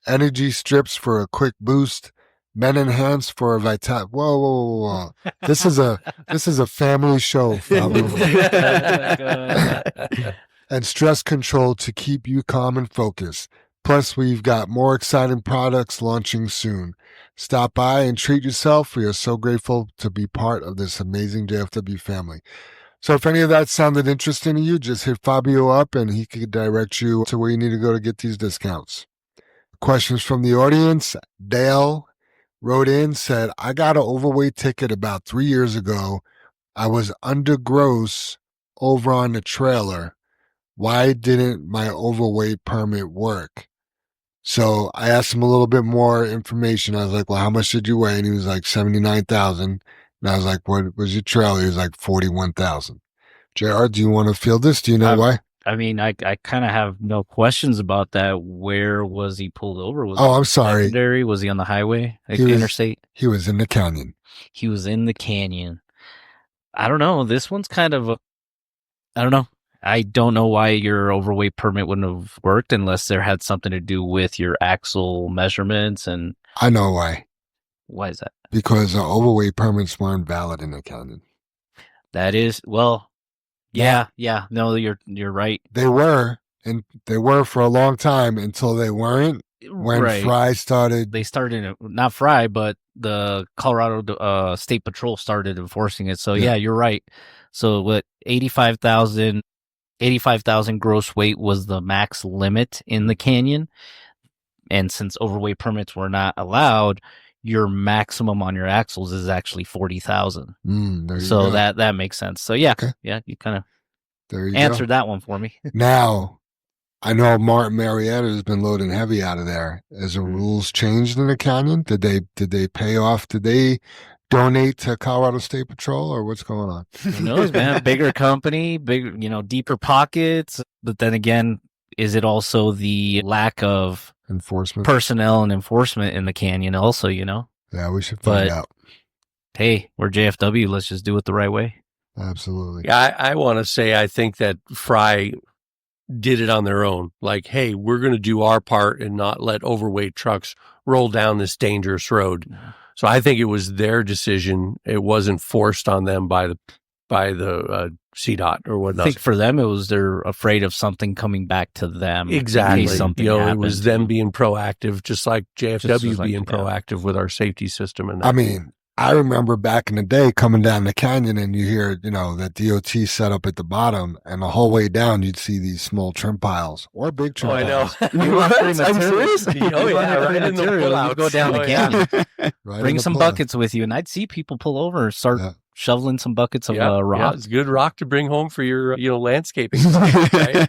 [SPEAKER 2] energy strips for a quick boost, Men Enhance for a vital. Whoa. This is a family show, Fabio. And stress control to keep you calm and focused. Plus, we've got more exciting products launching soon. Stop by and treat yourself. We are so grateful to be part of this amazing JFW family. So if any of that sounded interesting to you, just hit Fabio up and he could direct you to where you need to go to get these discounts. Questions from the audience. Dale wrote in, said, I got an overweight ticket about 3 years ago. I was under gross over on the trailer. Why didn't my overweight permit work? So I asked him a little bit more information. I was like, well, how much did you weigh? And he was like 79,000. And I was like, what was your trailer? He was like 41,000. JR, do you want to feel this? Do you know why?
[SPEAKER 3] I mean, I kind of have no questions about that. Where was he pulled over? Was
[SPEAKER 2] Oh,
[SPEAKER 3] it
[SPEAKER 2] I'm sorry.
[SPEAKER 3] secondary? Was he on the highway, like
[SPEAKER 2] He was-
[SPEAKER 3] interstate?
[SPEAKER 2] He was in the canyon.
[SPEAKER 3] He was in the canyon. I don't know. This one's kind of I don't know. I don't know why your overweight permit wouldn't have worked unless there had something to do with your axle measurements. And
[SPEAKER 2] I know why.
[SPEAKER 3] why is that?
[SPEAKER 2] Because overweight permits weren't valid in the canyon.
[SPEAKER 3] That is, well, yeah. No, you're right.
[SPEAKER 2] They were, and they were for a long time until they weren't. When
[SPEAKER 3] Right.
[SPEAKER 2] Fry started,
[SPEAKER 3] They started, not Fry, but the Colorado State Patrol started enforcing it. So
[SPEAKER 2] Yeah.
[SPEAKER 3] yeah, you're right. So what, 85,000 gross weight was the max limit in the canyon. And since overweight permits were not allowed, your maximum on your axles is actually 40,000.
[SPEAKER 2] there you
[SPEAKER 3] So
[SPEAKER 2] go.
[SPEAKER 3] that makes sense. So yeah,
[SPEAKER 2] Okay.
[SPEAKER 3] yeah, you kind of
[SPEAKER 2] There you
[SPEAKER 3] answered that one for me.
[SPEAKER 2] go. Now, I know Martin Marietta has been loading heavy out of there. Has the
[SPEAKER 3] Mm.
[SPEAKER 2] rules changed in the canyon? Did they pay off? Did they donate to Colorado State Patrol, or what's going on?
[SPEAKER 3] Who knows, man? Bigger company, bigger, deeper pockets. But then again, is it also the lack of
[SPEAKER 2] Enforcement.
[SPEAKER 3] personnel and enforcement in the canyon also,
[SPEAKER 2] Yeah, we should find
[SPEAKER 3] But-
[SPEAKER 2] out.
[SPEAKER 3] Hey, we're JFW. Let's just do it the right way.
[SPEAKER 2] Absolutely.
[SPEAKER 5] Yeah, I want to say I think that Fry did it on their own. Like, hey, we're going to do our part and not let overweight trucks roll down this dangerous road. So I think it was their decision. It wasn't forced on them by the CDOT or
[SPEAKER 3] I
[SPEAKER 5] whatnot.
[SPEAKER 3] think for them, it was they're afraid of something coming back to them. in
[SPEAKER 5] Exactly.
[SPEAKER 3] case something
[SPEAKER 5] It
[SPEAKER 3] happened.
[SPEAKER 5] was them being proactive, just like JFW
[SPEAKER 3] Just like-
[SPEAKER 5] being
[SPEAKER 3] yeah.
[SPEAKER 5] proactive with our safety system. And
[SPEAKER 2] I mean, I remember back in the day coming down the canyon and you hear, that DOT set up at the bottom, and the whole way down you'd see these small trim piles or big trim
[SPEAKER 5] I know.
[SPEAKER 2] piles.
[SPEAKER 3] You want free
[SPEAKER 4] I'm
[SPEAKER 3] material?
[SPEAKER 4] serious?
[SPEAKER 5] Oh, yeah,
[SPEAKER 3] You want
[SPEAKER 5] right in the
[SPEAKER 3] material, you
[SPEAKER 5] pullouts.
[SPEAKER 3] go down the
[SPEAKER 5] Oh, yeah.
[SPEAKER 3] canyon.
[SPEAKER 2] Right in
[SPEAKER 3] Bring
[SPEAKER 2] the
[SPEAKER 3] some
[SPEAKER 2] plow.
[SPEAKER 3] buckets with you, and I'd see people pull over and start
[SPEAKER 2] Yeah.
[SPEAKER 3] shoveling some buckets of
[SPEAKER 5] Yeah,
[SPEAKER 3] rock.
[SPEAKER 5] it's good rock to bring home for your landscaping. Right?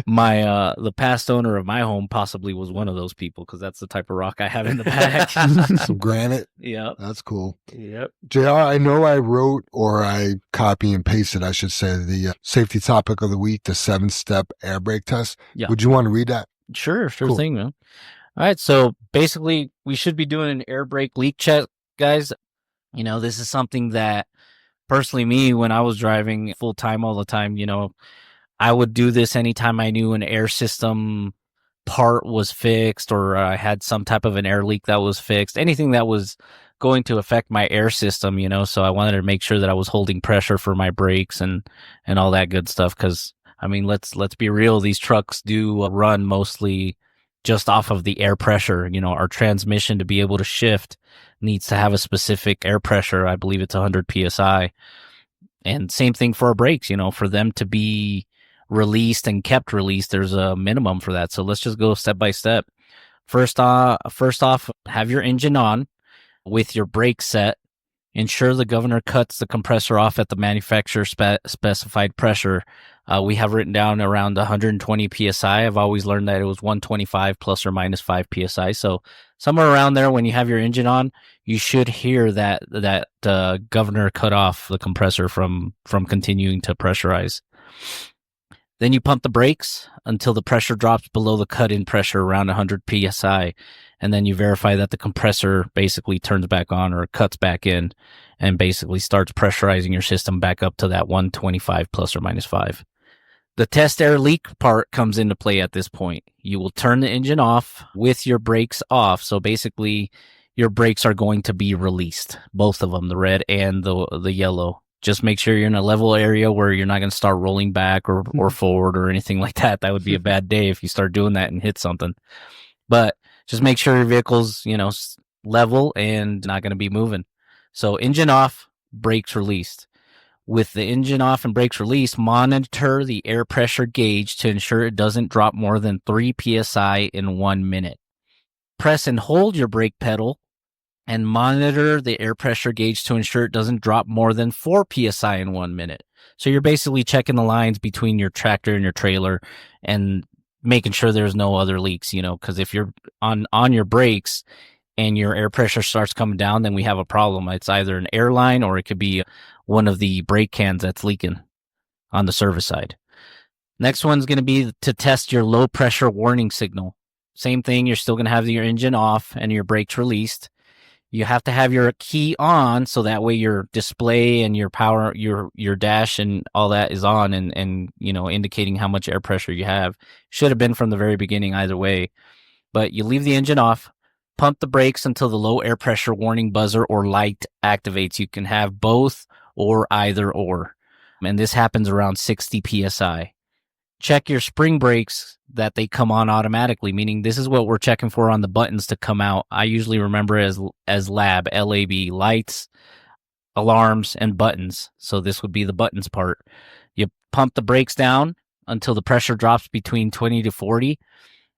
[SPEAKER 3] My the past owner of my home possibly was one of those people because that's the type of rock I have in the back.
[SPEAKER 2] Some granite.
[SPEAKER 3] Yeah.
[SPEAKER 2] That's cool.
[SPEAKER 5] Yep.
[SPEAKER 2] JR, I know I wrote, or I copy and pasted, I should say, the safety topic of the week, the 7-step air brake test.
[SPEAKER 3] Yeah.
[SPEAKER 2] Would you want to read that?
[SPEAKER 3] Sure
[SPEAKER 2] Cool.
[SPEAKER 3] thing, man. All right, so basically, we should be doing an air brake leak check, guys. This is something that, personally, me, when I was driving full time all the time, I would do this anytime I knew an air system part was fixed or I had some type of an air leak that was fixed, anything that was going to affect my air system, so I wanted to make sure that I was holding pressure for my brakes and all that good stuff. Because, I mean, let's be real, these trucks do run mostly just off of the air pressure. Our transmission, to be able to shift, needs to have a specific air pressure. I believe it's 100 psi. And same thing for our brakes, for them to be released and kept released, there's a minimum for that. So let's just go step by step. First off, have your engine on with your brake set. Ensure the governor cuts the compressor off at the manufacturer specified pressure. We have written down around 120 psi. I've always learned that it was 125 plus or minus 5 psi. So somewhere around there, when you have your engine on, you should hear that governor cut off the compressor from continuing to pressurize. Then you pump the brakes until the pressure drops below the cut-in pressure around 100 psi, and then you verify that the compressor basically turns back on or cuts back in and basically starts pressurizing your system back up to that 125 plus or minus 5. The test air leak part comes into play at this point. You will turn the engine off with your brakes off, so basically your brakes are going to be released, both of them, the red and the yellow. Just make sure you're in a level area where you're not going to start rolling back or forward or anything like that. That would be a bad day if you start doing that and hit something. But just make sure your vehicle's, level and not going to be moving. So engine off, brakes released. With the engine off and brakes released, monitor the air pressure gauge to ensure it doesn't drop more than 3 psi in 1 minute. Press and hold your brake pedal and monitor the air pressure gauge to ensure it doesn't drop more than 4 psi in 1 minute. So you're basically checking the lines between your tractor and your trailer and making sure there's no other leaks, because if you're on your brakes and your air pressure starts coming down, then we have a problem. It's either an air line or it could be one of the brake cans that's leaking on the service side. Next one's going to be to test your low pressure warning signal. Same thing, you're still going to have your engine off and your brakes released. You have to have your key on so that way your display and your power, your dash and all that is on and indicating how much air pressure you have. Should have been from the very beginning either way. But you leave the engine off, pump the brakes until the low air pressure warning buzzer or light activates. You can have both or either or. And this happens around 60 PSI. Check your spring brakes that they come on automatically, meaning this is what we're checking for on the buttons to come out. I usually remember as LAB, L-A-B, lights, alarms, and buttons. So this would be the buttons part. You pump the brakes down until the pressure drops between 20 to 40,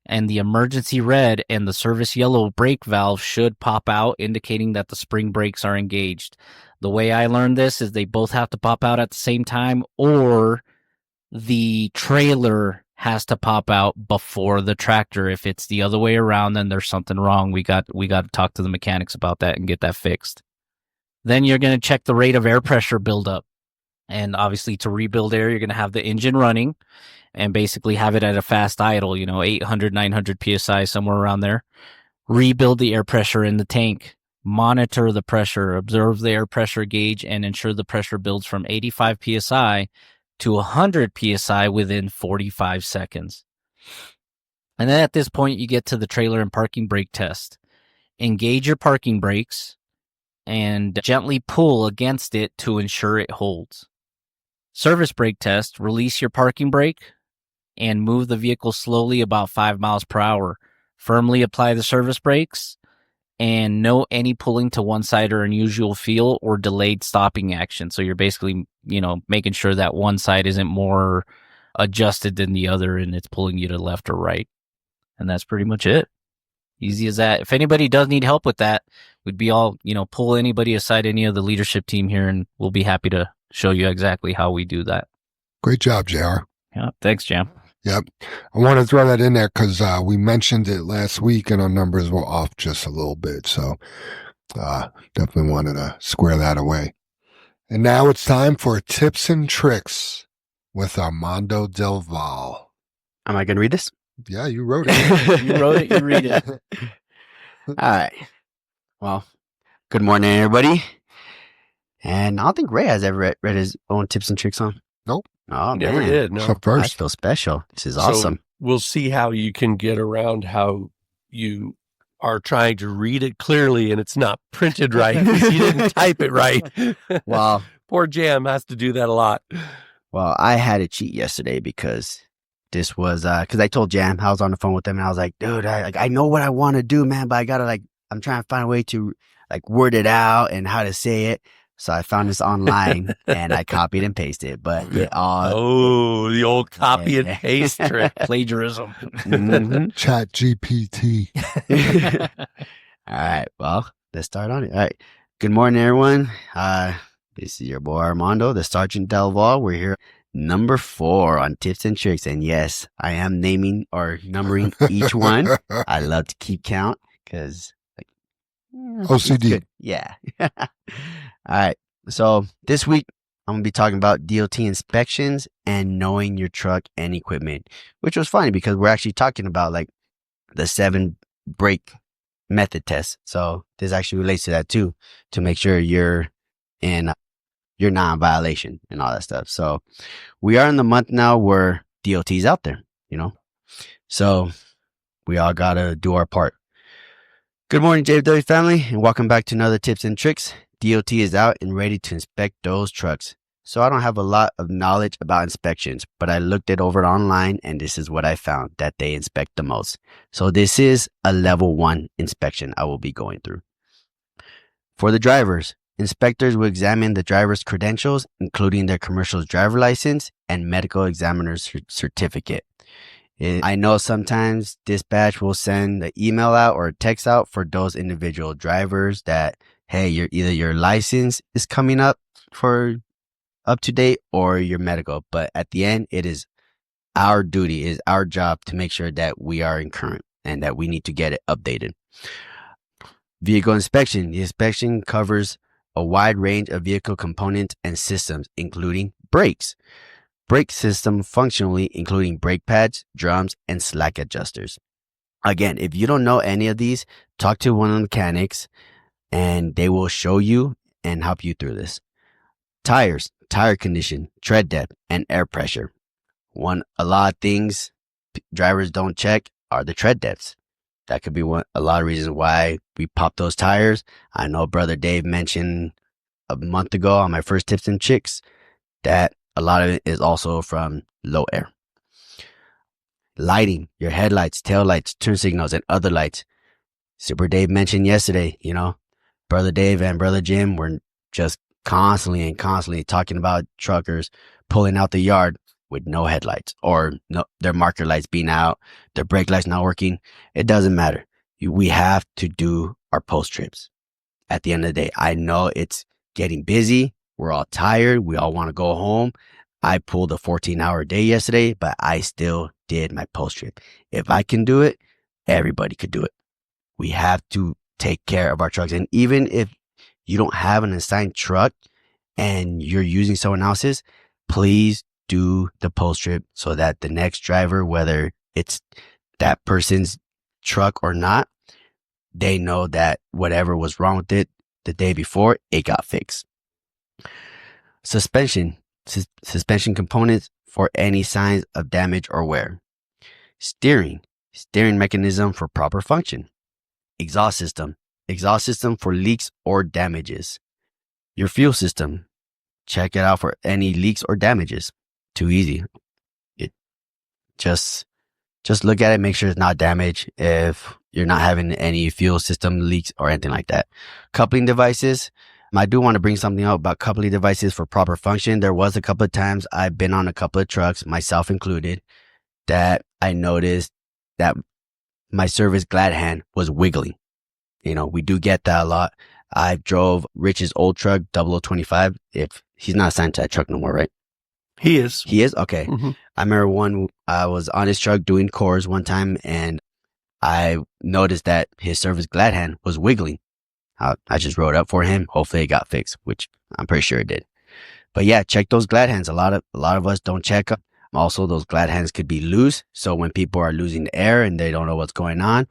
[SPEAKER 3] and the emergency red and the service yellow brake valve should pop out, indicating that the spring brakes are engaged. The way I learned this is they both have to pop out at the same time, or the trailer has to pop out before the tractor. If it's the other way around, then there's something wrong. We got to talk to the mechanics about that and get that fixed. Then you're going to check the rate of air pressure buildup. And obviously to rebuild air, you're going to have the engine running and basically have it at a fast idle, 800, 900 PSI, somewhere around there. Rebuild the air pressure in the tank. Monitor the pressure, observe the air pressure gauge, and ensure the pressure builds from 85 PSI to 100 PSI within 45 seconds. And then at this point, you get to the trailer and parking brake test. Engage your parking brakes and gently pull against it to ensure it holds. Service brake test, release your parking brake and move the vehicle slowly about 5 miles per hour. Firmly apply the service brakes and no any pulling to one side or unusual feel or delayed stopping action. So you're basically, making sure that one side isn't more adjusted than the other and it's pulling you to left or right. And that's pretty much it. Easy as that. If anybody does need help with that, we'd be all, pull anybody aside, any of the leadership team here, and we'll be happy to show you exactly how we do that.
[SPEAKER 2] Great job, JR.
[SPEAKER 3] Yeah, thanks, Jam.
[SPEAKER 2] Yep. I want to throw that in there because we mentioned it last week and our numbers were off just a little bit. So definitely wanted to square that away. And now it's time for tips and tricks with Armando Delval.
[SPEAKER 4] Am I going to read this?
[SPEAKER 2] Yeah, you wrote it.
[SPEAKER 3] You wrote it, you read it.
[SPEAKER 4] All right. Well, good morning, everybody. And I don't think Ray has ever read his own tips and tricks on.
[SPEAKER 2] Nope.
[SPEAKER 4] Oh,
[SPEAKER 5] Never
[SPEAKER 4] man.
[SPEAKER 5] did. No.
[SPEAKER 2] So
[SPEAKER 4] I
[SPEAKER 2] first,
[SPEAKER 4] feel special. This is
[SPEAKER 5] So
[SPEAKER 4] awesome.
[SPEAKER 5] we'll see how you can get around how you are trying to read it clearly and it's not printed right because you didn't type it right.
[SPEAKER 4] Well,
[SPEAKER 5] Poor Jam has to do that a lot.
[SPEAKER 4] I had to cheat yesterday because this was, because I told Jam, I was on the phone with him and I was like, dude, I know what I want to do, man, but I got to I'm trying to find a way to word it out and how to say it. So I found this online and I copied and pasted, but it all,
[SPEAKER 5] Oh, the old copy and paste trick.
[SPEAKER 3] Plagiarism.
[SPEAKER 4] Mhm.
[SPEAKER 2] Chat GPT.
[SPEAKER 4] All right. Well, let's start on it. All right. Good morning, everyone. This is your boy Armando, the Sergeant Delval. We're here number 4 on tips and tricks. And yes, I am naming or numbering each one. I love to keep count because
[SPEAKER 2] OCD.
[SPEAKER 4] Yeah. All right. So this week, I'm going to be talking about DOT inspections and knowing your truck and equipment, which was funny because we're actually talking about the 7 brake method test. So this actually relates to that too, to make sure you're not in violation and all that stuff. So we are in the month now where DOT's out there, so we all got to do our part. Good morning, JW family, and welcome back to another tips and tricks. DOT is out and ready to inspect those trucks. So I don't have a lot of knowledge about inspections, but I looked it over online and this is what I found that they inspect the most. So this is a level 1 inspection I will be going through. For the drivers, inspectors will examine the driver's credentials, including their commercial driver license and medical examiner's certificate. I know sometimes dispatch will send an email out or a text out for those individual drivers that, hey, your license is coming up for up to date or your medical. But at the end, it is our duty, is our job to make sure that we are in current and that we need to get it updated. Vehicle inspection. The inspection covers a wide range of vehicle components and systems, including brakes. Brake system functionally, including brake pads, drums, and slack adjusters. Again, if you don't know any of these, talk to one of the mechanics and they will show you and help you through this. Tires, tire condition, tread depth, and air pressure. A lot of things drivers don't check are the tread depths. That could be a lot of reasons why we pop those tires. I know Brother Dave mentioned a month ago on my first tips and tricks that a lot of it is also from low air. Lighting, your headlights, taillights, turn signals, and other lights. Super Dave mentioned yesterday, Brother Dave and Brother Jim were just constantly talking about truckers pulling out the yard with no headlights or their marker lights being out, their brake lights not working. It doesn't matter. We have to do our post trips. At the end of the day, I know it's getting busy. We're all tired. We all want to go home. I pulled a 14-hour day yesterday, but I still did my post trip. If I can do it, everybody could do it. We have to take care of our trucks. And even if you don't have an assigned truck and you're using someone else's, please do the post trip so that the next driver, whether it's that person's truck or not, they know that whatever was wrong with it the day before, it got fixed. Suspension components for any signs of damage or wear. Steering mechanism for proper function. Exhaust system for leaks or damages. Your fuel system, check it out for any leaks or damages. Too easy. Just look at it, make sure it's not damaged if you're not having any fuel system leaks or anything like that. Coupling devices. I do want to bring something out about coupling devices for proper function. There was a couple of times I've been on a couple of trucks, myself included, that I noticed that my service glad hand was wiggling. We do get that a lot. I drove Rich's old truck, 0025. If he's not assigned to that truck no more, right?
[SPEAKER 5] He is.
[SPEAKER 4] He is? Okay.
[SPEAKER 5] Mm-hmm.
[SPEAKER 4] I remember I was on his truck doing cores one time and I noticed that his service glad hand was wiggling. I just wrote up for him. Hopefully it got fixed, which I'm pretty sure it did. But yeah, check those glad hands. A lot of us don't check them. Also, those glad hands could be loose. So when people are losing the air and they don't know what's going on,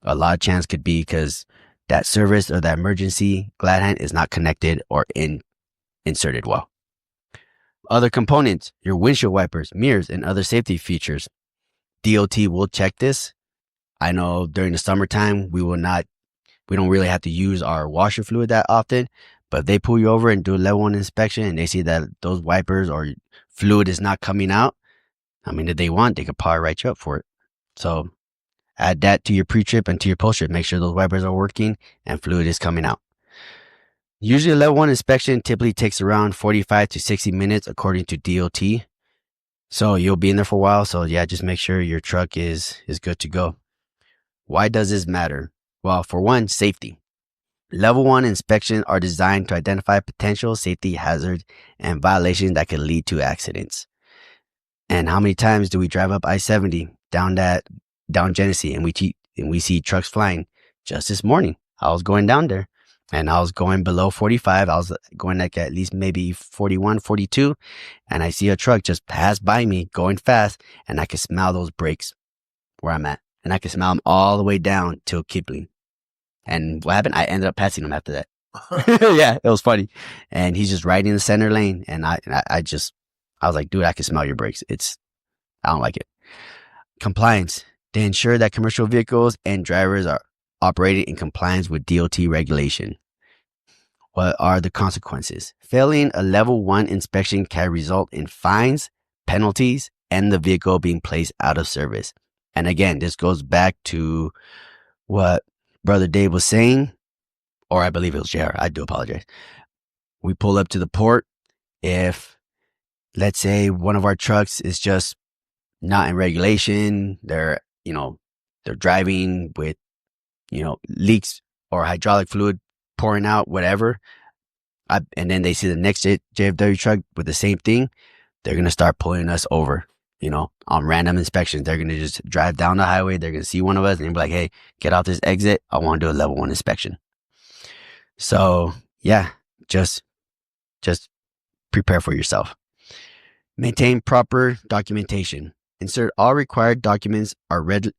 [SPEAKER 4] a lot of chance could be because that service or that emergency glad hand is not connected or inserted well. Other components, your windshield wipers, mirrors, and other safety features. DOT will check this. I know during the summertime, we don't really have to use our washer fluid that often, but if they pull you over and do a level 1 inspection and they see that those wipers or fluid is not coming out, if they want, they could probably write you up for it. So add that to your pre-trip and to your post-trip. Make sure those wipers are working and fluid is coming out. Usually a level 1 inspection typically takes around 45 to 60 minutes according to DOT. So you'll be in there for a while. So yeah, just make sure your truck is good to go. Why does this matter? Well, for one, safety. Level 1 inspections are designed to identify potential safety hazards and violations that could lead to accidents. And how many times do we drive up I-70 down Genesee and we see trucks flying? Just this morning, I was going down there and I was going below 45. I was going like at least maybe 41, 42. And I see a truck just pass by me going fast and I can smell those brakes where I'm at. And I can smell them all the way down till Kipling. And what happened? I ended up passing him after that. Yeah, it was funny. And he's just right in the center lane. And I was like, dude, I can smell your brakes. I don't like it. Compliance. They ensure that commercial vehicles and drivers are operating in compliance with DOT regulation. What are the consequences? Failing a level 1 inspection can result in fines, penalties, and the vehicle being placed out of service. And again, this goes back to what Brother Dave was saying, or I believe it was JR. I do apologize. We pull up to the port. If, let's say, one of our trucks is just not in regulation, they're driving with, leaks or hydraulic fluid pouring out, whatever. And then they see the next JFW truck with the same thing, they're going to start pulling us over. On random inspections, they're going to just drive down the highway. They're going to see one of us and be like, hey, get out this exit. I want to do a level 1 inspection. So yeah, just prepare for yourself. Maintain proper documentation. Insert all required documents are readily.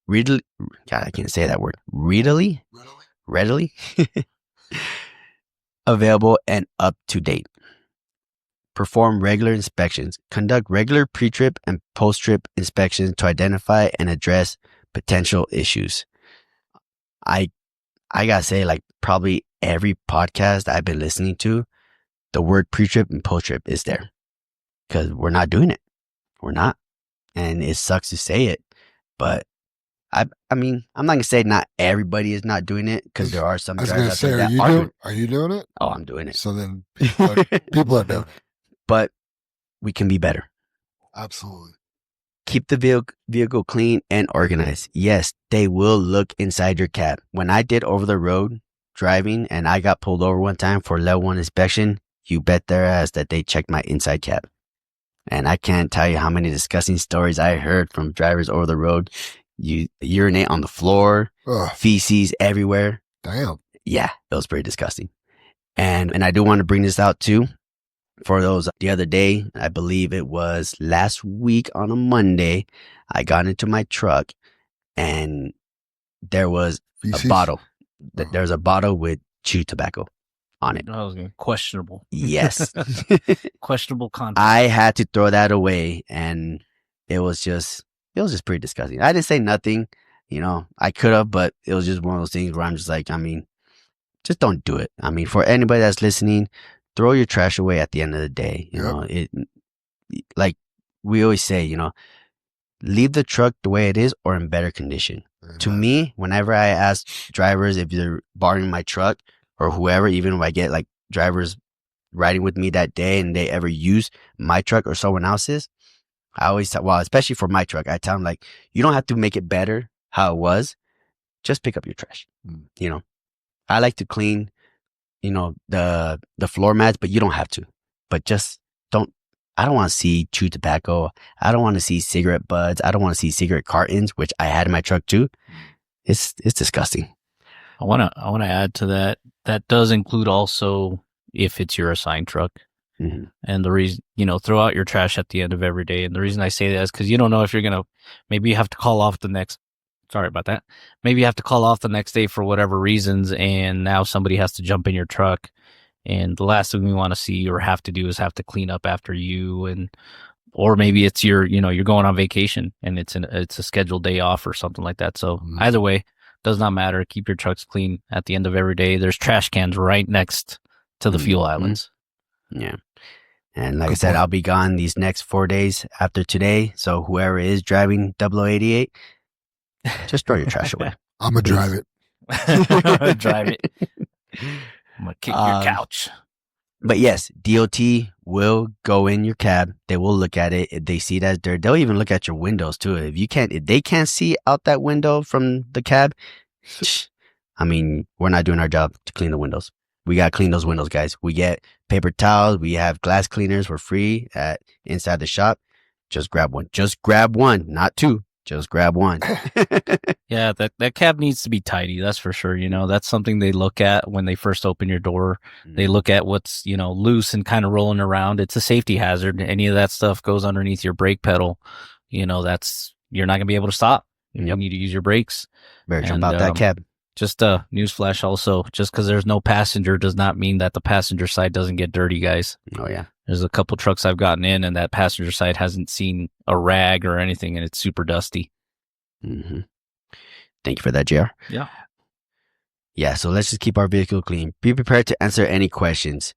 [SPEAKER 4] God, I can't say that word. Readily available and up to date. Perform regular inspections. Conduct regular pre-trip and post-trip inspections to identify and address potential issues. I gotta say, like, probably every podcast I've been listening to, the word pre-trip and post-trip is there because we're not doing it. We're not. And it sucks to say it, but I mean, I'm not gonna say not everybody is not doing it because there are some
[SPEAKER 2] I was
[SPEAKER 4] drivers
[SPEAKER 2] gonna
[SPEAKER 4] out
[SPEAKER 2] say,
[SPEAKER 4] there that
[SPEAKER 2] are you doing it?
[SPEAKER 4] Oh, I'm doing it.
[SPEAKER 2] So then people are doing it.
[SPEAKER 4] But we can be better.
[SPEAKER 2] Absolutely.
[SPEAKER 4] Keep the vehicle clean and organized. Yes, they will look inside your cab. When I did over the road driving and I got pulled over one time for level 1 inspection, you bet their ass that they checked my inside cab. And I can't tell you how many disgusting stories I heard from drivers over the road. You urinate on the floor, feces everywhere.
[SPEAKER 2] Damn.
[SPEAKER 4] Yeah, it was pretty disgusting. And I do want to bring this out too. For those, the other day, I believe it was last week on a Monday, I got into my truck and there was
[SPEAKER 2] Feces?
[SPEAKER 4] a bottle. There's a bottle with chewed tobacco on it.
[SPEAKER 3] I was going questionable.
[SPEAKER 4] Yes.
[SPEAKER 3] Questionable content.
[SPEAKER 4] I had to throw that away and it was just pretty disgusting. I didn't say nothing, I could have, but it was just one of those things where I'm just like, I mean, just don't do it. I mean, for anybody that's listening, throw your trash away at the end of the day. You know, like we always say, leave the truck the way it is or in better condition.
[SPEAKER 2] Amen.
[SPEAKER 4] To me, whenever I ask drivers if they're borrowing my truck or whoever, even if I get like drivers riding with me that day and they ever use my truck or someone else's, I always tell, well, especially for my truck, I tell them like, you don't have to make it better how it was. Just pick up your trash. I like to clean the floor mats, but you don't have to. But just I don't want to see chewed tobacco. I don't want to see cigarette butts. I don't want to see cigarette cartons, which I had in my truck too. It's disgusting.
[SPEAKER 3] I want to add to that. That does include also if it's your assigned truck.
[SPEAKER 4] Mm-hmm.
[SPEAKER 3] And the reason, throw out your trash at the end of every day. And the reason I say that is because you don't know if you're going to, maybe you have to call off sorry about that. Maybe you have to call off the next day for whatever reasons. And now somebody has to jump in your truck. And the last thing we want to see or have to do is have to clean up after you. Or maybe it's you're going on vacation and it's a scheduled day off or something like that. So either way, does not matter. Keep your trucks clean at the end of every day. There's trash cans right next to the fuel islands.
[SPEAKER 4] Yeah. And like I said, I'll be gone these next 4 days after today. So whoever is driving 0088, just throw your trash away.
[SPEAKER 2] I'm going to drive it.
[SPEAKER 3] Drive it. I'm going to kick your couch.
[SPEAKER 4] But yes, DOT will go in your cab. They will look at it. If they see that dirt, they'll even look at your windows too. If they can't see out that window from the cab, I mean, we're not doing our job to clean the windows. We got to clean those windows, guys. We get paper towels. We have glass cleaners for free inside the shop. Just grab one. Just grab one, not two. Just grab one.
[SPEAKER 3] Yeah, that cab needs to be tidy. That's for sure. That's something they look at when they first open your door. They look at what's, loose and kind of rolling around. It's a safety hazard. Any of that stuff goes underneath your brake pedal. You're not going to be able to stop. You need to use your brakes.
[SPEAKER 4] Better jump out that cab.
[SPEAKER 3] Just a newsflash also, just because there's no passenger does not mean that the passenger side doesn't get dirty, guys.
[SPEAKER 4] Oh, yeah.
[SPEAKER 3] There's a couple trucks I've gotten in and that passenger side hasn't seen a rag or anything and it's super dusty.
[SPEAKER 4] Mm-hmm. Thank you for that, JR.
[SPEAKER 3] Yeah.
[SPEAKER 4] Yeah, so let's just keep our vehicle clean. Be prepared to answer any questions.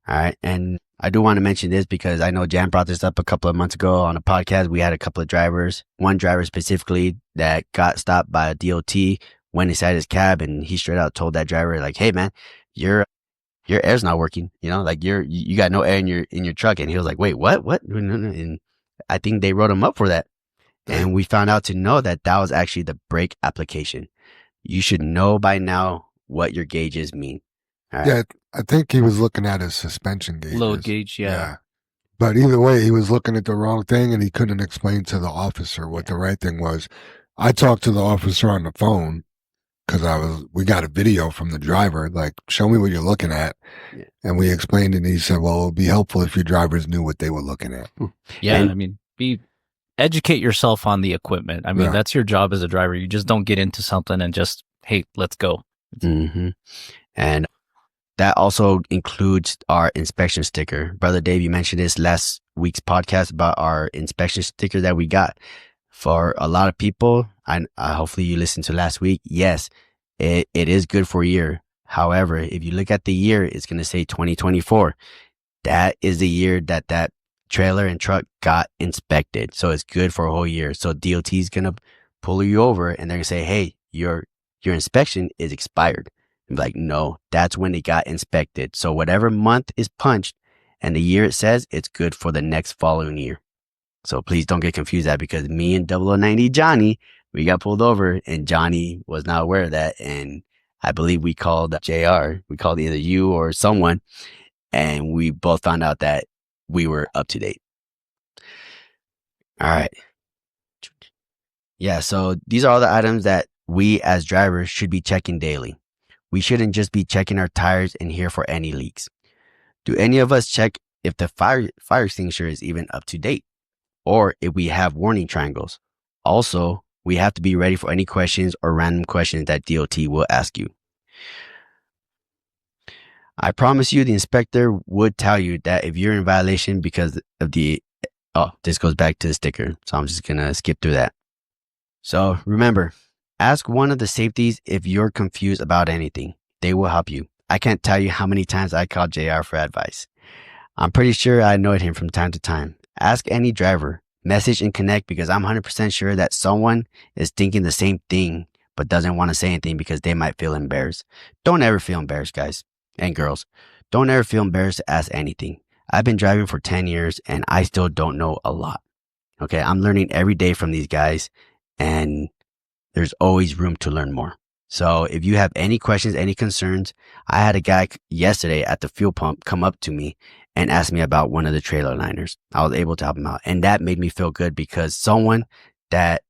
[SPEAKER 4] All right. And I do want to mention this because I know Jam brought this up a couple of months ago on a podcast. We had a couple of drivers, one driver specifically that got stopped by a DOT, went inside his cab and he straight out told that driver like, hey man, your air's not working. Like you got no air in your truck. And he was like, wait, what? And I think they wrote him up for that. And we found out to know that was actually the brake application. You should know by now what your gauges mean. All right?
[SPEAKER 2] Yeah, I think he was looking at his suspension gauges.
[SPEAKER 3] Load gauge, yeah.
[SPEAKER 2] But either way, he was looking at the wrong thing and he couldn't explain to the officer what the right thing was. I talked to the officer on the phone because we got a video from the driver, like, show me what you're looking at.
[SPEAKER 4] Yeah.
[SPEAKER 2] And we explained it, and he said, well, it would be helpful if your drivers knew what they were looking at.
[SPEAKER 3] Yeah,
[SPEAKER 4] And-
[SPEAKER 3] I mean, educate yourself on the equipment. I mean,
[SPEAKER 2] Yeah.
[SPEAKER 3] that's your job as a driver. You just don't get into something and just, hey, let's go.
[SPEAKER 4] Mm-hmm. And that also includes our inspection sticker. Brother Dave, you mentioned this last week's podcast about our inspection sticker that we got. For a lot of people, hopefully you listened to last week. Yes, it is good for a year. However, if you look at the year, it's going to say 2024. That is the year that trailer and truck got inspected. So it's good for a whole year. So DOT is going to pull you over and they're going to say, hey, your inspection is expired. And be like, no, that's when it got inspected. So whatever month is punched and the year it says, it's good for the next following year. So please don't get confused that, because me and 0090 Johnny, we got pulled over and Johnny was not aware of that. And I believe we called JR. We called either you or someone, and we both found out that we were up to date. All right. Yeah. So these are all the items that we as drivers should be checking daily. We shouldn't just be checking our tires and here for any leaks. Do any of us check if the fire extinguisher is even up to date, or if we have warning triangles? Also, we have to be ready for any questions or random questions that DOT will ask you. I promise you the inspector would tell you that if you're in violation because of this goes back to the sticker. So I'm just going to skip through that. So remember, ask one of the safeties if you're confused about anything. They will help you. I can't tell you how many times I called JR for advice. I'm pretty sure I annoyed him from time to time. Ask any driver, message and connect, because I'm 100% sure that someone is thinking the same thing but doesn't want to say anything because they might feel embarrassed. Don't ever feel embarrassed, guys and girls. Don't ever feel embarrassed to ask anything. I've been driving for 10 years and I still don't know a lot. Okay, I'm learning every day from these guys, and there's always room to learn more. So if you have any questions, any concerns, I had a guy yesterday at the fuel pump come up to me and ask me about one of the trailer liners. I was able to help him out, and that made me feel good because someone that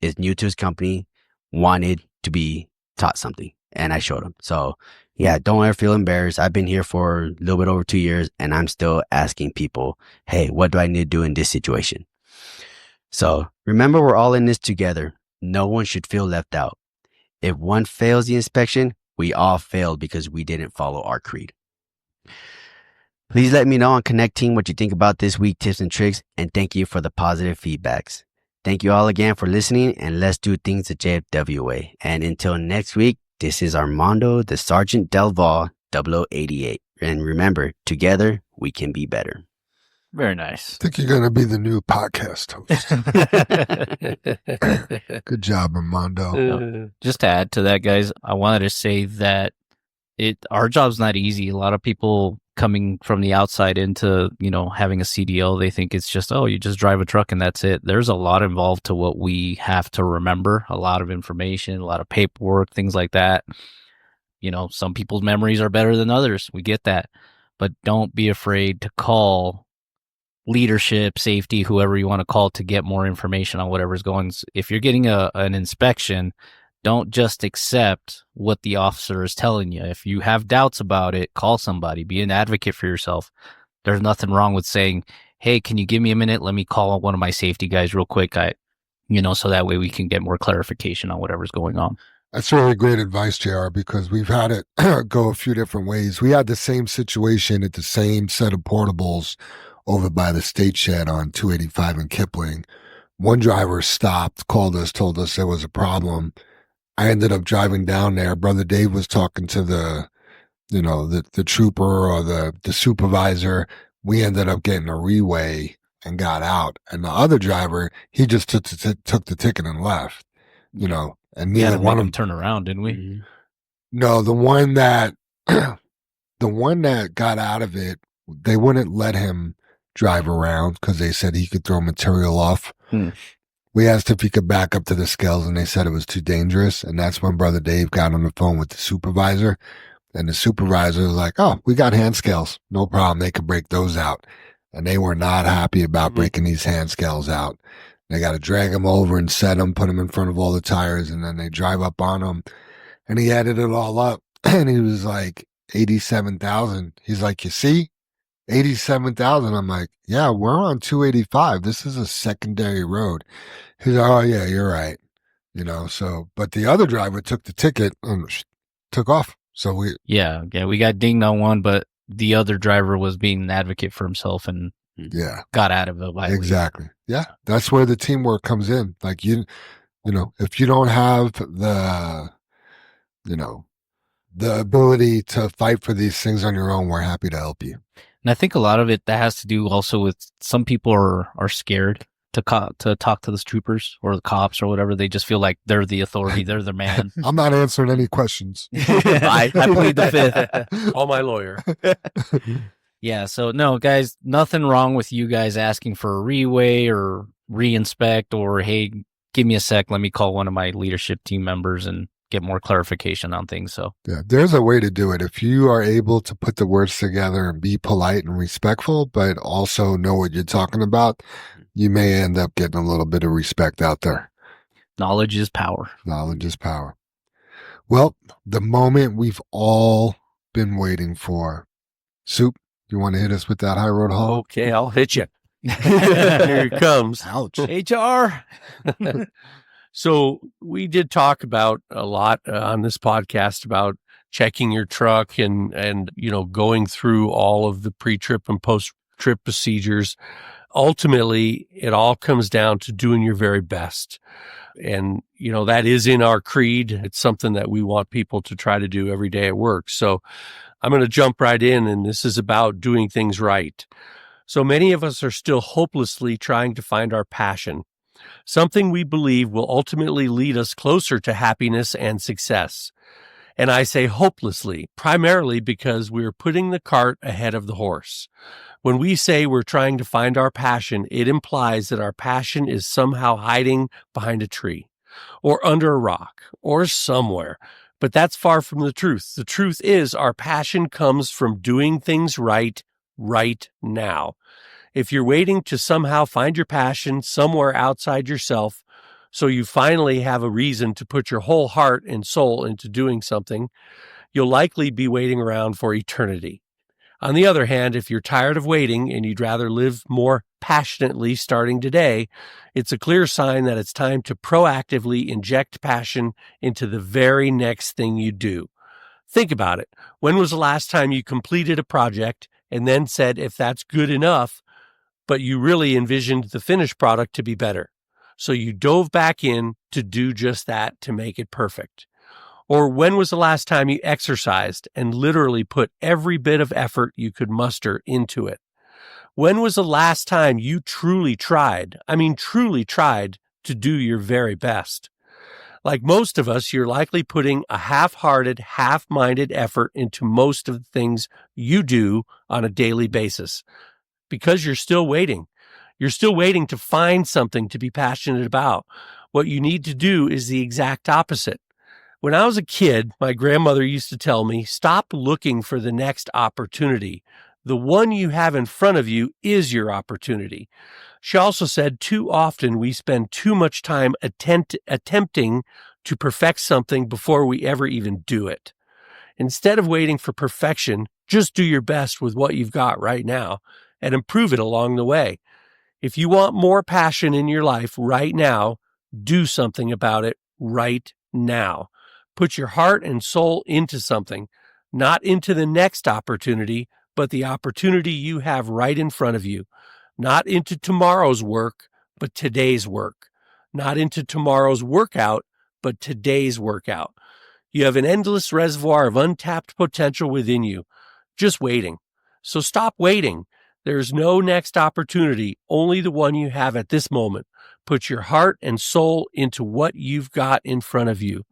[SPEAKER 4] is new to his company wanted to be taught something, and I showed him. So yeah, don't ever feel embarrassed. I've been here for a little bit over 2 years and I'm still asking people, hey, what do I need to do in this situation? So remember, we're all in this together. No one should feel left out. If one fails the inspection, we all failed because we didn't follow our creed. Please let me know on Connect Team what you think about this week tips and tricks, and thank you for the positive feedbacks. Thank you all again for listening, and let's do things the JFW way. And until next week, this is Armando, the Sergeant Delval, 0088. And remember, together we can be better.
[SPEAKER 3] Very nice.
[SPEAKER 2] I think you're going to be the new podcast host. Good job, Armando.
[SPEAKER 3] Just to add to that, guys, I wanted to say that our job's not easy. A lot of people coming from the outside into, having a CDL, they think it's just, you just drive a truck and that's it. There's a lot involved to what we have to remember, a lot of information, a lot of paperwork, things like that. Some people's memories are better than others. We get that. But don't be afraid to call leadership, safety, whoever you want to call to get more information on whatever's going. If you're getting an inspection, don't just accept what the officer is telling you. If you have doubts about it, call somebody. Be an advocate for yourself. There's nothing wrong with saying, hey, can you give me a minute? Let me call one of my safety guys real quick. So that way we can get more clarification on whatever's going on.
[SPEAKER 2] That's really great advice, JR, because we've had it go a few different ways. We had the same situation at the same set of portables over by the state shed on 285 in Kipling. One driver stopped, called us, told us there was a problem. I ended up driving down there. Brother Dave was talking to the trooper or the supervisor. We ended up getting a reweigh and got out. And the other driver, he just took the ticket and left, and neither one of them
[SPEAKER 3] turn around, didn't we?
[SPEAKER 4] Mm-hmm.
[SPEAKER 2] No, the one that got out of it, they wouldn't let him drive around because they said he could throw material off. We asked if he could back up to the scales, and they said it was too dangerous. And that's when Brother Dave got on the phone with the supervisor, and the supervisor was like, "Oh, we got hand scales, no problem. They could break those out." And they were not happy about breaking these hand scales out. They got to drag them over and set them, put them in front of all the tires, and then they drive up on them. And he added it all up and he was like 87,000. He's like, you see, 87,000. I'm like, yeah, we're on 285. This is a secondary road. He's like, oh yeah, you're right. You know, so, but the other driver took the ticket and took off. So we
[SPEAKER 3] got dinged on one, but the other driver was being an advocate for himself and got out of it.
[SPEAKER 2] Exactly. Yeah. That's where the teamwork comes in. Like you know, if you don't have the ability to fight for these things on your own, we're happy to help you.
[SPEAKER 3] And I think a lot of it that has to do also with some people are scared to talk to the troopers or the cops or whatever. They just feel like they're the authority, they're the man.
[SPEAKER 2] I'm not answering any questions.
[SPEAKER 3] I plead the fifth.
[SPEAKER 5] Call my lawyer.
[SPEAKER 3] Yeah, so no, guys, nothing wrong with you guys asking for a reweigh or reinspect or, hey, give me a sec, let me call one of my leadership team members and get more clarification on things. So
[SPEAKER 2] yeah, there's a way to do it. If you are able to put the words together and be polite and respectful, but also know what you're talking about, you may end up getting a little bit of respect out there.
[SPEAKER 3] Knowledge is power.
[SPEAKER 2] Knowledge is power. Well, the moment we've all been waiting for. Soup, you want to hit us with that high road haul?
[SPEAKER 5] Okay, I'll hit you. Here it comes.
[SPEAKER 2] Ouch.
[SPEAKER 3] HR.
[SPEAKER 5] So we did talk about a lot on this podcast about checking your truck and going through all of the pre-trip and post-trip procedures. Ultimately, it all comes down to doing your very best. And, that is in our creed. It's something that we want people to try to do every day at work. So I'm going to jump right in, and this is about doing things right. So many of us are still hopelessly trying to find our passion, something we believe will ultimately lead us closer to happiness and success. And I say hopelessly, primarily because we're putting the cart ahead of the horse. When we say we're trying to find our passion, it implies that our passion is somehow hiding behind a tree or under a rock or somewhere. But that's far from the truth. The truth is our passion comes from doing things right now. If you're waiting to somehow find your passion somewhere outside yourself, so you finally have a reason to put your whole heart and soul into doing something, you'll likely be waiting around for eternity. On the other hand, if you're tired of waiting and you'd rather live more passionately starting today, it's a clear sign that it's time to proactively inject passion into the very next thing you do. Think about it. When was the last time you completed a project and then said, if that's good enough, but you really envisioned the finished product to be better? So you dove back in to do just that, to make it perfect. Or when was the last time you exercised and literally put every bit of effort you could muster into it? When was the last time you truly tried to do your very best? Like most of us, you're likely putting a half-hearted, half-minded effort into most of the things you do on a daily basis because you're still waiting. You're still waiting to find something to be passionate about. What you need to do is the exact opposite. When I was a kid, my grandmother used to tell me, stop looking for the next opportunity. The one you have in front of you is your opportunity. She also said too often we spend too much time attempting to perfect something before we ever even do it. Instead of waiting for perfection, just do your best with what you've got right now and improve it along the way. If you want more passion in your life right now, do something about it right now. Put your heart and soul into something, not into the next opportunity, but the opportunity you have right in front of you. Not into tomorrow's work, but today's work. Not into tomorrow's workout, but today's workout. You have an endless reservoir of untapped potential within you, just waiting. So stop waiting. There's no next opportunity, only the one you have at this moment. Put your heart and soul into what you've got in front of you.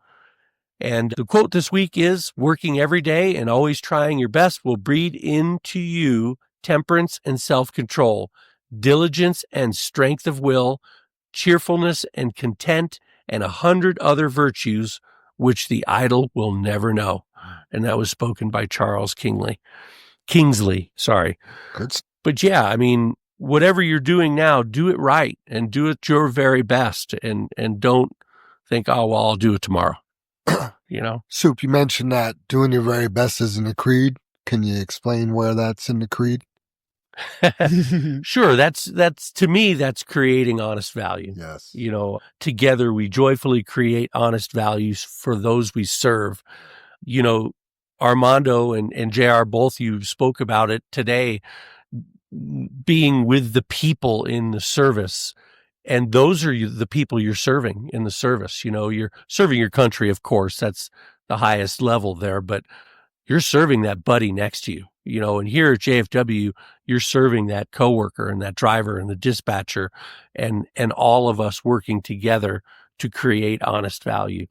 [SPEAKER 5] And the quote this week is, working every day and always trying your best will breed into you temperance and self-control, diligence and strength of will, cheerfulness and content, and 100 other virtues which the idle will never know. And that was spoken by Charles Kingsley. But yeah, I mean, whatever you're doing now, do it right and do it your very best, and don't think, oh, well, I'll do it tomorrow. you know.
[SPEAKER 2] Soup, you mentioned that doing your very best isn't a creed. Can you explain where that's in the creed?
[SPEAKER 5] Sure, that's to me, that's creating honest value.
[SPEAKER 2] Yes.
[SPEAKER 5] You know, together we joyfully create honest values for those we serve. You know, Armando and JR, both you spoke about it today, being with the people in the service. And those are the people you're serving in the service. You know, you're serving your country, of course, that's the highest level there, but you're serving that buddy next to you, you know, and here at JFW, you're serving that coworker and that driver and the dispatcher and all of us working together to create honest value.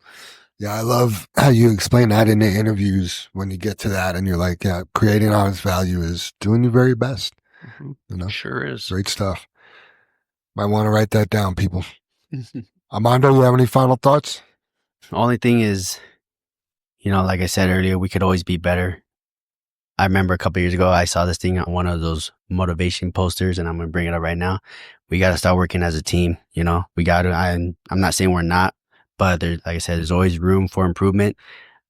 [SPEAKER 2] Yeah, I love how you explain that in the interviews when you get to that and you're like, yeah, creating honest value is doing your very best.
[SPEAKER 5] Mm-hmm.
[SPEAKER 2] You know,
[SPEAKER 5] Sure is.
[SPEAKER 2] Great stuff. Might want to write that down, people. Armando, you have any final thoughts?
[SPEAKER 4] Only thing is, you know, like I said earlier, we could always be better. I remember a couple of years ago, I saw this thing on one of those motivation posters, and I'm going to bring it up right now. We got to start working as a team. You know, we got to, I'm not saying we're not, but there, like I said, there's always room for improvement.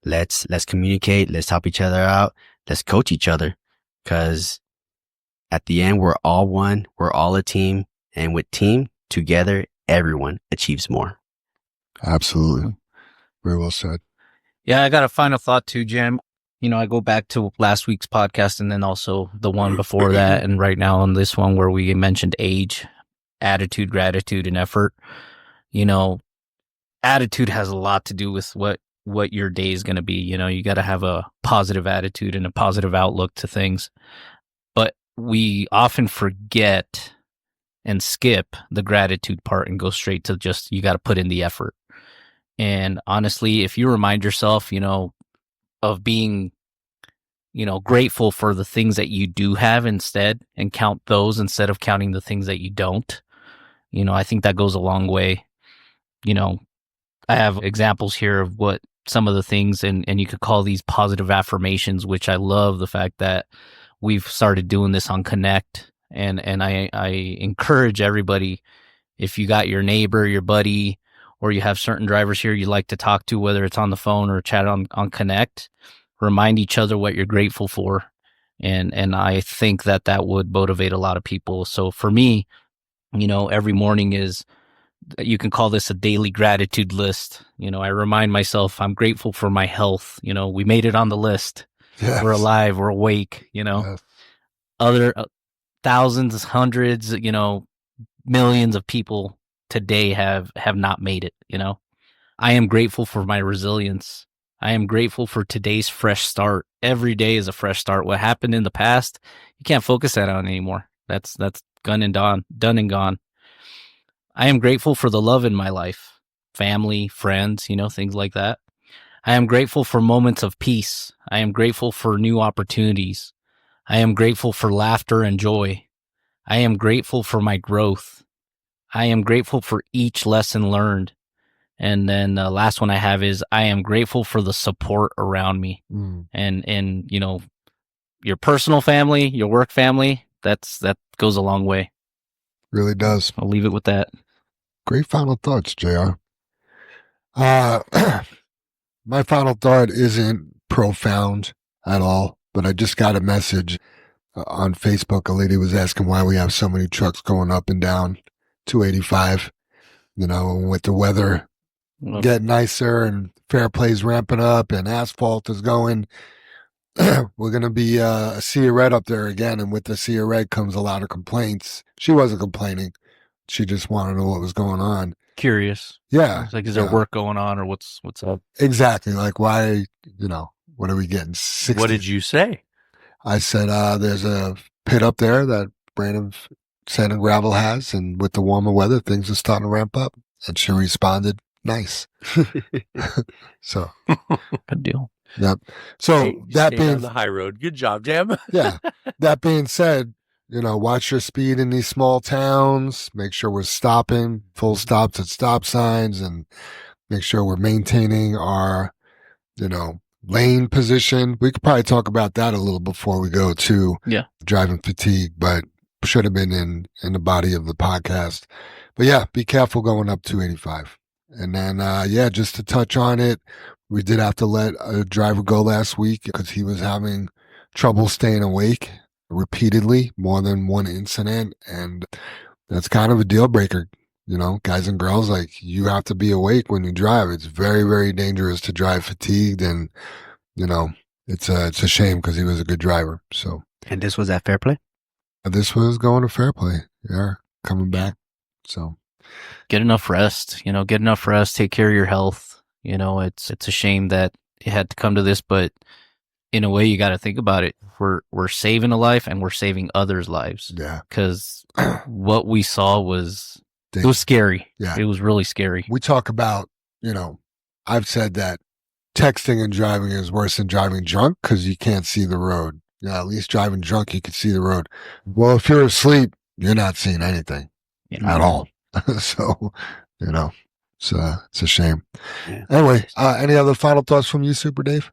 [SPEAKER 4] Let's communicate. Let's help each other out. Let's coach each other, because at the end, we're all one. We're all a team. And with team together, everyone achieves more.
[SPEAKER 2] Absolutely. Very well said.
[SPEAKER 3] Yeah, I got a final thought too, Jam. You know, I go back to last week's podcast and then also the one before that. And right now on this one where we mentioned age, attitude, gratitude, and effort. You know, attitude has a lot to do with what your day is going to be. You know, you got to have a positive attitude and a positive outlook to things. But we often forget and skip the gratitude part and go straight to just, you got to put in the effort. And honestly, if you remind yourself, you know, of being, you know, grateful for the things that you do have instead and count those instead of counting the things that you don't, you know, I think that goes a long way. You know, I have examples here of what some of the things, and you could call these positive affirmations, which I love the fact that we've started doing this on Connect. And I encourage everybody, if you got your neighbor, your buddy, or you have certain drivers here you like to talk to, whether it's on the phone or chat on Connect, remind each other what you're grateful for. And I think that would motivate a lot of people. So for me, you know, every morning you can call this a daily gratitude list. You know, I remind myself I'm grateful for my health. You know, we made it on the list.
[SPEAKER 2] Yes.
[SPEAKER 3] We're alive. We're awake, you know.
[SPEAKER 2] Yes.
[SPEAKER 3] Other thousands, hundreds, you know, millions of people today have not made it, you know. I am grateful for my resilience. I am grateful for today's fresh start. Every day is a fresh start. What happened in the past, you can't focus that on anymore. That's done and gone. I am grateful for the love in my life, family, friends, you know, things like that. I am grateful for moments of peace. I am grateful for new opportunities. I am grateful for laughter and joy. I am grateful for my growth. I am grateful for each lesson learned. And then the last one I have is I am grateful for the support around me. And you know, your personal family, your work family, that goes a long way.
[SPEAKER 2] Really does.
[SPEAKER 3] I'll leave it with that.
[SPEAKER 2] Great final thoughts, JR. My final thought isn't profound at all, but I just got a message on Facebook. A lady was asking why we have so many trucks going up and down 285. You know, with the weather getting nicer and Fairplay's ramping up and asphalt is going, we're going to be a sea of red up there again. And with the sea of red comes a lot of complaints. She wasn't complaining. She just wanted to know what was going on.
[SPEAKER 3] Curious.
[SPEAKER 2] Yeah.
[SPEAKER 3] It's like, is there work going on or what's up?
[SPEAKER 2] Exactly. Like, why, you know, what are we getting? 60?
[SPEAKER 5] What did you say?
[SPEAKER 2] I said, there's a pit up there that Brandon Sand and Gravel has. And with the warmer weather, things are starting to ramp up. And she responded, nice. So.
[SPEAKER 3] Good deal.
[SPEAKER 2] Yep. So
[SPEAKER 5] Hey,
[SPEAKER 2] that
[SPEAKER 5] stayed
[SPEAKER 2] being
[SPEAKER 5] on the high road. Good job, Jam.
[SPEAKER 2] yeah. That being said, you know, watch your speed in these small towns. Make sure we're stopping, full stops at stop signs, and make sure we're maintaining our, you know, lane position. We could probably talk about that a little before we go to driving fatigue, but should have been in the body of the podcast. But yeah, be careful going up 285. And then, just to touch on it, we did have to let a driver go last week because he was having trouble staying awake repeatedly, more than one incident. And that's kind of a deal breaker. You know, guys and girls, like, you have to be awake when you drive. It's very, very dangerous to drive fatigued. And, you know, it's a shame because he was a good driver. So.
[SPEAKER 4] And this was at Fair Play?
[SPEAKER 2] This was going to Fair Play. Yeah, coming back. So.
[SPEAKER 3] Get enough rest, get enough rest, take care of your health. It's a shame that it had to come to this, but in a way you got to think about it. We're saving a life and we're saving others' lives.
[SPEAKER 2] Yeah.
[SPEAKER 3] Cause what we saw it was scary.
[SPEAKER 2] Yeah.
[SPEAKER 3] It was really scary.
[SPEAKER 2] We talk about, I've said that texting and driving is worse than driving drunk because you can't see the road. Yeah. At least driving drunk, you can see the road. Well, if you're asleep, you're not seeing anything at all. So, it's a shame.
[SPEAKER 4] Yeah.
[SPEAKER 2] Anyway, any other final thoughts from you, Super Dave?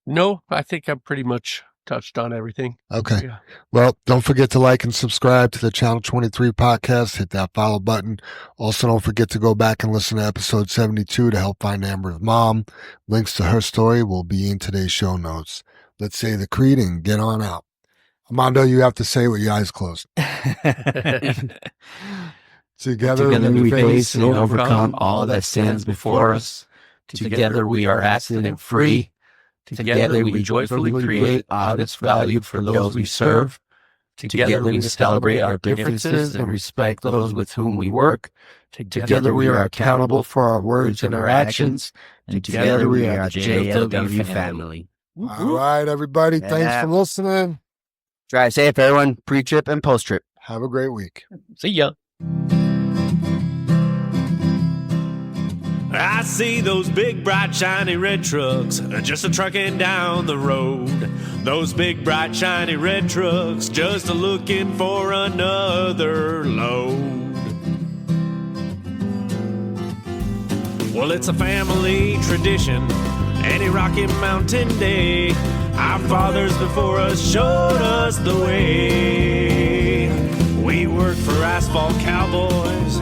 [SPEAKER 5] No, I think I pretty much touched on everything.
[SPEAKER 2] Okay.
[SPEAKER 5] Yeah.
[SPEAKER 2] Well, don't forget to like and subscribe to the Channel 23 podcast. Hit that follow button. Also, don't forget to go back and listen to episode 72 to help find Amber's mom. Links to her story will be in today's show notes. Let's say the creed and get on out. Armando, you have to say it with your eyes closed. Together
[SPEAKER 3] we face and overcome all that stands before us. Together we are accident free. Together we joyfully create all that's valued for those we serve. Together we celebrate our differences and respect those with whom we work. Together we are accountable for our words and our actions. And together we are the JLW family.
[SPEAKER 2] All right, everybody.
[SPEAKER 4] Yeah.
[SPEAKER 2] Thanks for listening.
[SPEAKER 4] Drive safe, everyone. Pre-trip and post-trip.
[SPEAKER 2] Have a great week.
[SPEAKER 3] See ya.
[SPEAKER 1] I see those big, bright, shiny red trucks just a-trucking down the road. Those big, bright, shiny red trucks just a-looking for another load. Well, it's a family tradition, any Rocky Mountain day. Our fathers before us showed us the way. We worked for asphalt cowboys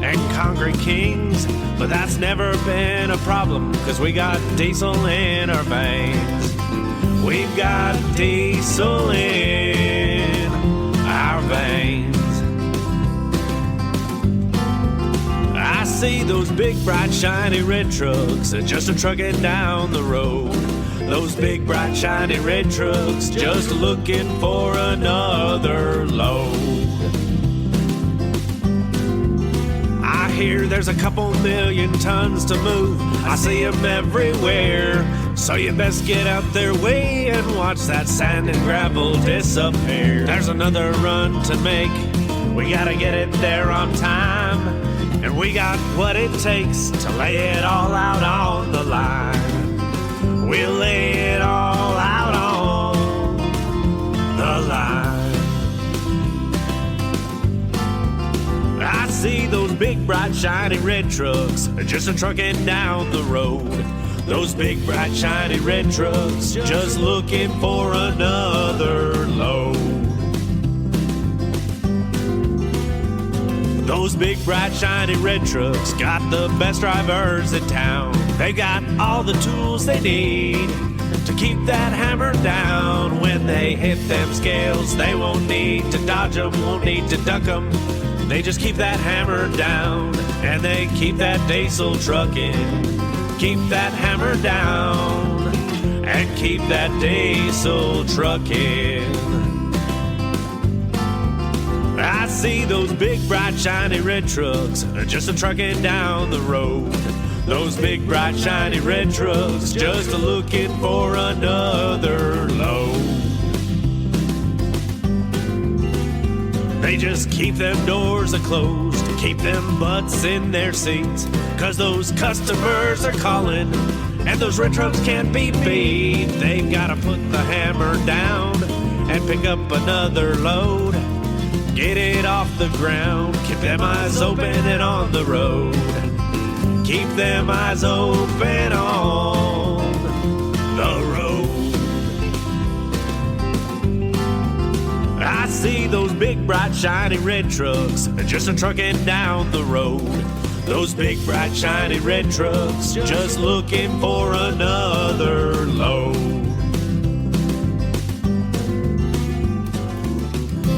[SPEAKER 1] and concrete kings, but that's never been a problem, cause we got diesel in our veins. We've got diesel in our veins. I see those big, bright, shiny red trucks just a-trucking down the road. Those big, bright, shiny red trucks just looking for another load. I hear there's a couple million tons to move. I see them everywhere. So you best get out their way and watch that sand and gravel disappear. There's another run to make. We gotta get it there on time. And we got what it takes to lay it all out on the line. We'll lay it all out on the line. I see those big, bright, shiny red trucks just a-trucking down the road. Those big, bright, shiny red trucks just looking for another load. Those big, bright, shiny red trucks got the best drivers in town. They got all the tools they need to keep that hammer down. When they hit them scales, they won't need to dodge them, won't need to duck them. They just keep that hammer down, and they keep that diesel trucking. Keep that hammer down, and keep that diesel trucking. I see those big, bright, shiny red trucks just a-trucking down the road. Those big, bright, shiny red trucks just a-looking for another load. They just keep them doors a-closed, keep them butts in their seats, cause those customers are calling, and those red trucks can't be beat. They've gotta put the hammer down and pick up another load. Get it off the ground, keep them eyes open and on the road. Keep them eyes open on the road. I see those big, bright, shiny red trucks just a-trucking down the road. Those big, bright, shiny red trucks just looking for another load.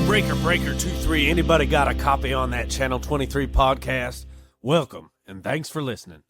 [SPEAKER 1] Breaker 23, anybody got a copy on that Channel 23 podcast? Welcome, and thanks for listening.